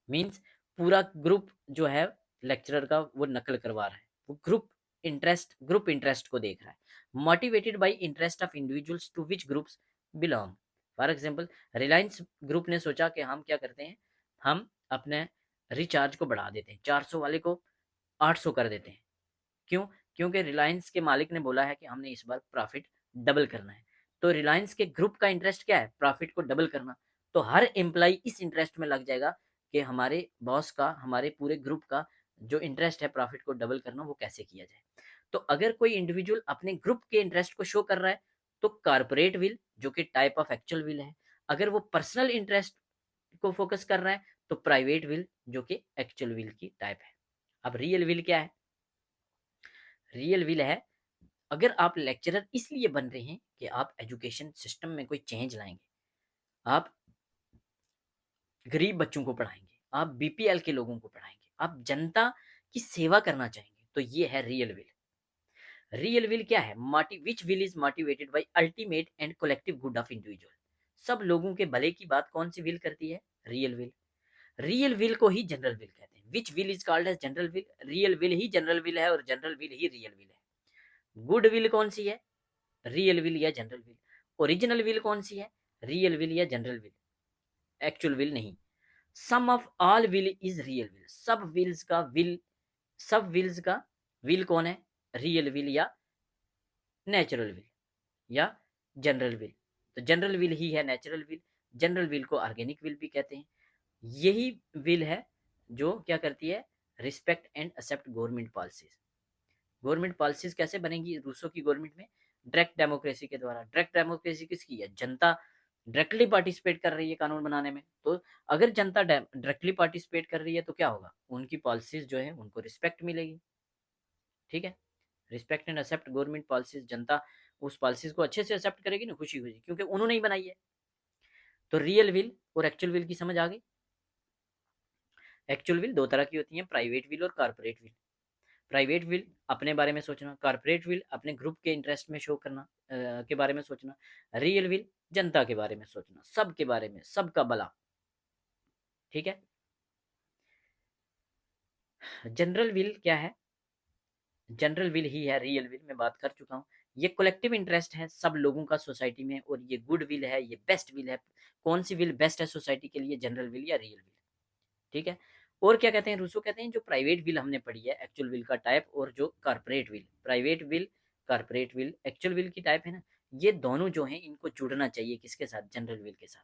मीन्स पूरा ग्रुप जो है लेक्चरर का वो नकल करवा रहा है, वो ग्रुप इंटरेस्ट को देख रहा है। Motivated by interest of individuals to which groups belong. For example Reliance group ने सोचा कि हम क्या करते हैं, हम अपने रिचार्ज को बढ़ा देते हैं, 400 वाले को 800 कर देते हैं। क्यों? क्योंकि रिलायंस के मालिक ने बोला है कि हमने इस बार प्रॉफिट डबल करना है। तो रिलायंस के ग्रुप का इंटरेस्ट क्या है? प्रॉफिट को डबल करना। तो हर एम्प्लॉय इस इंटरेस्ट में लग जाएगा कि हमारे बॉस का, हमारे पूरे ग्रुप का जो इंटरेस्ट है प्रॉफिट को डबल करना, वो कैसे किया जाए। तो अगर कोई इंडिविजुअल अपने ग्रुप के इंटरेस्ट को शो कर रहा है तो कारपोरेट विल, जो कि टाइप ऑफ एक्चुअल विल है। अगर वो पर्सनल इंटरेस्ट को फोकस कर रहा है तो प्राइवेट विल, जो कि एक्चुअल विल की टाइप है। अब रियल विल क्या है? रियल विल है अगर आप लेक्चरर इसलिए बन रहे हैं कि आप एजुकेशन सिस्टम में कोई चेंज लाएंगे, आप गरीब बच्चों को पढ़ाएंगे, आप बीपीएल के लोगों को पढ़ाएंगे, आप जनता की सेवा करना चाहेंगे, तो ये है रियल विल। रियल विल क्या है? Which will is motivated by ultimate and collective good of individual. सब लोगों के भले की बात कौन सी विल करती है? Real will. रियल विल को ही जनरल विल कहते हैं। Which will is called as general will? Real will ही जनरल विल है और जनरल विल ही रियल विल है। गुड विल कौन सी है? रियल विल या जनरल विल। ओरिजिनल विल कौन सी है? रियल विल या जनरल विल, एक्चुअल विल नहीं। Sum of all will is real will. सब विल्स का विल कौन है? रियल विल या नेचुरल विल या जनरल विल। तो जनरल विल ही है नेचुरल विल। जनरल विल को ऑर्गेनिक विल भी कहते हैं। यही विल है जो क्या करती है? Respect and accept government policies. Government policies कैसे बनेंगी रूसो की गवर्नमेंट में? डायरेक्ट डेमोक्रेसी के द्वारा। डायरेक्ट डेमोक्रेसी किसकी है? जनता डायरेक्टली पार्टिसिपेट कर रही है कानून बनाने में। तो अगर जनता डायरेक्टली पार्टिसिपेट कर रही है तो क्या होगा? उनकी पॉलिसीज जो है उनको रिस्पेक्ट मिलेगी। ठीक है। Respect and accept government policies. जनता उस पॉलिसीज को अच्छे से एक्सेप्ट करेगी ना, खुशी खुशी, क्योंकि उन्होंने ही बनाई है। तो रियल विल और एक्चुअल विल की समझ आ गई। एक्चुअल विल दो तरह की होती है, प्राइवेट विल और कॉर्पोरेट विल। प्राइवेट विल अपने बारे में सोचना, कॉर्पोरेट विल अपने ग्रुप के इंटरेस्ट में शो करना, के बारे में सोचना। रियल विल जनता के बारे में सोचना, सबके बारे में, सबका भला। ठीक है। जनरल विल क्या है? जनरल विल ही है रियल विल, मैं बात कर चुका हूँ। ये कलेक्टिव इंटरेस्ट है सब लोगों का सोसाइटी में, और ये गुड विल है, ये बेस्ट विल है। कौन सी विल बेस्ट है सोसाइटी के लिए, जनरल विल या रियल विल? ठीक है। और क्या कहते हैं, रूसो कहते हैं जो प्राइवेट विल हमने पढ़ी है एक्चुअल विल का टाइप, और जो corporate will, private will corporate will actual will की टाइप है ना, ये दोनों जो हैं इनको जुड़ना चाहिए किसके साथ, जनरल विल के साथ।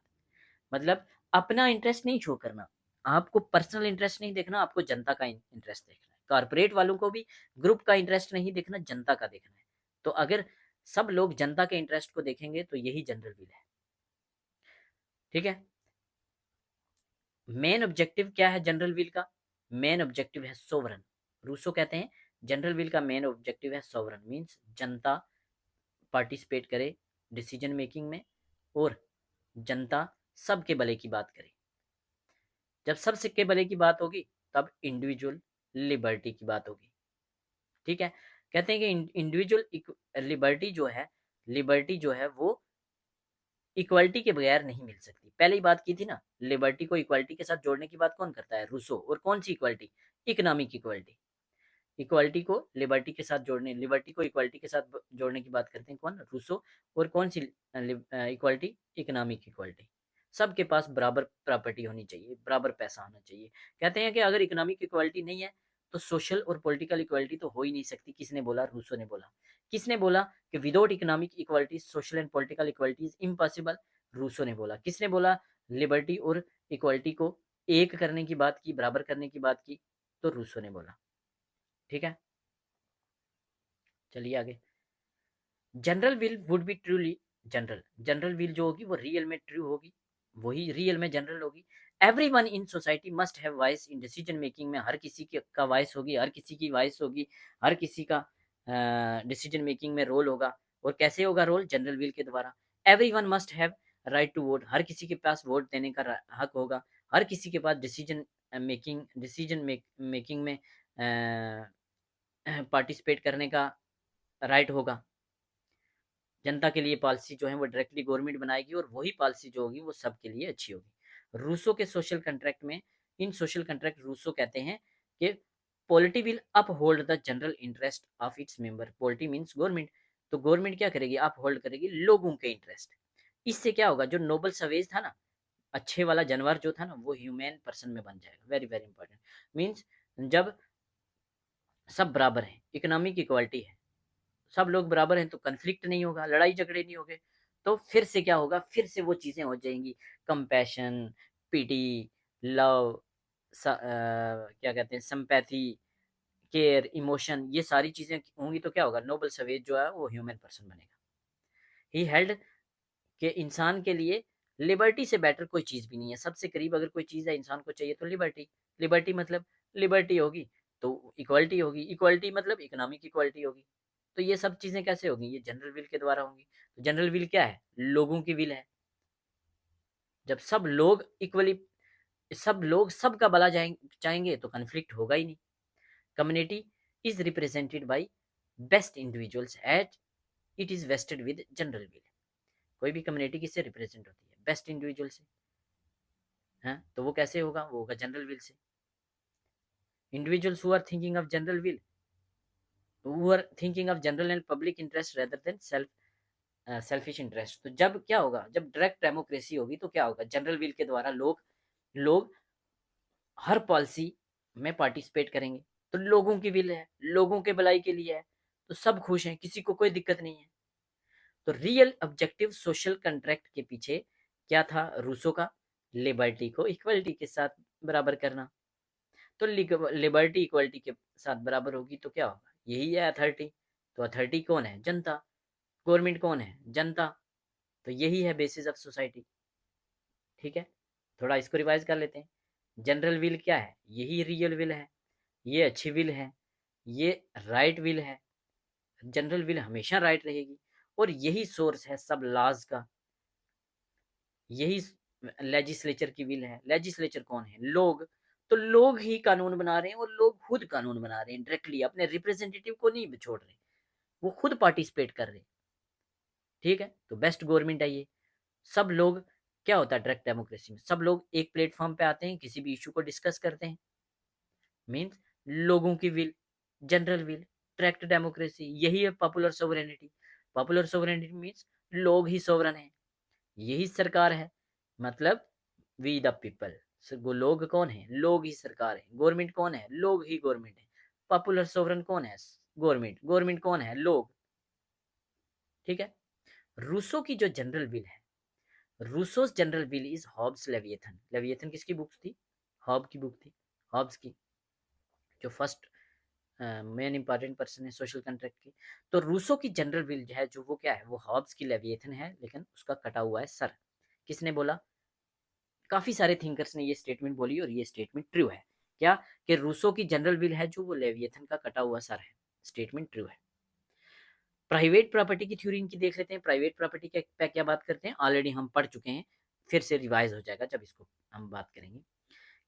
मतलब अपना इंटरेस्ट नहीं शो करना, आपको पर्सनल इंटरेस्ट नहीं देखना, आपको जनता का इंटरेस्ट देखना है। कारपोरेट वालों को भी ग्रुप का इंटरेस्ट नहीं देखना, जनता का देखना है। तो अगर सब लोग जनता के इंटरेस्ट को देखेंगे तो यही जनरल विल है। ठीक है। मेन ऑब्जेक्टिव क्या है जनरल विल का? मेन ऑब्जेक्टिव है सोवरन। रूसो कहते हैं जनरल विल का मेन ऑब्जेक्टिव है सोवरन, मीन्स जनता पार्टिसिपेट करे डिसीजन मेकिंग में, और जनता सबके भले की बात करे। जब सब सिक्के भले की बात होगी तब इंडिविजुअल लिबर्टी की बात होगी। ठीक है। कहते हैं कि इंडिविजुअल लिबर्टी जो है वो इक्वालिटी के बगैर नहीं मिल सकती। पहले ही बात की थी ना, लिबर्टी को इक्वालिटी के साथ जोड़ने की बात कौन करता है, रूसो। और कौन सी इक्वालिटी, इकोनॉमिक इक्वालिटी। इक्वालिटी को लिबर्टी के साथ जोड़ने, लिबर्टी को इक्वालिटी के साथ जोड़ने की बात करते हैं कौन, रूसो। और कौन सी इक्वालिटी, इकोनॉमिक इक्वालिटी। सबके पास बराबर प्रॉपर्टी होनी चाहिए, बराबर पैसा होना चाहिए। कहते हैं कि अगर इकोनॉमिक इक्वालिटी नहीं है तो सोशल और पॉलिटिकल इक्वालिटी तो हो ही नहीं सकती। किसने बोला, रूसो ने बोला। किसने बोला कि without economic equality social and political equality is impossible, Rousseau ने बोला। किसने बोला लिबर्टी और इक्वालिटी को एक करने की बात की, बराबर करने की बात की, तो रूसो ने बोला। ठीक है। चलिए आगे। General will would be truly general, general will जो होगी वो रियल में ट्रू होगी, वही रियल में जनरल होगी। Every one in society must have voice in decision making में, हर किसी का वॉइस होगी, हर किसी की वॉइस होगी, हर किसी का डिसीजन मेकिंग में रोल होगा। और कैसे होगा रोल, जनरल विल के द्वारा। Everyone must have right to vote, हर किसी के पास वोट देने का हक होगा। हर किसी के पास डिसीजन मेकिंग में पार्टिसिपेट करने का राइट होगा। जनता के लिए पॉलिसी जो है वो डायरेक्टली गवर्नमेंट बनाएगी, और वही पॉलिसी जो होगी वो सबके लिए अच्छी होगी। रूसो के सोशल कंट्रैक्ट में, इन सोशल कंट्रैक्ट रूसो कहते हैं कि polity will up hold the general interest of its member. Polity means government, तो गवर्नमेंट क्या करेगी, अप होल्ड करेगी लोगों के इंटरेस्ट। इससे क्या होगा, जो नोबल सवेज था ना, अच्छे वाला जानवर जो था ना, वो ह्यूमन पर्सन में बन जाएगा। Very very important. मीन्स जब सब बराबर है, इकोनॉमिक इक्वालिटी है, सब लोग बराबर हैं, तो कन्फ्लिक्ट नहीं होगा, लड़ाई झगड़े नहीं होंगे। तो फिर से क्या होगा, फिर से वो चीज़ें हो जाएंगी, कंपैशन, पिटी, लव, क्या कहते हैं, सिंपैथी, केयर, इमोशन, ये सारी चीज़ें होंगी। तो क्या होगा, नोबल सवेज जो है वो ह्यूमन पर्सन बनेगा। ही हेल्ड कि इंसान के लिए लिबर्टी से बेटर कोई चीज़ भी नहीं है। सबसे करीब अगर कोई चीज़ है इंसान को चाहिए तो लिबर्टी। लिबर्टी मतलब लिबर्टी होगी तो इक्वालिटी होगी, इक्वालिटी मतलब इकोनॉमिक इक्वालिटी होगी। तो ये सब चीज़ें कैसे होगी, ये जनरल विल के द्वारा होंगी। तो जनरल विल क्या है, लोगों की विल है। जब सब लोग इक्वली, सब लोग सबका भला चाहेंगे तो कन्फ्लिक्ट होगा ही नहीं। Community is represented by best individuals at it is wasted with general will. कोई भी कम्युनिटी किससे रिप्रेजेंट होती है, बेस्ट इंडिविजुअल से। हैं, तो वो कैसे होगा, वो होगा जनरल विल से। Individuals who are thinking of general will, who are thinking of general and public interest rather than selfish interest. तो जब क्या होगा, जब डायरेक्ट डेमोक्रेसी होगी तो क्या होगा, जनरल विल के द्वारा लोग हर पॉलिसी में पार्टिसिपेट करेंगे। तो लोगों की विल है, लोगों के भलाई के लिए है, तो सब खुश हैं, किसी को कोई दिक्कत नहीं है। तो रियल ऑब्जेक्टिव सोशल कंट्रैक्ट के पीछे क्या था रूसो का, लिबर्टी को इक्वलिटी के साथ बराबर करना। तो लिबर्टी इक्वलिटी के साथ बराबर होगी तो क्या होगा, यही है अथॉरिटी। तो अथॉरिटी कौन है, जनता। गवर्नमेंट कौन है, जनता। तो यही है बेसिस ऑफ सोसाइटी। ठीक है। थोड़ा इसको रिवाइज कर लेते हैं। जनरल विल क्या है, यही रियल विल है, ये अच्छी विल है, ये राइट विल है। जनरल विल हमेशा राइट रहेगी, और यही सोर्स है सब लॉज का। यही लेजिस्लेचर की विल है। लेजिस्लेचर कौन है, लोग। तो लोग ही कानून बना रहे हैं, और लोग खुद कानून बना रहे हैं डायरेक्टली, अपने रिप्रेजेंटेटिव को नहीं छोड़ रहे, वो खुद पार्टिसिपेट कर रहे हैं। ठीक है। तो बेस्ट गवर्नमेंट है ये। सब लोग, क्या होता है डायरेक्ट डेमोक्रेसी में, सब लोग एक प्लेटफॉर्म पे आते हैं, किसी भी इशू को डिस्कस करते हैं, मीन्स लोगों की will, general will. Direct democracy, यही है popular sovereignty. Popular sovereignty means लोग ही सोवरन है, यही सरकार है, मतलब वी द पीपल। वो लोग कौन है? लोग ही सरकार है। गवर्नमेंट कौन है? लोग ही गवर्नमेंट है। पॉपुलर सोवरन कौन है? गवर्नमेंट। गवर्नमेंट कौन है? लोग। ठीक है। रूसो की जो जनरल विल है, Rousseau's general will is Hobbes Leviathan. Leviathan किसकी बुक थी? हॉब की बुक थी। हॉब्स की, जो फर्स्ट मेन इंपॉर्टेंट पर्सन है सोशल कॉन्ट्रैक्ट की। तो रूसो की जनरल विल जो है, जो वो क्या है, वो हॉब्स की लेविएथन है, लेकिन उसका कटा हुआ है सर। किसने बोला? काफी सारे थिंकर्स ने ये स्टेटमेंट बोली और ये स्टेटमेंट ट्रू है। क्या? कि रूसो की जनरल विल है जो वो लेविएथन का कटा हुआ सर है। स्टेटमेंट ट्रू है। प्राइवेट प्रॉपर्टी की थ्योरी इनकी देख लेते हैं। प्राइवेट प्रॉपर्टी पे क्या बात करते हैं, ऑलरेडी हम पढ़ चुके हैं, फिर से रिवाइज हो जाएगा जब इसको हम बात करेंगे।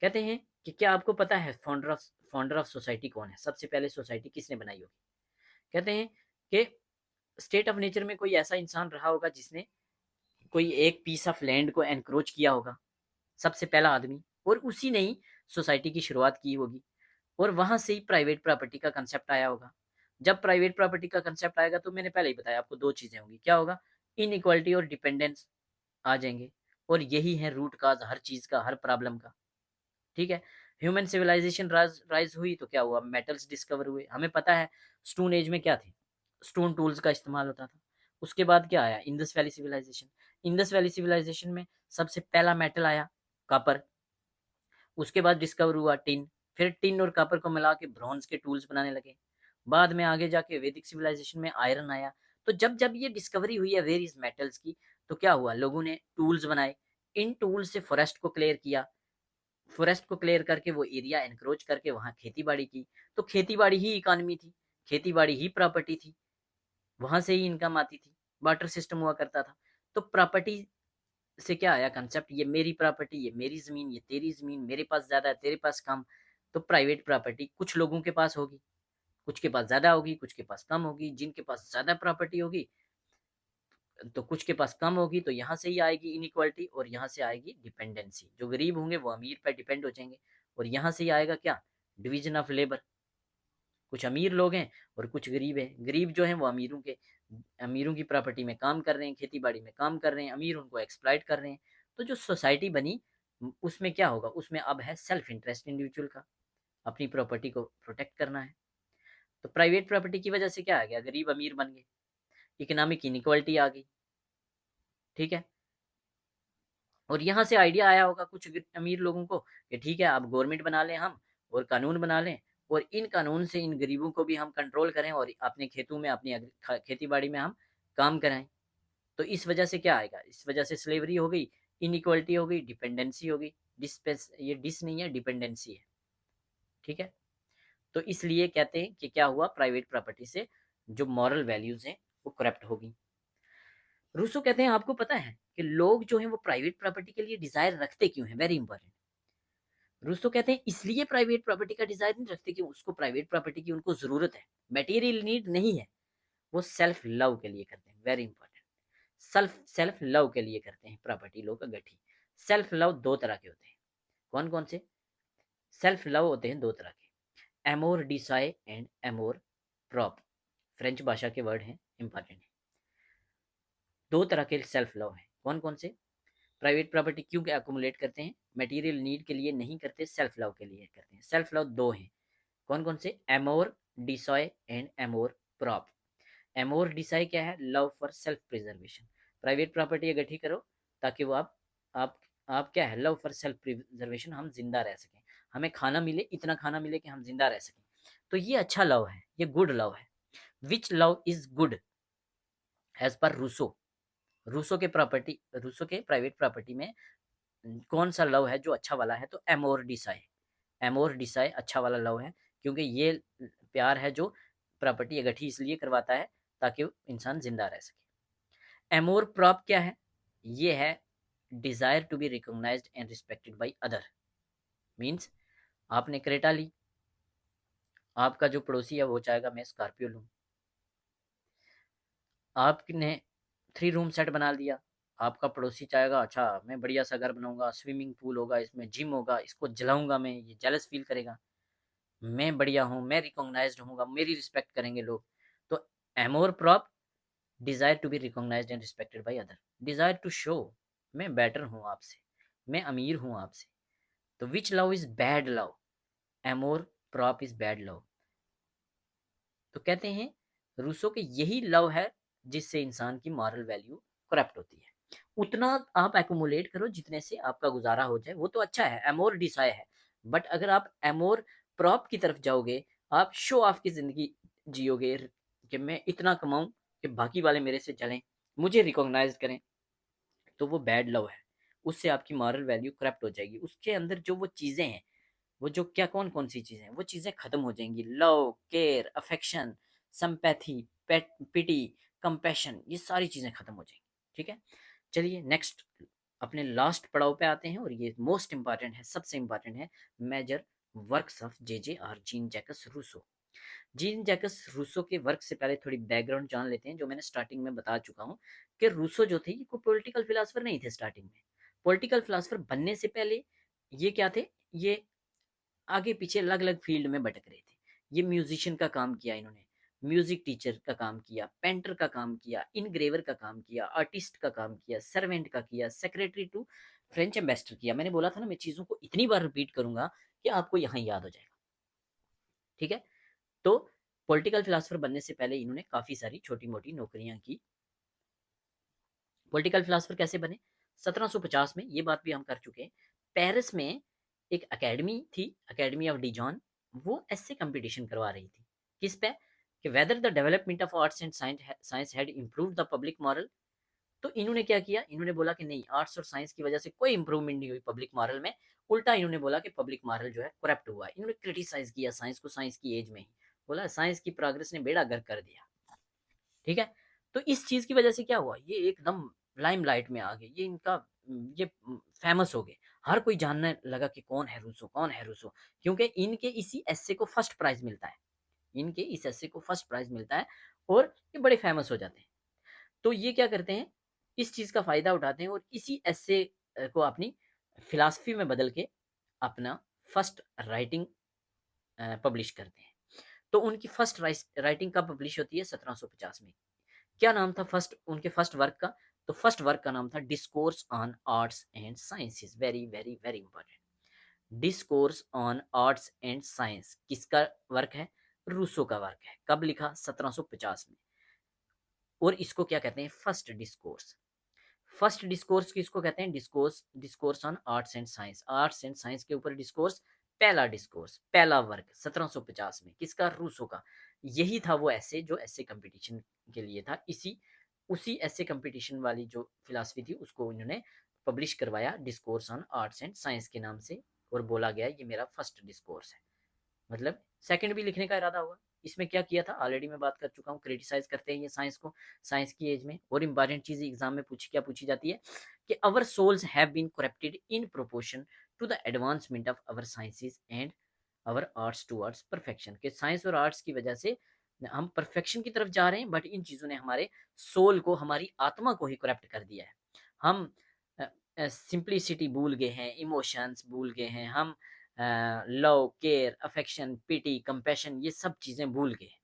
कहते हैं कि क्या आपको पता है फाउंडर ऑफ सोसाइटी कौन है? सबसे पहले सोसाइटी किसने बनाई होगी? कहते हैं कि स्टेट ऑफ नेचर में कोई ऐसा इंसान रहा होगा जिसने कोई एक पीस ऑफ लैंड को एनक्रोच किया होगा, सबसे पहला आदमी, और उसी ने ही सोसाइटी की शुरुआत की होगी, और वहां से ही प्राइवेट प्रॉपर्टी का कंसेप्ट आया होगा। जब प्राइवेट प्रॉपर्टी का कंसेप्ट आएगा तो मैंने पहले ही बताया आपको, दो चीजें होंगी। क्या होगा? इनइक्वालिटी और डिपेंडेंस आ जाएंगे, और यही है रूट काज हर चीज का, हर प्रॉब्लम का। ठीक है। ह्यूमन सिविलाइजेशन राइज हुई तो क्या हुआ? मेटल्स डिस्कवर हुए। हमें पता है स्टोन एज में क्या थे? स्टोन टूल्स का इस्तेमाल होता था। उसके बाद क्या आया? Indus valley civilization. Indus valley civilization में सबसे पहला मेटल आया कॉपर। उसके बाद डिस्कवर हुआ टिन। फिर टिन और कॉपर को मिला के ब्रॉन्ज के टूल्स बनाने लगे। बाद में आगे जाके वैदिक सिविलाइजेशन में आयरन आया। तो जब जब ये डिस्कवरी हुई है वेरियस मेटल्स की, तो क्या हुआ? लोगों ने टूल्स बनाए। इन टूल्स से फॉरेस्ट को क्लियर किया। फॉरेस्ट को क्लियर करके वो एरिया एनक्रोच करके वहां खेती बाड़ी की। तो खेती बाड़ी ही इकोनॉमी थी, खेती बाड़ी ही प्रॉपर्टी थी, वहां से ही इनकम आती थी। वाटर सिस्टम हुआ करता था। तो प्रॉपर्टी से क्या आया कंसेप्ट? ये मेरी प्रॉपर्टी, ये मेरी जमीन, ये तेरी जमीन, मेरे पास ज्यादा है, तेरे पास कम। तो प्राइवेट प्रॉपर्टी कुछ लोगों के पास होगी, कुछ के पास ज्यादा होगी, कुछ के पास कम होगी। जिनके पास ज्यादा प्रॉपर्टी होगी तो कुछ के पास कम होगी, तो यहाँ से ही आएगी इनइक्वालिटी, और यहाँ से आएगी डिपेंडेंसी। जो गरीब होंगे वो अमीर पर डिपेंड हो जाएंगे, और यहाँ से ही आएगा क्या? Division of labour. कुछ अमीर लोग हैं और कुछ गरीब हैं। गरीब जो हैं वो अमीरों की प्रॉपर्टी में काम कर रहे हैं, खेती बाड़ी में काम कर रहे हैं, अमीर उनको एक्सप्लॉइट कर रहे हैं। तो जो सोसाइटी बनी उसमें क्या होगा? उसमें अब है सेल्फ इंटरेस्ट इंडिविजुअल का, अपनी प्रॉपर्टी को प्रोटेक्ट करना है। तो प्राइवेट प्रॉपर्टी की वजह से क्या आ गया? गरीब अमीर बन गए, इकोनॉमिक इनइक्वालिटी आ गई। ठीक है। और यहाँ से आइडिया आया होगा कुछ अमीर लोगों को कि ठीक है, अब गवर्नमेंट बना लें हम, और कानून बना लें, और इन कानून से इन गरीबों को भी हम कंट्रोल करें, और अपने खेतों में, अपनी खेती बाड़ी में हम काम कराएं। तो इस वजह से क्या आएगा? इस वजह से स्लेवरी हो गई, इनइक्वालिटी हो गई, डिपेंडेंसी हो गई। ये डिस नहीं है, डिपेंडेंसी है। ठीक है। तो इसलिए कहते हैं कि क्या हुआ? प्राइवेट प्रॉपर्टी से जो मॉरल वैल्यूज हैं वो करप्ट होगी। रूसो कहते हैं आपको पता है कि लोग जो हैं वो प्राइवेट प्रॉपर्टी के लिए डिजायर रखते क्यों हैं? Very important. रूसो कहते हैं इसलिए प्राइवेट प्रॉपर्टी का डिजायर नहीं रखते कि उसको प्राइवेट प्रॉपर्टी की उनको जरूरत है, मटेरियल नीड नहीं है। वो सेल्फ लव के लिए करते हैं। Very important. सेल्फ लव के लिए करते हैं प्रॉपर्टी लोग गठी। सेल्फ लव दो तरह के होते हैं। कौन कौन से सेल्फ लव होते हैं? दो तरह के, Amor Desai and amour prop. French भाषा के वर्ड हैं, इंपॉर्टेंट है। दो तरह के सेल्फ लव है। कौन कौन से? प्राइवेट प्रॉपर्टी क्यों अकोमुलेट करते हैं? मटेरियल नीड के लिए नहीं करते, सेल्फ लव के लिए करते हैं। सेल्फ लव दो हैं। कौन कौन से? Amour de soi and amour propre. Amour de soi क्या है? Love for self preservation. Private property इकट्ठी करो ताकि वो आप आप क्या है? लव फॉर सेल्फ प्रिजर्वेशन, हम जिंदा रह सकें, हमें खाना मिले, इतना खाना मिले कि हम जिंदा रह सकें। तो ये अच्छा लव है, ये गुड लव है। Which love is good as per Rousseau? Rousseau के प्राइवेट प्रॉपर्टी में कौन सा लव है जो अच्छा वाला है? तो एमोर डिसाई। एमोर डिसाई अच्छा वाला लव है, क्योंकि ये प्यार है जो प्रॉपर्टी इकट्ठी इसलिए करवाता है ताकि इंसान जिंदा रह सके। एमोर प्रॉप क्या है? ये है desire to be recognised and respected by other. Means आपने क्रेटा ली, आपका जो पड़ोसी है वो चाहेगा मैं स्कॉर्पियो लूँ। आपने 3 रूम सेट बना दिया, आपका पड़ोसी चाहेगा अच्छा मैं बढ़िया सा घर बनाऊंगा, स्विमिंग पूल होगा, इसमें जिम होगा, इसको जलाऊंगा मैं, ये जेलस फील करेगा। मैं बढ़िया हूँ, मैं रिकॉग्नाइज्ड हूँगा, मेरी रिस्पेक्ट करेंगे लोग। तो amour propre, desire to be recognised and respected by other, desire to show मैं बेटर हूँ आपसे, मैं अमीर हूँ आपसे। तो which love is bad love, amour propre is bad love. तो कहते हैं रूसो के यही लव है जिससे इंसान की मॉरल वैल्यू करप्ट होती है। उतना आप एक्यूमुलेट करो जितने से आपका गुजारा हो जाए, वो तो अच्छा है, एमोर डिसाय है। बट अगर आप एमोर प्रॉप की तरफ जाओगे, आप शो ऑफ की जिंदगी जियोगे कि मैं इतना कमाऊं कि बाकी वाले मेरे से चलें, मुझे रिकॉग्नाइज करें, तो वो बैड लव है। उससे आपकी मॉरल वैल्यू करप्ट हो जाएगी। उसके अंदर जो वो चीजें हैं, वो जो क्या कौन कौन सी चीजें हैं, वो चीजें खत्म हो जाएंगी। लव, केयर, अफेक्शन, सिंपैथी, पिटी, कंपैशन, ये सारी चीजें खत्म हो जाएंगी। ठीक है, चलिए नेक्स्ट अपने लास्ट पड़ाव पे आते हैं, और ये मोस्ट इंपॉर्टेंट है, सबसे इंपॉर्टेंट है। Major works of J R Jean Jacques Rousseau. Gene Jacques Rousseau के वर्क से पहले थोड़ी बैकग्राउंड जान लेते हैं, जो मैंने स्टार्टिंग में बता चुका हूँ कि रूसो जो थे, ये कोई पॉलिटिकल फिलासफर नहीं थे स्टार्टिंग में। पॉलिटिकल फिलासफर बनने से पहले ये क्या थे, ये आगे पीछे अलग अलग फील्ड में भटक रहे थे। ये म्यूजिशियन का काम किया इन्होंने, म्यूजिक टीचर का काम किया, पेंटर का काम किया, इनग्रेवर का काम किया, आर्टिस्ट का काम किया, सर्वेंट का किया, सेक्रेटरी टू फ्रेंच एम्बेसडर किया। मैंने बोला था ना, मैं चीज़ों को इतनी बार रिपीट करूंगा कि आपको यहाँ याद हो जाएगा। ठीक है, तो पॉलिटिकल फिलासफर बनने से पहले इन्होंने काफ़ी सारी छोटी मोटी नौकरियां की। पॉलिटिकल फिलासफर कैसे बने? 1750 में, ये बात भी हम कर चुके हैं, पेरिस में एक एकेडमी थी, एकेडमी ऑफ डिजॉन। वो ऐसे कंपटीशन करवा रही थी, किस पे? कि whether the development of arts and science had improve the public moral. तो इन्होंने क्या किया, इन्होंने बोला कि नहीं, आर्ट्स और साइंस की वजह से कोई इंप्रूवमेंट नहीं हुई पब्लिक मॉरल में, उल्टा इन्होंने बोला कि पब्लिक मॉरल जो है करप्ट हुआ है। इन्होंने क्रिटिसाइज किया साइंस को, साइंस की एज में ही बोला साइंस की प्रोग्रेस ने बेड़ा गर्क कर दिया। ठीक है, तो इस चीज की वजह से क्या हुआ, ये एकदम लाइमलाइट में आ गए, ये इनका ये फेमस हो गए। हर कोई जानने लगा कि कौन है रूसो, कौन है रूसो, क्योंकि इनके इसी एस्से को फर्स्ट प्राइज मिलता है, इनके इस एस्से को फर्स्ट प्राइज मिलता है, और ये बड़े फेमस हो जाते हैं। तो ये क्या करते हैं, इस चीज का फायदा उठाते हैं, और इसी एस्से को अपनी फिलासफी में बदल के अपना फर्स्ट राइटिंग पब्लिश करते हैं। तो उनकी फर्स्ट राइटिंग कब पब्लिश होती है? 1750 में। क्या नाम था फर्स्ट, उनके फर्स्ट वर्क का? तो फर्स्ट वर्क का नाम था discourse on arts and sciences. Very very very important, discourse on arts and science किसका वर्क है? रूसो का वर्क है। कब लिखा? 1750 में। और इसको क्या कहते हैं? First discourse. फर्स्ट डिस्कोर्स किसको कहते हैं? Discourse, discourse on arts and science, arts and science के ऊपर डिस्कोर्स, पहला डिस्कोर्स, पहला वर्क 1750 में, किसका? रूसो का। यही था वो ऐसे जो ऐसे कंपटीशन के लिए था। इसी उसी ऐसे कंपटीशन वाली जो फिलासफी थी उसको उन्होंने पब्लिश करवाया, discourse on arts and science के नाम से, और बोला गया ये मेरा फर्स्ट डिस्कोर्स है। मतलब सेकंड भी लिखने का इरादा होगा। इसमें क्या किया था ऑलरेडी मैं बात कर चुका हूँ, क्रिटिसाइज करते हैं ये साइंस को, साइंस की एज में। और इंपॉर्टेंट चीज एग्जाम में पूछी जाती है कि our souls have been corrupted in proportion to the advancement of our sciences and our arts towards perfection. के साइंस और आर्ट्स की वजह से हम परफेक्शन की तरफ जा रहे हैं, बट इन चीजों ने हमारे सोल को, हमारी आत्मा को ही करप्ट कर दिया है। हम सिंप्लिसिटी भूल गए हैं, इमोशंस भूल गए हैं, हम लव, केयर, अफेक्शन, पिटी, कंपैशन, ये सब चीज़ें भूल गए हैं,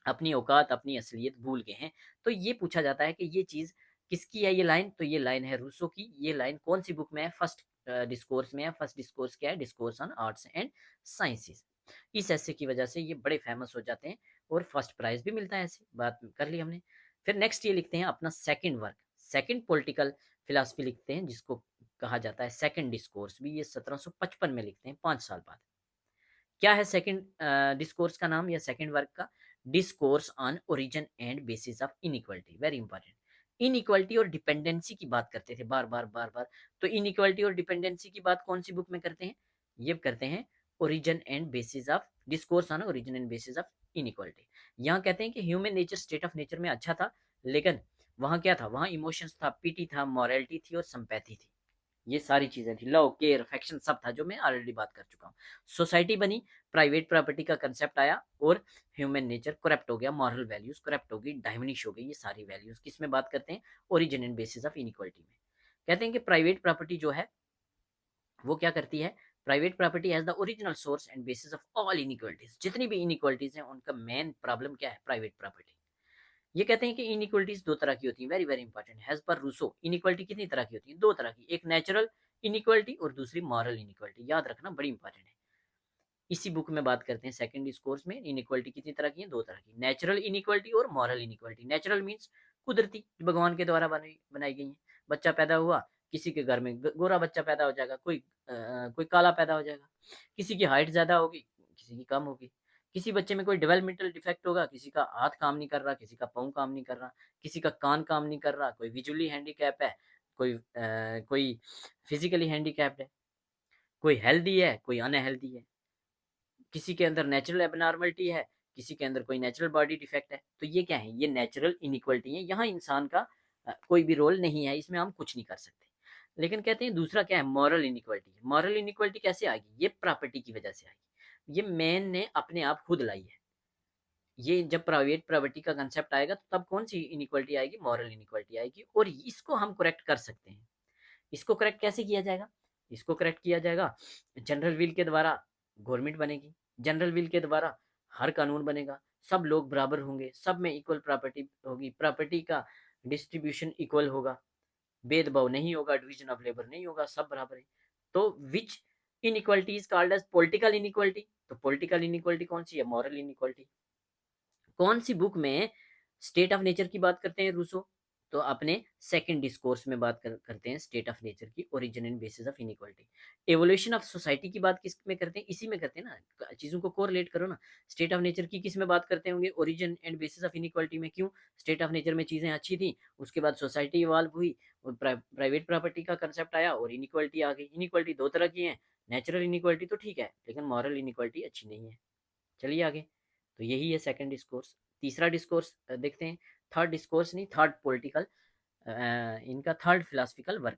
अपनी औकात, अपनी असलियत भूल गए हैं। तो ये पूछा जाता है कि ये चीज़ किसकी है? ये लाइन, तो ये लाइन है रूसो की। ये लाइन कौन सी बुक में है? फर्स्ट डिस्कोर्स में है। फर्स्ट डिस्कोर्स क्या है? Discourse on arts and sciences. इस ऐसे की वजह से ये बड़े फेमस हो जाते हैं, और फर्स्ट प्राइज भी मिलता है। ऐसे बात कर ली हमने। फिर नेक्स्ट ये लिखते हैं अपना second work, second political philosophy लिखते हैं, जिसको कहा जाता है सेकंड डिस्कोर्स। भी ये 1755 में लिखते हैं, 5 साल बाद। क्या है सेकंड डिस्कोर्स का नाम या सेकंड वर्क का? Discourse on origin and bases of inequality. Very important, inequality और डिपेंडेंसी की बात करते थे बार बार बार बार। तो इनइक्वालिटी और डिपेंडेंसी की बात कौन सी बुक में करते हैं? ये करते हैं origin and bases of, discourse on origin and bases of inequality. यहाँ कहते हैं कि human nature state of nature में अच्छा था, लेकिन वहाँ क्या था? वहाँ इमोशंस था, पीटी था, मॉरलिटी थी, और संपैथी थी। ये सारी चीजें थी, लव, केयर, अफेक्शन सब था, जो मैं ऑलरेडी बात कर चुका हूँ। सोसाइटी बनी, प्राइवेट प्रॉपर्टी का कंसेप्ट आया, और ह्यूमन नेचर करप्ट हो गया, मॉरल वैल्यूज करप्ट हो गई, डायमिनिश हो गई। ये सारी वैल्यूज किस में बात करते हैं? Origin and bases of inequality में। कहते हैं कि प्राइवेट प्रॉपर्टी जो है वो क्या करती है? Private property has the original source and bases of all inequalities. जितनी भी इनइक्वालिटीज हैं उनका मेन प्रॉब्लम क्या है? Private property. ये कहते हैं कि इनइक्वालिटीज दो तरह की होती हैं, वेरी वेरी इंपॉर्टेंट। हैज पर रूसो, इनइक्वालिटी कितनी तरह की होती है? दो तरह की, एक नेचुरल इनइक्वालिटी और दूसरी मॉरल इनइक्वालिटी। याद रखना, बड़ी इंपॉर्टेंट है। इसी बुक में बात करते हैं सेकंड डिस्कोर्स में, इनइक्वालिटी कितनी तरह की है? दो तरह की, नेचुरल इनइक्वालिटी और मॉरल इनइक्वालिटी। नेचुरल मीन्स कुदरती, भगवान के द्वारा बनाई बनाई गई है। बच्चा पैदा हुआ, किसी के घर में गोरा बच्चा पैदा हो जाएगा, कोई काला पैदा हो जाएगा, किसी की हाइट ज्यादा होगी, किसी की कम होगी, किसी बच्चे में कोई डेवलपमेंटल डिफेक्ट होगा, किसी का हाथ काम नहीं कर रहा, किसी का पाँव काम नहीं कर रहा, किसी का कान काम नहीं कर रहा, कोई विजुअली हैंडीकैप है, कोई फिजिकली हैंडीकैप्ड है, कोई हेल्दी है, कोई अनहेल्दी है, किसी के अंदर नेचुरल एबनॉर्मलिटी है, किसी के अंदर कोई नेचुरल बॉडी डिफेक्ट है। तो ये क्या है? ये नेचुरल इनइक्वालिटी है। यहाँ इंसान का कोई भी रोल नहीं है, इसमें हम कुछ नहीं कर सकते। लेकिन कहते हैं दूसरा क्या है? Moral inequality. मॉरल इनइक्वालिटी कैसे आएगी? ये प्रॉपर्टी की वजह से आएगी। ये मैन ने अपने आप खुद लाई है। ये जब प्राइवेट प्रॉपर्टी का कंसेप्ट आएगा तो तब कौन सी इनइक्वालिटी आएगी? मॉरल इनइक्वालिटी आएगी। और इसको हम करेक्ट कर सकते हैं। इसको करेक्ट कैसे किया जाएगा? इसको करेक्ट किया जाएगा जनरल विल के द्वारा। गवर्नमेंट बनेगी, जनरल विल के द्वारा हर कानून बनेगा, सब लोग बराबर होंगे, सब में इक्वल प्रॉपर्टी होगी, प्रॉपर्टी का डिस्ट्रीब्यूशन इक्वल होगा, भेदभाव नहीं होगा, डिवीजन ऑफ लेबर नहीं होगा, सब बराबर है। तो which inequality is called as political inequality. तो पॉलिटिकल इनइक्वालिटी कौन सी है? Moral inequality. कौन सी बुक में स्टेट ऑफ नेचर की बात करते हैं रूसो? तो अपने सेकंड डिस्कोर्स में करते हैं स्टेट ऑफ नेचर की, origin and bases of inequality. Evolution of society की बात किस में करते हैं? इसी में करते हैं ना, चीजों को कोरिलेट करो ना। स्टेट ऑफ नेचर की किस में बात करते होंगे? Origin and bases of inequality में। क्यों? स्टेट ऑफ नेचर में चीजें अच्छी थी, उसके बाद सोसाइटी इवॉल्व हुई और प्राइवेट प्रॉपर्टी का कंसेप्ट आया और इनइक्वालिटी आ गई। इनइक्वालिटी दो तरह की है, नेचुरल इनइक्वालिटी तो ठीक है, लेकिन मॉरल इनइक्वालिटी अच्छी नहीं है। चलिए आगे। तो यही है सेकंड डिस्कोर्स। तीसरा डिस्कोर्स देखते हैं। थर्ड डिस्कोर्स नहीं, थर्ड पॉलिटिकल, इनका थर्ड फिलोसफिकल वर्क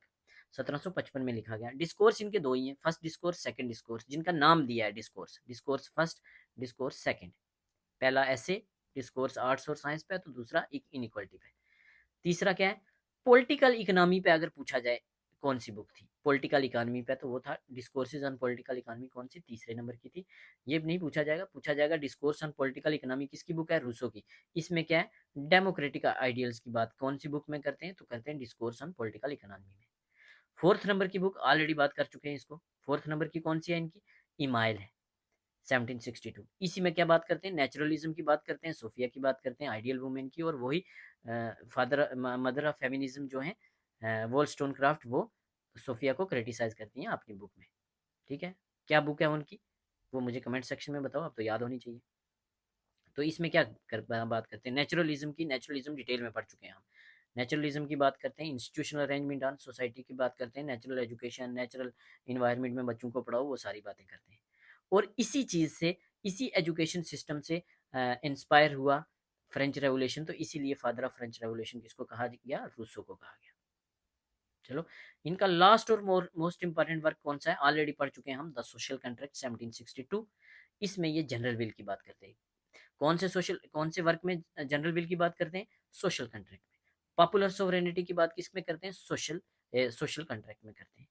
1755 में लिखा गया। डिस्कोर्स इनके दो ही हैं, फर्स्ट डिस्कोर्स, सेकंड डिस्कोर्स, जिनका नाम दिया है discourse. Discourse first, discourse second. पहला ऐसे डिस्कोर्स आर्ट्स और साइंस पे, तो दूसरा एक इनइक्वालिटी पे। तीसरा क्या है? पॉलिटिकल इकोनॉमी पे अगर पूछा जाए कौन सी बुक थी पॉलिटिकल इकोनॉमी पे, तो वो था डिस्कोर्सेज ऑन पॉलिटिकल इकोनॉमी। कौन सी? तीसरे नंबर की थी। ये नहीं पूछा जाएगा, पूछा जाएगा डिस्कोर्स ऑन पॉलिटिकल इकोनॉमी किसकी बुक है? रूसो की। इसमें क्या है? डेमोक्रेटिक आइडियल्स की बात कौन सी बुक में करते हैं? तो करते हैं डिस्कोर्स ऑन पॉलिटिकल इकोनॉमी में। फोर्थ नंबर की बुक ऑलरेडी बात कर चुके हैं इसको। फोर्थ नंबर की कौन सी है इनकी? इमाइल है, 1762। इसी में क्या बात करते हैं? नेचुरलिज्म की बात करते हैं, सोफिया की बात करते हैं, आइडियल वुमेन की, और वही फादर मदर ऑफ फेमिनिज्म जो है वॉल क्राफ्ट, वो सोफिया को क्रिटिसाइज करती हैं अपनी बुक में। ठीक है, क्या बुक है उनकी? वो मुझे कमेंट सेक्शन में बताओ, अब तो याद होनी चाहिए। तो इसमें क्या बात करते हैं? नेचुरलिज्म की। नेचुरलिज्म डिटेल में पढ़ चुके हैं हम। नेचुरलिज्म की बात करते हैं, इंस्टीट्यूशनल अरेंजमेंट ऑन सोसाइटी की बात करते हैं, नेचुरल एजुकेशन, नेचुरल इन्वायरमेंट में बच्चों को पढ़ाओ, वो सारी बातें करते हैं। और इसी चीज़ से, इसी एजुकेशन सिस्टम से इंस्पायर हुआ फ्रेंच रेवोल्यूशन। तो इसीलिए फादर ऑफ फ्रेंच रेवोल्यूशन किसको कहा गया? रूसो को कहा गया। चलो, इनका लास्ट और मोस्ट इंपॉर्टेंट वर्क कौन सा है? ऑलरेडी पढ़ चुके हैं हम, द सोशल कॉन्ट्रैक्ट 1762। इसमें ये जनरल विल की बात करते हैं। कौन से वर्क में जनरल विल की बात करते हैं? सोशल कॉन्ट्रैक्ट में। पॉपुलर सोवरेनिटी की बात किस में करते हैं? सोशल कॉन्ट्रैक्ट में करते हैं।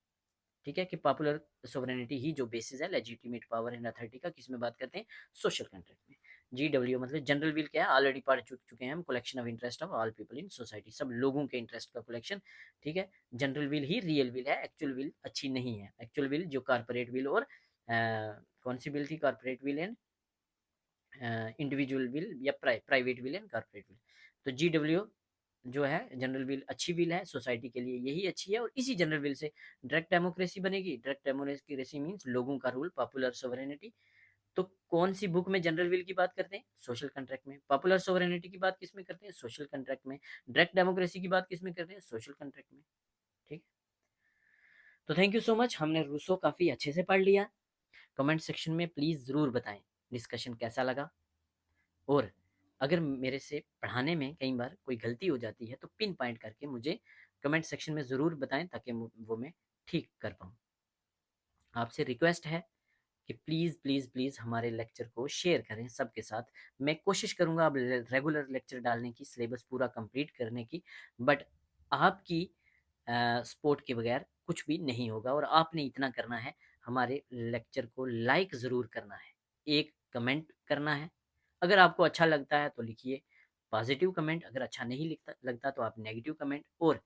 ठीक है, कि पॉपुलर सोवरेनिटी ही जो बेसिस है लेजिटिमेट पावर एंड अथॉरिटी का, किस में बात करते हैं? सोशल कॉन्ट्रैक्ट में। GW मतलब जनरल विल क्या है? ऑलरेडी पढ़ चुके हैं हम, collection of interest of all people in society, सब लोगों के इंटरेस्ट का कलेक्शन। ठीक है, जनरल विल ही रियल विल है, एक्चुअल विल अच्छी नहीं है। एक्चुअल विल जो कारपोरेट विल और कौन सी विल थी? Corporate will and individual will, या private will and corporate will. तो GW जो है जनरल विल अच्छी विल है सोसाइटी के लिए, यही अच्छी है। और इसी जनरल विल से डायरेक्ट डेमोक्रेसी बनेगी। डायरेक्ट डेमोक्रेसी मीन्स लोगों का रूल, पॉपुलर सोवरेनिटी। तो कौन सी बुक में जनरल विल की बात करते हैं? सोशल कॉन्ट्रैक्ट में। पॉपुलर सोवरेनिटी की बात किस में करते हैं? सोशल कॉन्ट्रैक्ट में। डायरेक्ट डेमोक्रेसी की बात किस में करते हैं? सोशल कॉन्ट्रैक्ट में। ठीक। तो थैंक यू सो मच, हमने रूसो काफ़ी अच्छे से पढ़ लिया। कमेंट सेक्शन में प्लीज़ ज़रूर बताएं डिस्कशन कैसा लगा। और अगर मेरे से पढ़ाने में कई बार कोई गलती हो जाती है तो पिन पॉइंट करके मुझे कमेंट सेक्शन में ज़रूर बताएं, ताकि वो मैं ठीक कर पाऊँ। आपसे रिक्वेस्ट है कि प्लीज़ प्लीज़ प्लीज़ हमारे लेक्चर को शेयर करें सबके साथ। मैं कोशिश करूँगा अब रेगुलर लेक्चर डालने की, सिलेबस पूरा कंप्लीट करने की, बट आपकी सपोर्ट के बगैर कुछ भी नहीं होगा। और आपने इतना करना है, हमारे लेक्चर को लाइक ज़रूर करना है, एक कमेंट करना है। अगर आपको अच्छा लगता है तो लिखिए पॉजिटिव कमेंट, अगर अच्छा नहीं लगता तो आप नेगेटिव कमेंट। और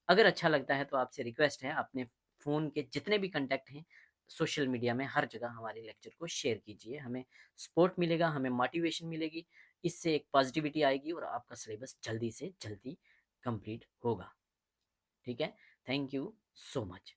अगर अच्छा लगता है तो आपसे रिक्वेस्ट है, अपने फ़ोन के जितने भी कॉन्टैक्ट हैं सोशल मीडिया में हर जगह हमारे लेक्चर को शेयर कीजिए। हमें सपोर्ट मिलेगा, हमें मोटिवेशन मिलेगी, इससे एक पॉजिटिविटी आएगी और आपका सिलेबस जल्दी से जल्दी कंप्लीट होगा। ठीक है? Thank you so much.